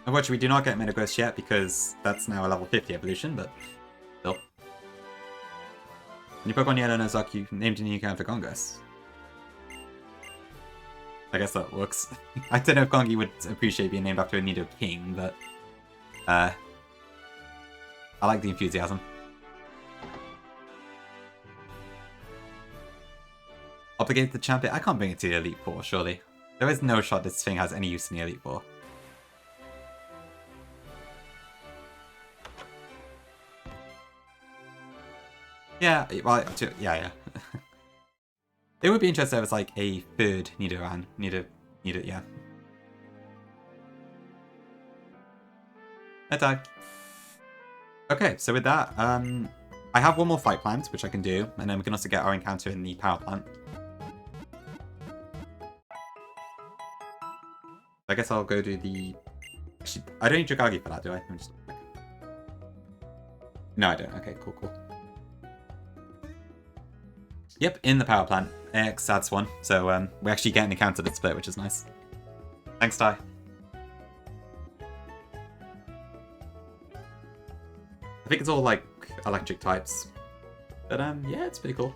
Unfortunately, we do not get Metagross yet because that's now a level 50 evolution, but still. When you Pokemon Yellow Nuzlocke, you named a new account for Gongus. I guess that works. I don't know if Gongi would appreciate being named after a Nido King, but I like the enthusiasm. Obligate the champion. I can't bring it to the Elite Four, surely. There is no shot this thing has any use in the Elite Four. Yeah, well, yeah. It would be interesting if it's like a third Nidoran. Yeah. Attack. Okay, so with that, I have one more fight planned, which I can do, and then we can also get our encounter in the power plant. I guess I'll go do the... Actually, I don't need Dragagi for that, do I? No, I don't. Okay, cool. Yep, in the power plant. X adds 1. So we actually get an encounter that's split, which is nice. Thanks, Ty. I think it's all like electric types. But yeah, it's pretty cool.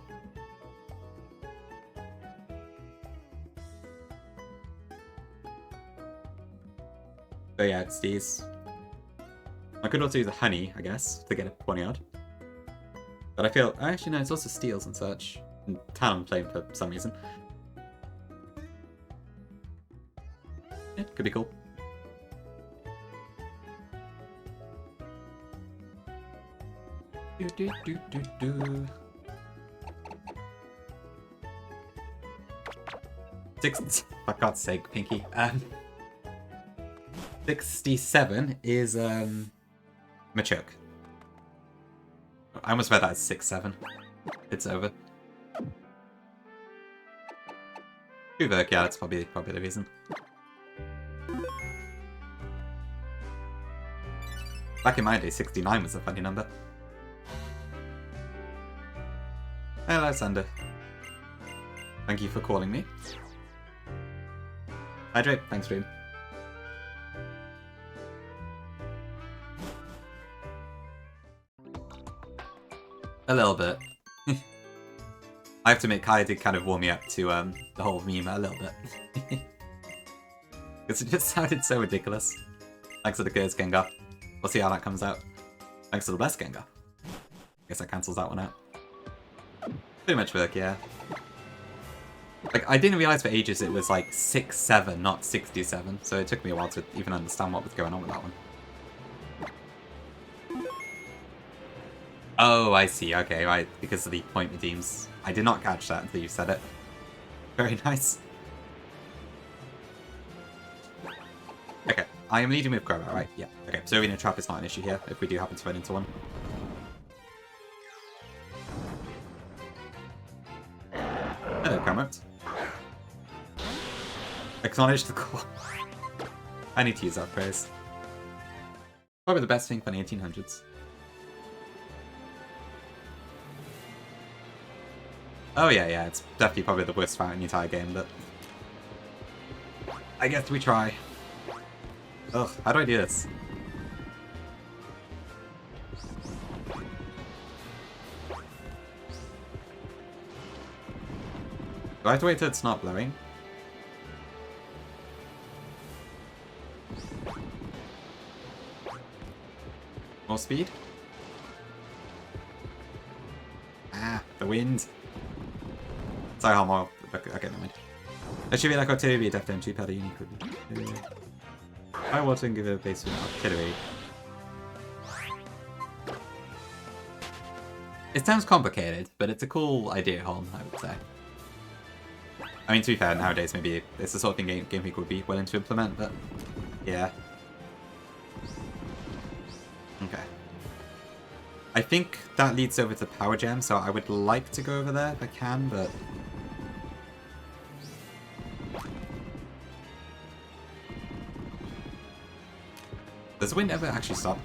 So yeah, it's these. I could also use a honey, I guess, to get a 20 odd. But I feel actually no, it's also steals and such. And Talonflame for some reason. Yeah, could be cool. For God's sake, Pinky. 67 is Machoke. I almost read that as 6-7. It's over. Uberk, yeah, that's probably the reason. Back in my day, 69 was a funny number. Hello, Sander. Thank you for calling me. Hydrate, thanks, Dream. A little bit. I have to admit, Kaya did kind of warm me up to the whole meme a little bit. Because it just sounded so ridiculous. Thanks to the Curse Gengar. We'll see how that comes out. Thanks to the Bless Gengar. Guess that cancels that one out. Pretty much work, yeah. Like, I didn't realize for ages it was like 6-7, not 67, so it took me a while to even understand what was going on with that one. Oh, I see, okay, right, because of the point redeems. I did not catch that until you said it. Very nice. Okay, I am leading with Crobat, right? Yeah. Okay, so Arena Trap is not an issue here, if we do happen to run into one. Hello, Crobat. Acknowledge the call. I need to use that phrase. Probably the best thing for the 1800s. Oh yeah, it's definitely probably the worst fight in the entire game, but... I guess we try. Ugh, how do I do this? Do I have to wait till it's not blowing? More speed? Ah, the wind. Sorry, how more. Okay, never mind. That should be like artillery, definitely powder unique. I want to give it a base with artillery. It sounds complicated, but it's a cool idea, Holm, I would say. I mean, to be fair, nowadays maybe it's the sort of thing Game Freak would be willing to implement, but yeah. Okay. I think that leads over to Power Gem, so I would like to go over there if I can, but... Does the wind ever actually stop?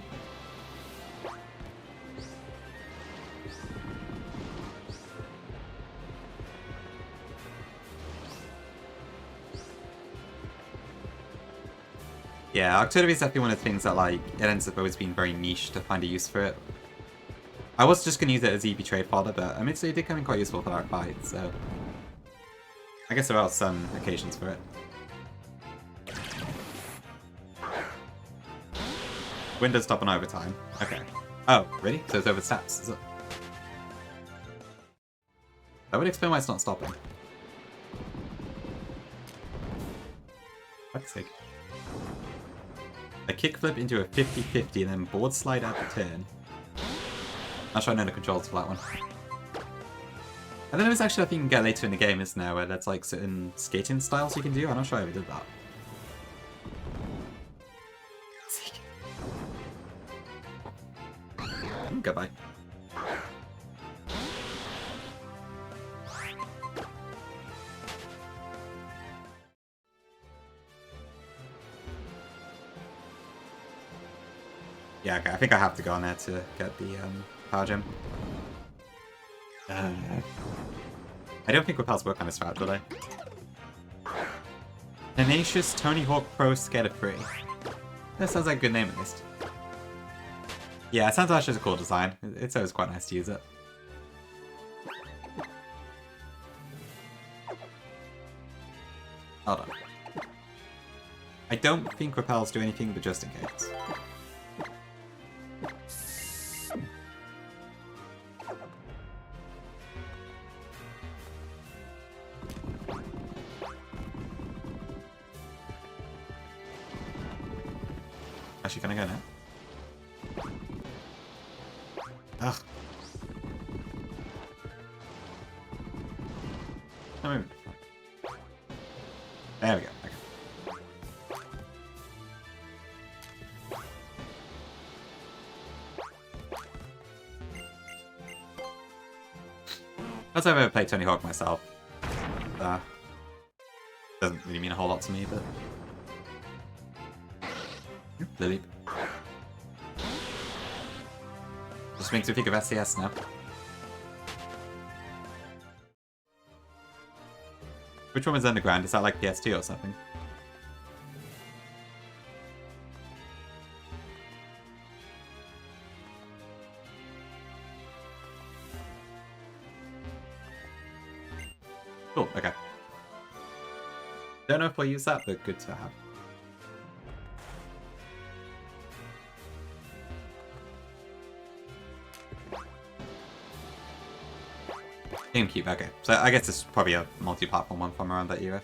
Yeah, artillery is definitely one of the things that, like, it ends up always being very niche to find a use for it. I was just going to use it as EV trade fodder, but I mean, it did come in quite useful for that fight, so... I guess there are some occasions for it. Wind does stop on overtime. Okay. Oh, really? So it's over stats, is it? That would explain why it's not stopping. Fuck's sake. A kickflip into a 50-50 and then board slide at the turn. Not sure I know the controls for that one. And then there's actually a thing you can get later in the game, isn't there, where there's like certain skating styles you can do. I'm not sure I ever did that. Goodbye. Yeah, okay, I think I have to go on there to get the Power Gem. I don't think repels work on this route, do they? Tenacious Tony Hawk Pro Skater Free. That sounds like a good name at least. Yeah, it sounds like it's a cool design. It's always quite nice to use it. Hold on. I don't think repels do anything, but just in case. Actually, can I go now? Ugh. Oh, maybe. There we go. Okay. That's why I've ever played Tony Hawk myself. Doesn't really mean a whole lot to me, but... Lily. Just makes me think of SCS now. Which one was underground? Is that like PS2 or something? Cool, okay. Don't know if we'll use that, but good to have. GameCube, okay. So I guess it's probably a multi-platform one from around that era.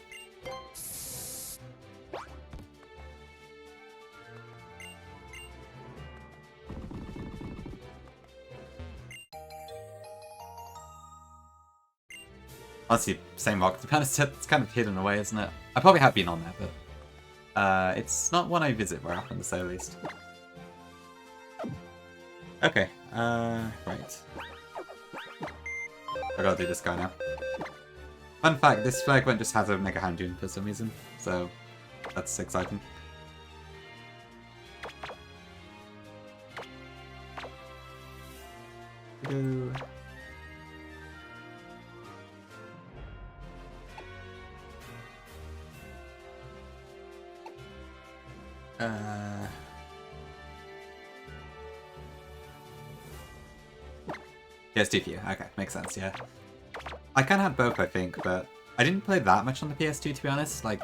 Honestly, same rock. To be honest, it's kind of hidden away, isn't it? I probably have been on there, but it's not one I visit very often, to say the least. Okay, right. I gotta do this guy now. Fun fact, this fragment just has a Mega Hand Dune for some reason, so that's exciting. PS2 for you. Okay, makes sense, yeah. I kind of had both, I think, but I didn't play that much on the PS2, to be honest. Like,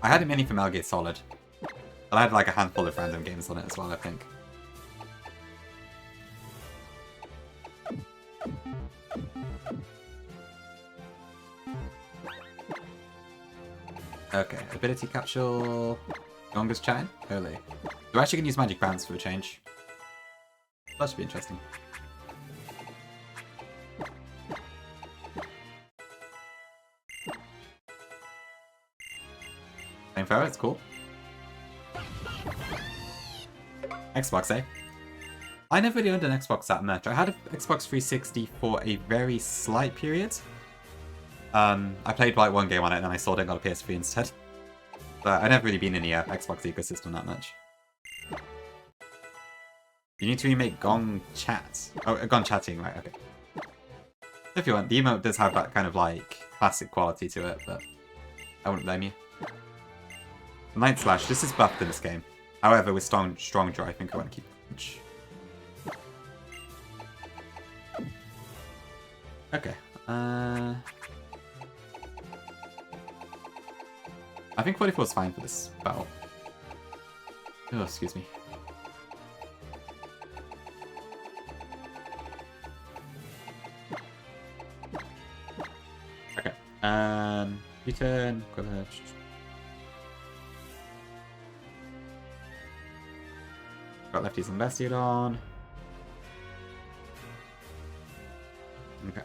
I had many from Metal Gear Solid, but I had like a handful of random games on it as well, I think. Okay, ability capsule. Gonga's chatting? Holy. We're actually going to use magic bounce for a change. That should be interesting. Flamethrower, it's cool. Xbox, eh? I never really owned an Xbox that much. I had an Xbox 360 for a very slight period. I played like one game on it and then I sold it and got a PS3 instead. But I've never really been in the Xbox ecosystem that much. You need to remake Gong Chat. Oh, Gong Chatting, right, okay. If you want, the emote does have that kind of like classic quality to it, but I wouldn't blame you. Night Slash, this is buffed in this game. However, with strong draw, I think I want to keep it. Okay. I think 44 is fine for this battle. Oh, excuse me. Okay. U-turn. Got lefties and besties on. Okay.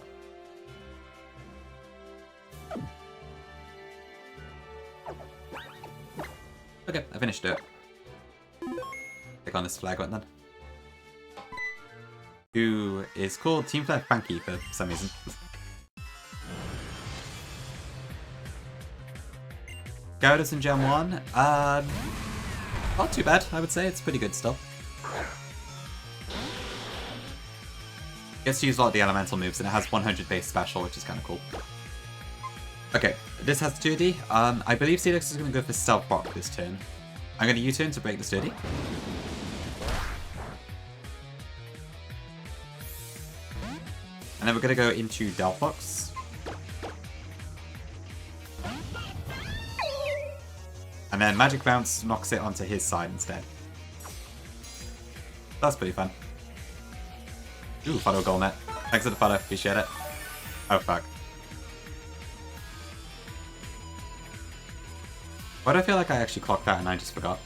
Okay, I finished it. Click on this flag button then. Who is called Team Flag Frankie for some reason. Gyarados in Gen 1? Not too bad, I would say. It's pretty good still. Gets to use a lot of the elemental moves, and it has 100 base special, which is kind of cool. Okay, this has 2D. I believe Celix is going to go for Stealth Rock this turn. I'm going to U-turn to break the sturdy. And then we're going to go into Delphox. And then Magic Bounce knocks it onto his side instead. That's pretty fun. Ooh, follow goal net. Thanks for the follow, appreciate it. Oh fuck. Why do I feel like I actually clocked that and I just forgot?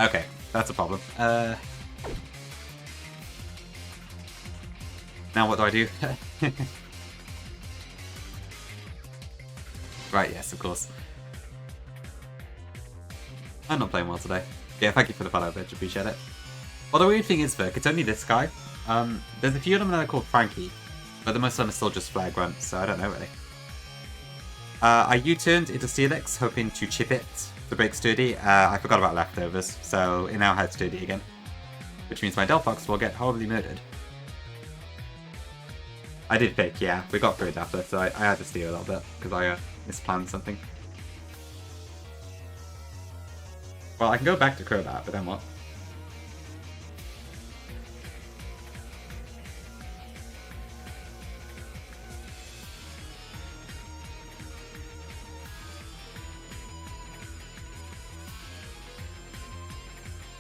Okay, that's a problem. Now what do I do? Right, yes, of course. I'm not playing well today. Yeah, thank you for the follow, bitch, appreciate it. Well, the weird thing is, Vic, it's only this guy. There's a few of them that are called Frankie, but the most of them are still just flag grunts, so I don't know really. I U-turned into Steelix, hoping to chip it to break sturdy. I forgot about leftovers, so it now has sturdy again. Which means my Delphox will get horribly murdered. I did pick, yeah, we got through it after, so I had to steal a little bit, because I misplanned something. Well, I can go back to Crobat, but then what?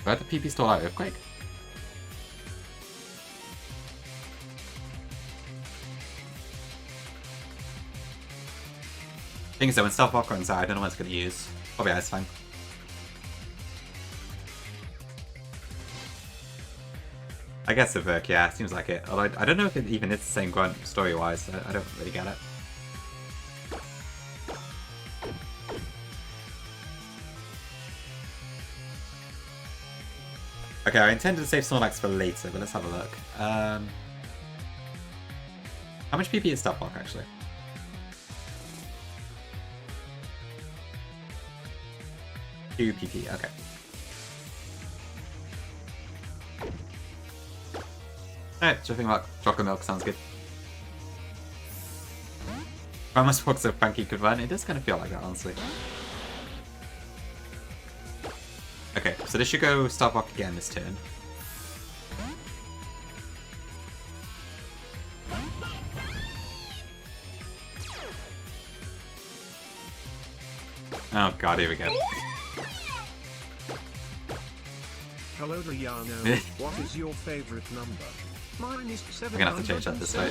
Where'd the PP stall out? Earthquake? Thing is though, when Stealth Walk runs out, I don't know what it's going to use. Probably Ice Fang. I guess Berserk, yeah, seems like it. Although I don't know if it even is the same grunt story-wise. I don't really get it. Okay, I intended to save Snorlax for later, but let's have a look. How much PP is Stealth Walk, actually? Two PP, okay. Alright, so I think about chocolate milk sounds good. Ramos walks so Frankie could run. It does kind of feel like that, honestly. Okay, so this should go Stealth Walk again this turn. Oh god, here we go. Hello Rihanna, what is your favorite number? Mine is 777. We're gonna have to change that this way.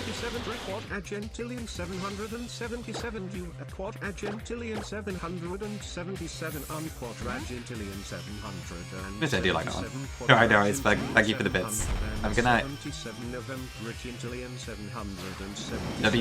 Quad Argentillion 777 U Quad Argentillion 777 Unquad Argentillion 700. Which I do like that one. Alright, no worries, thank you for the bits. Have a good night. W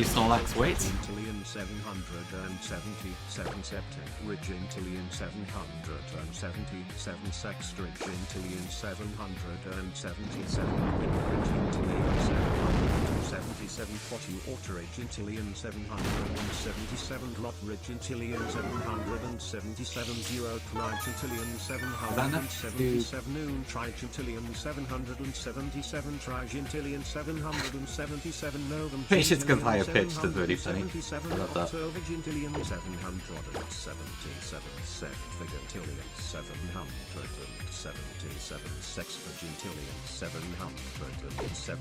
Snorlax, wait. Argentillion 777 Argentillion 777 Sex Argentillion 777 777 Potty Auto Argentillion 777 Lot Argentillion 777 Duo Trigentillion 777 Noon Trigentillion 777 Trigentillion 777 Novum Pretty shit's got higher pitch, that's really funny. I love that. Argentillion 777 Set Vigentillion 777 Sex Argentillion 777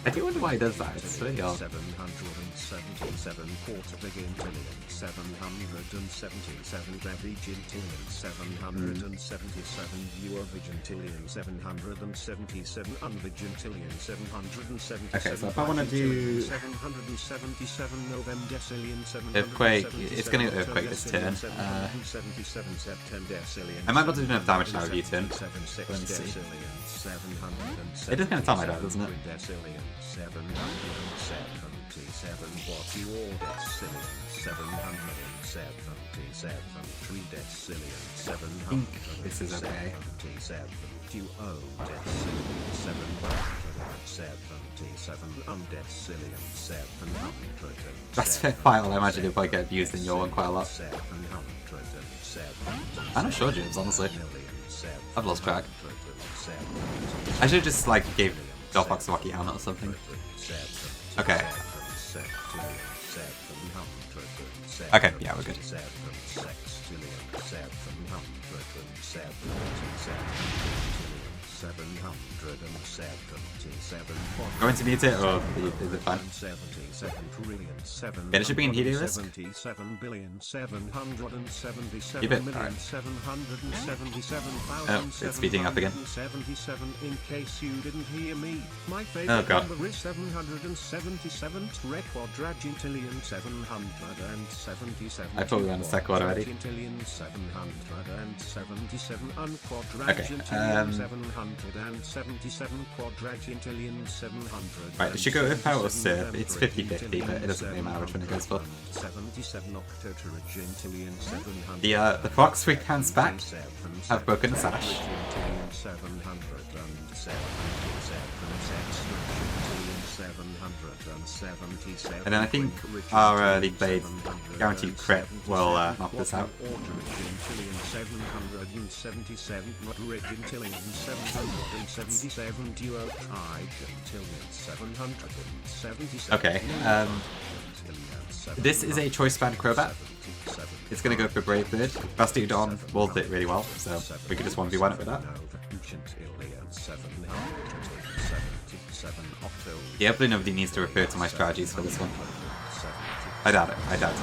I do wonder why he does that, it's really odd. 777 Quarter Vigentillion 777 Vigentillion 777 Viewer Vigentillion 777 Unvigentillion 777 Okay, so if I want to do 777 Novemdecillion 777 Earthquake, it's going to go Earthquake this turn. I might be able to do enough damage now with U-turn. Let's see. It does kind of sound like that, doesn't it? 777 what you order, 777 3 decillion 700. I think this is okay. 777 That's a file I imagine it might get used in your one quite a lot. I'm not sure, James, honestly. I've lost track. I should have just like gave Delphox a Wacky Helmet or something. Okay. Okay, yeah, we're good. Going to mute it, or is it fine? Yeah, it should be in Helio Risk. Keep it. Alright. Oh, it's speeding up again. In case you didn't hear me, my Oh god. number is 777 record Dragintillion 777. I thought we were on the second one already. Okay, 777 quadragintillion 700. Right, it should go Earth Power or Surf. It's 50-50, but it doesn't really matter which one it goes for. 77 octotragintillion 700. The Fox Free Hands back have broken the sash. And then I think our League Blade guaranteed crit will knock this out. Okay, this is a choice band Crobat. It's going to go for Brave Bird. Bastiodon rolled it really well, so we could just 1v1 it with that. Yeah, hopefully nobody needs to refer to my strategies for this one. I doubt it, I doubt it.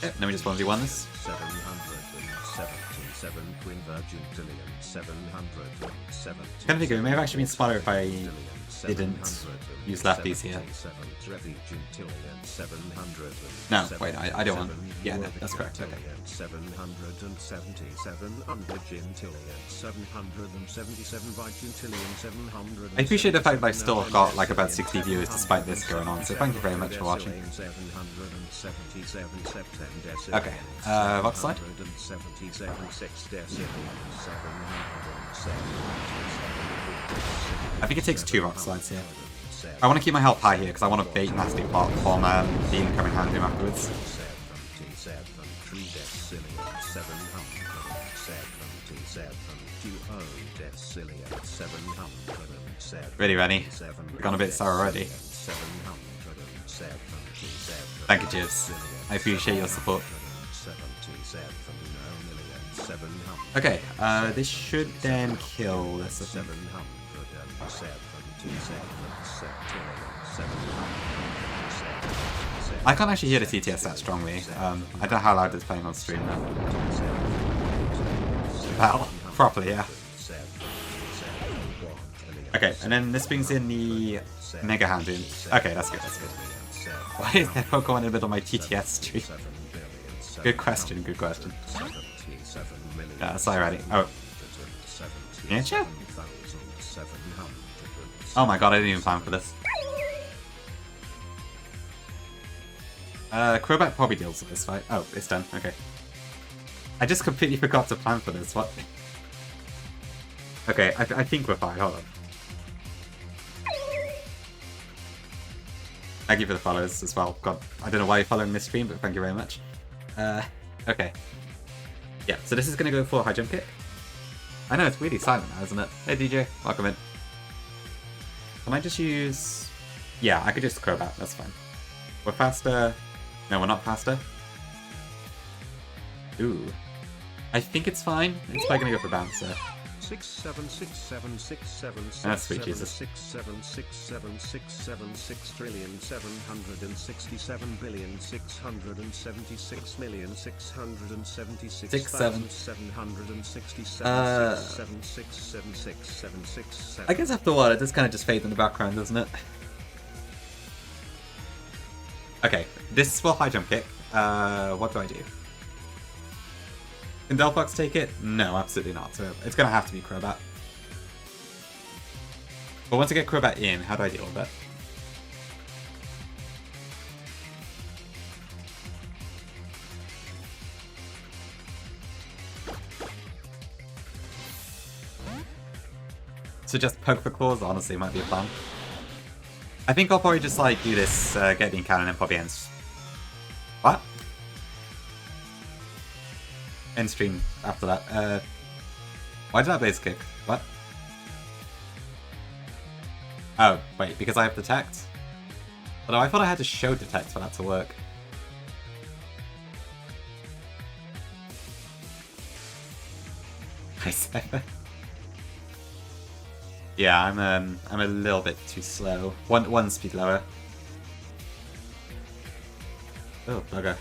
Yep, let me just 1v1 this. Kind of think it may have actually been smarter if I didn't use lefties here. No, wait, I don't want. Yeah, no, that's correct. Okay. I appreciate the fact that I've still got like about 60 viewers despite this going on, so thank you very much for watching. Okay, Vox slide? I think it takes 2 Vox slides here. I want to keep my health high here because I want to bait nasty plot from the incoming hand game afterwards. Really, Rennie? We've gone a bit sour already. Thank you, Jibs. I appreciate your support. Okay, this should then kill this, I think. I can't actually hear the TTS that strongly. I don't know how loud it's playing on stream now. Well, properly, yeah. Okay, and then this brings in the Mega Houndoom. Okay, that's good, that's good. Why is there Pokemon in the middle of my TTS stream? Good question, good question. Sorry, ready. Oh. Ninja? Oh my god, I didn't even plan for this. Crobat probably deals with this fight. Oh, it's done, okay. I just completely forgot to plan for this, what? Okay, I think we're fine, hold on. Thank you for the follows as well. God, I don't know why you're following this stream, but thank you very much. Okay. Yeah, so this is going to go for high jump kick. I know, it's really silent now, isn't it? Hey DJ, welcome in. Can I just use... Yeah, I could just Crobat, that's fine. We're faster. No, we're not faster. Ooh. I think it's fine. It's probably going to go for Bouncer. 6767676 That's sweet Jesus. 676767676676767676767. I guess after a while it does kind of just fade in the background, doesn't it? Okay, this will high jump kick. What do I do? Can Delphox take it? No, absolutely not. So it's going to have to be Crobat. But once I get Crobat in, how do I deal with it? So just poke for claws, honestly, might be a plan. I think I'll probably just like do this, get the encounter and probably ends. What? End stream after that. Why did I blaze kick? What? Oh, wait, because I have detect? Although I thought I had to show detect for that to work. Nice. Yeah, I'm a little bit too slow. One speed lower. Oh, bugger.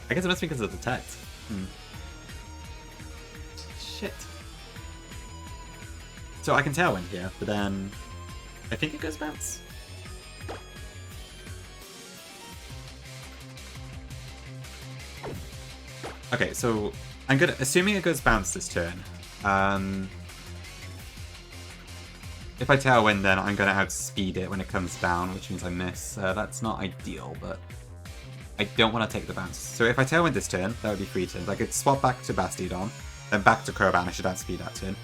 I guess it must be because of detect. Shit. So I can Tailwind here, but then I think it goes bounce. Okay, so I'm gonna assuming it goes bounce this turn. If I Tailwind, then I'm gonna outspeed it when it comes down, which means I miss. That's not ideal, but I don't want to take the bounce. So if I Tailwind this turn, that would be 3 turns. I could swap back to Bastiodon, then back to Crobat, and I should outspeed that turn.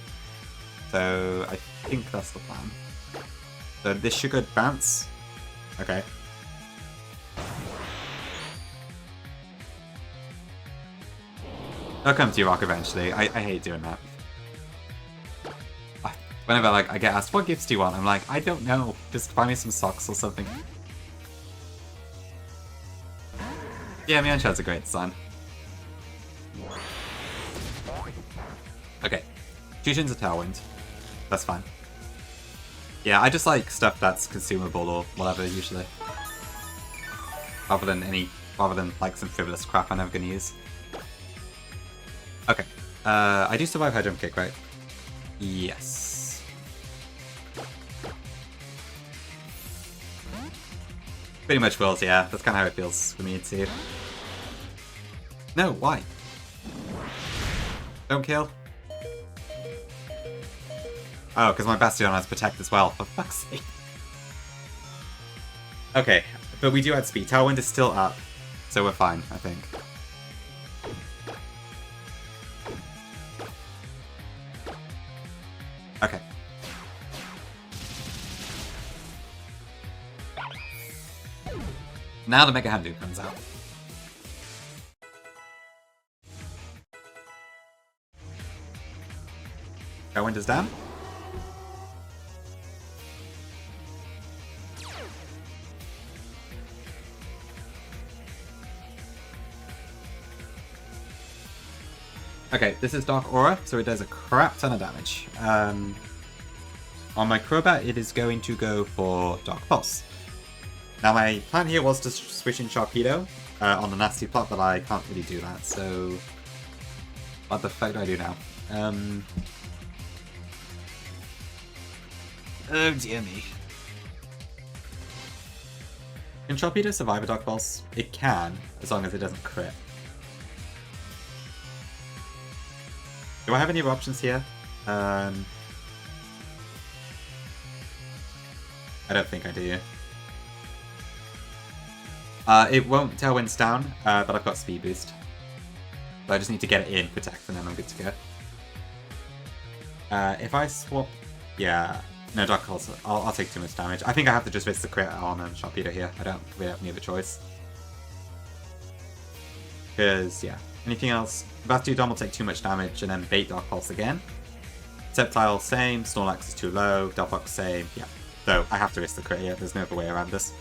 So I think that's the plan. So this should go bounce. Okay. I'll come to you, Rock, eventually. I hate doing that. Whenever I get asked, what gifts do you want? I'm like, I don't know. Just buy me some socks or something. Yeah, Mianchad's a great design. Okay. Fusion's a Tailwind. That's fine. Yeah, I just like stuff that's consumable or whatever, usually. Rather than like some frivolous crap I'm never gonna use. Okay. I do survive high jump kick, right? Yes. Pretty much wills, yeah. That's kind of how it feels for me too. No, why? Don't kill. Oh, because my Bastion has Protect as well, for fuck's sake. Okay, but we do add speed. Tailwind is still up, so we're fine, I think. Okay. Now the Mega Handu comes out. Tailwind is down. Okay, this is Dark Aura, so it does a crap ton of damage. On my Crobat, it is going to go for Dark Pulse. Now, my plan here was to switch in Sharpedo on the Nasty plot, but I can't really do that, so... What the fuck do I do now? Oh dear me. Can Sharpedo survive a Dark Pulse? It can, as long as it doesn't crit. Do I have any other options here? I don't think I do. It won't Tailwind's down, but I've got Speed Boost. So I just need to get it in, Protect, and then I'm good to go. If I swap... Yeah, no, Dark Pulse, I'll take too much damage. I think I have to just risk the crit on Sharpedo here. I don't really have any other choice. Because, yeah. Anything else? Bastion will take too much damage and then bait Dark Pulse again. Sceptile, same. Snorlax is too low. Delphox, same. Yeah. So I have to risk the crit here. There's no other way around this.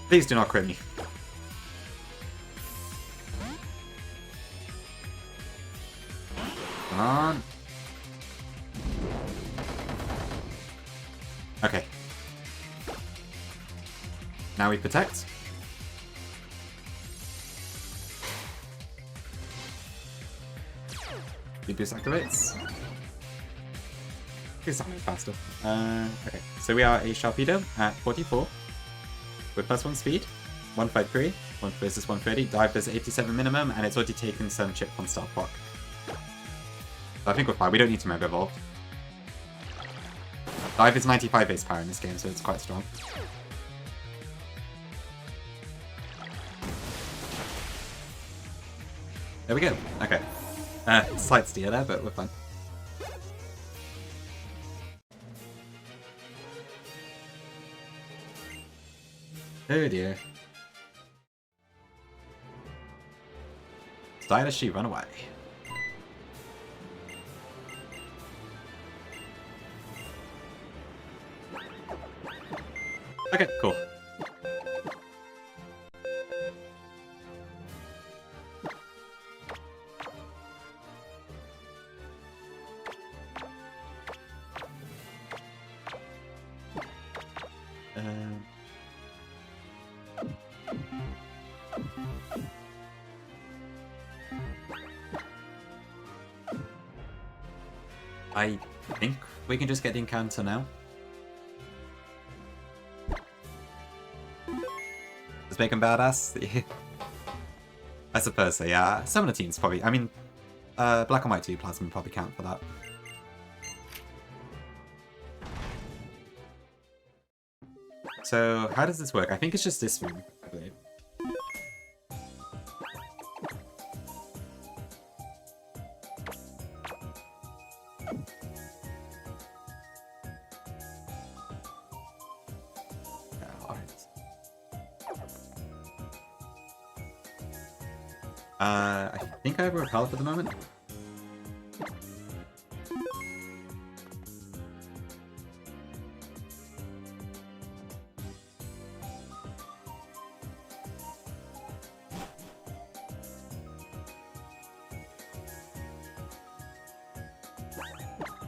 Please do not crit me. Come on. Okay. Now we Protect. Speed Boost activates. Please stop moving faster. Okay, so we are a Sharpedo at 44 with +1 speed, 153, 1 versus 130. Dive does 87 minimum, and it's already taken some chip on Stealth Rock. So I think we're fine. We don't need to Mega Evolve. Dive is 95 base power in this game, so it's quite strong. There we go. Okay. Slight steer there, but we're fine. Oh dear. Why does she run away? Okay, cool. I think we can just get the encounter now. Does make him badass? I suppose so, yeah. Some of the teams probably... I mean, Black and White 2 Plasma probably count for that. So, how does this work? I think it's just this room, I believe. I think I have a repel for the moment.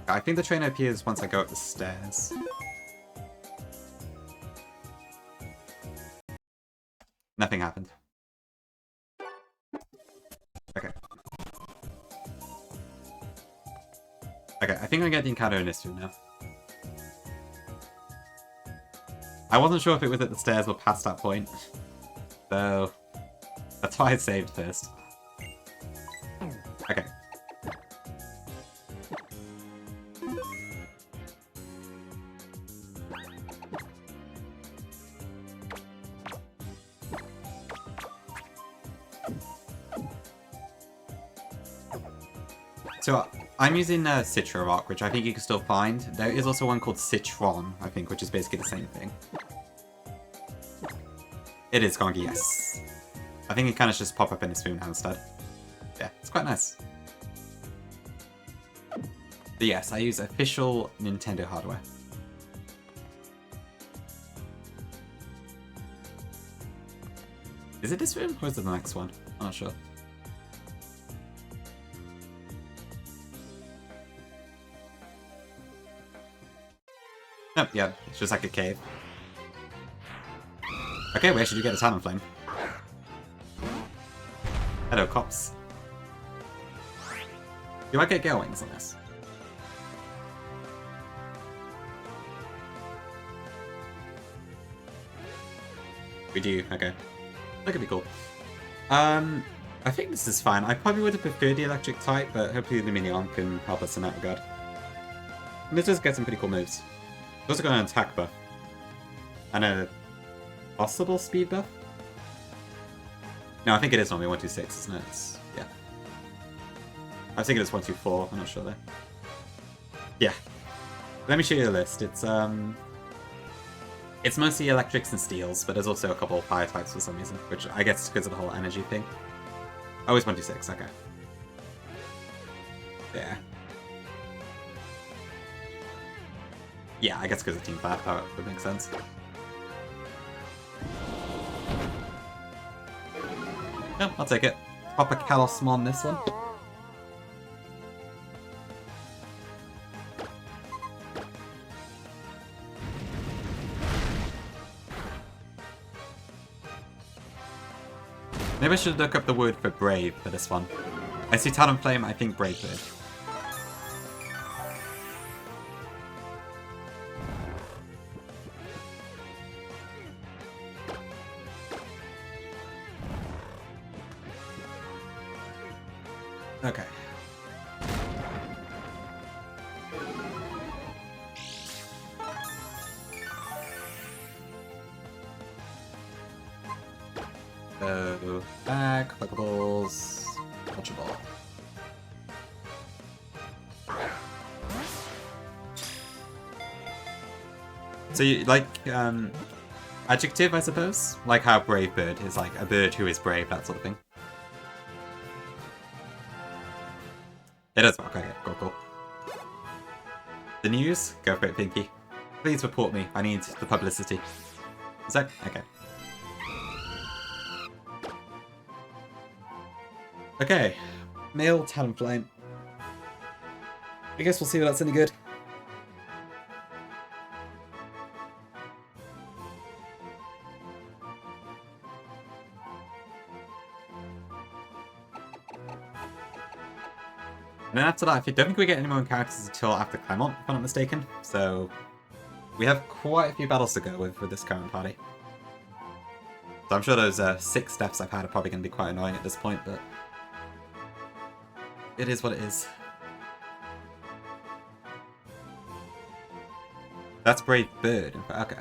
I think the trainer appears once I go up the stairs. Nothing happened. Okay. Okay, I think I get the encounter in this room now. I wasn't sure if it was at the stairs or past that point. So that's why I saved first. Okay. So I'm using Citra Rock, which I think you can still find. There is also one called Citron, I think, which is basically the same thing. It is Gongi, yes. I think it kind of just pop up in this room now instead. Yeah, it's quite nice. But yes, I use official Nintendo hardware. Is it this room or is it the next one? I'm not sure. Nope, yeah, it's just like a cave. Okay, we actually do get a Talon Flame. Hello, cops. Do I get Gale Wings on this? We do, okay. That could be cool. I think this is fine. I probably would have preferred the electric type, but hopefully the Minion can help us in that regard. And this does get some pretty cool moves. It's also got an attack buff. And a possible speed buff? No, I think it is normally 126, isn't it? Yeah. I was thinking it's 124, I'm not sure though. Yeah. Let me show you the list. It's mostly electrics and steels, but there's also a couple of fire types for some reason, which I guess is because of the whole energy thing. Oh, it's 126, okay. Yeah. Yeah, I guess because of Team Firepower, that would make sense. No, I'll take it. Pop a Kalosmon on this one. Maybe I should look up the word for brave for this one. I see Talonflame, I think Brave Bird. Okay. So, back, Pokeballs, Ultra Ball. So you like, adjective, I suppose? Like how Brave Bird is like a bird who is brave, that sort of thing. It does work, okay, cool. The news? Go for it, Pinky. Please report me, I need the publicity. Is that? Okay. Okay, male Talonflame. I guess we'll see if that's any good. And then after that, I don't think we get any more encounters until after Clement, if I'm not mistaken. So we have quite a few battles to go with this current party. So I'm sure those 6 deaths I've had are probably going to be quite annoying at this point, but it is what it is. That's Brave Bird. Okay.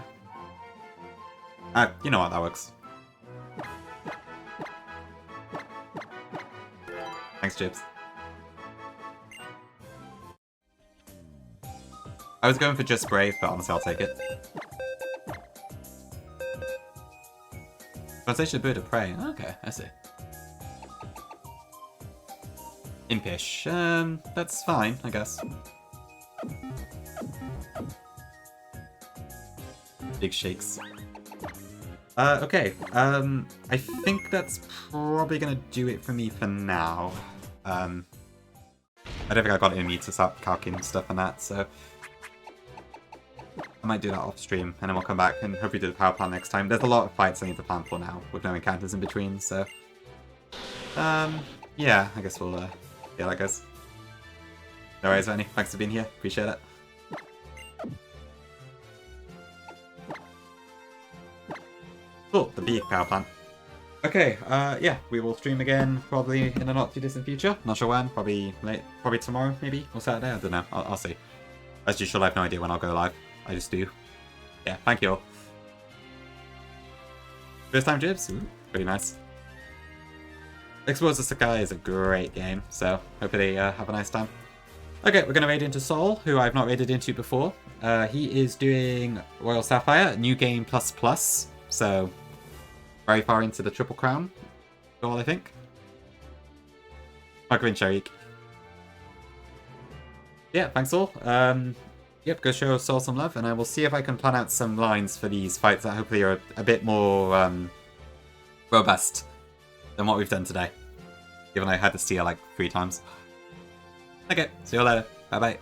You know what, that works. Thanks, Jibs. I was going for just Brave, but honestly, I'll take it. Translation of Bird of Prey. Okay, I see. Impish. That's fine, I guess. Big shakes. Okay, I think that's probably gonna do it for me for now. I don't think I got it in me to start calculating stuff on that, so I might do that off stream, and then we'll come back and hopefully do the power plant next time. There's a lot of fights I need to plan for now, with no encounters in between, so yeah, I guess we'll, yeah, that goes. No worries, Ernie. Thanks for being here. Appreciate it. Cool, the big power plant. Okay, yeah, we will stream again probably in the not too distant future. Not sure when, probably tomorrow maybe, or Saturday, I don't know, I'll see. As usual, I have no idea when I'll go live. I just do. Yeah, thank you all. First time Jibs? Ooh, pretty nice. Explorers of Sakai is a great game, so hopefully have a nice time. Okay, we're going to raid into Sol, who I've not raided into before. He is doing Royal Sapphire, New Game ++, so very far into the Triple Crown goal, I think. Margarin Sharik. Yeah, thanks all. Yep, go show Sol some love, and I will see if I can plan out some lines for these fights that hopefully are a bit more robust than what we've done today. Given I had to steal like 3 times. Okay, see you later. Bye bye.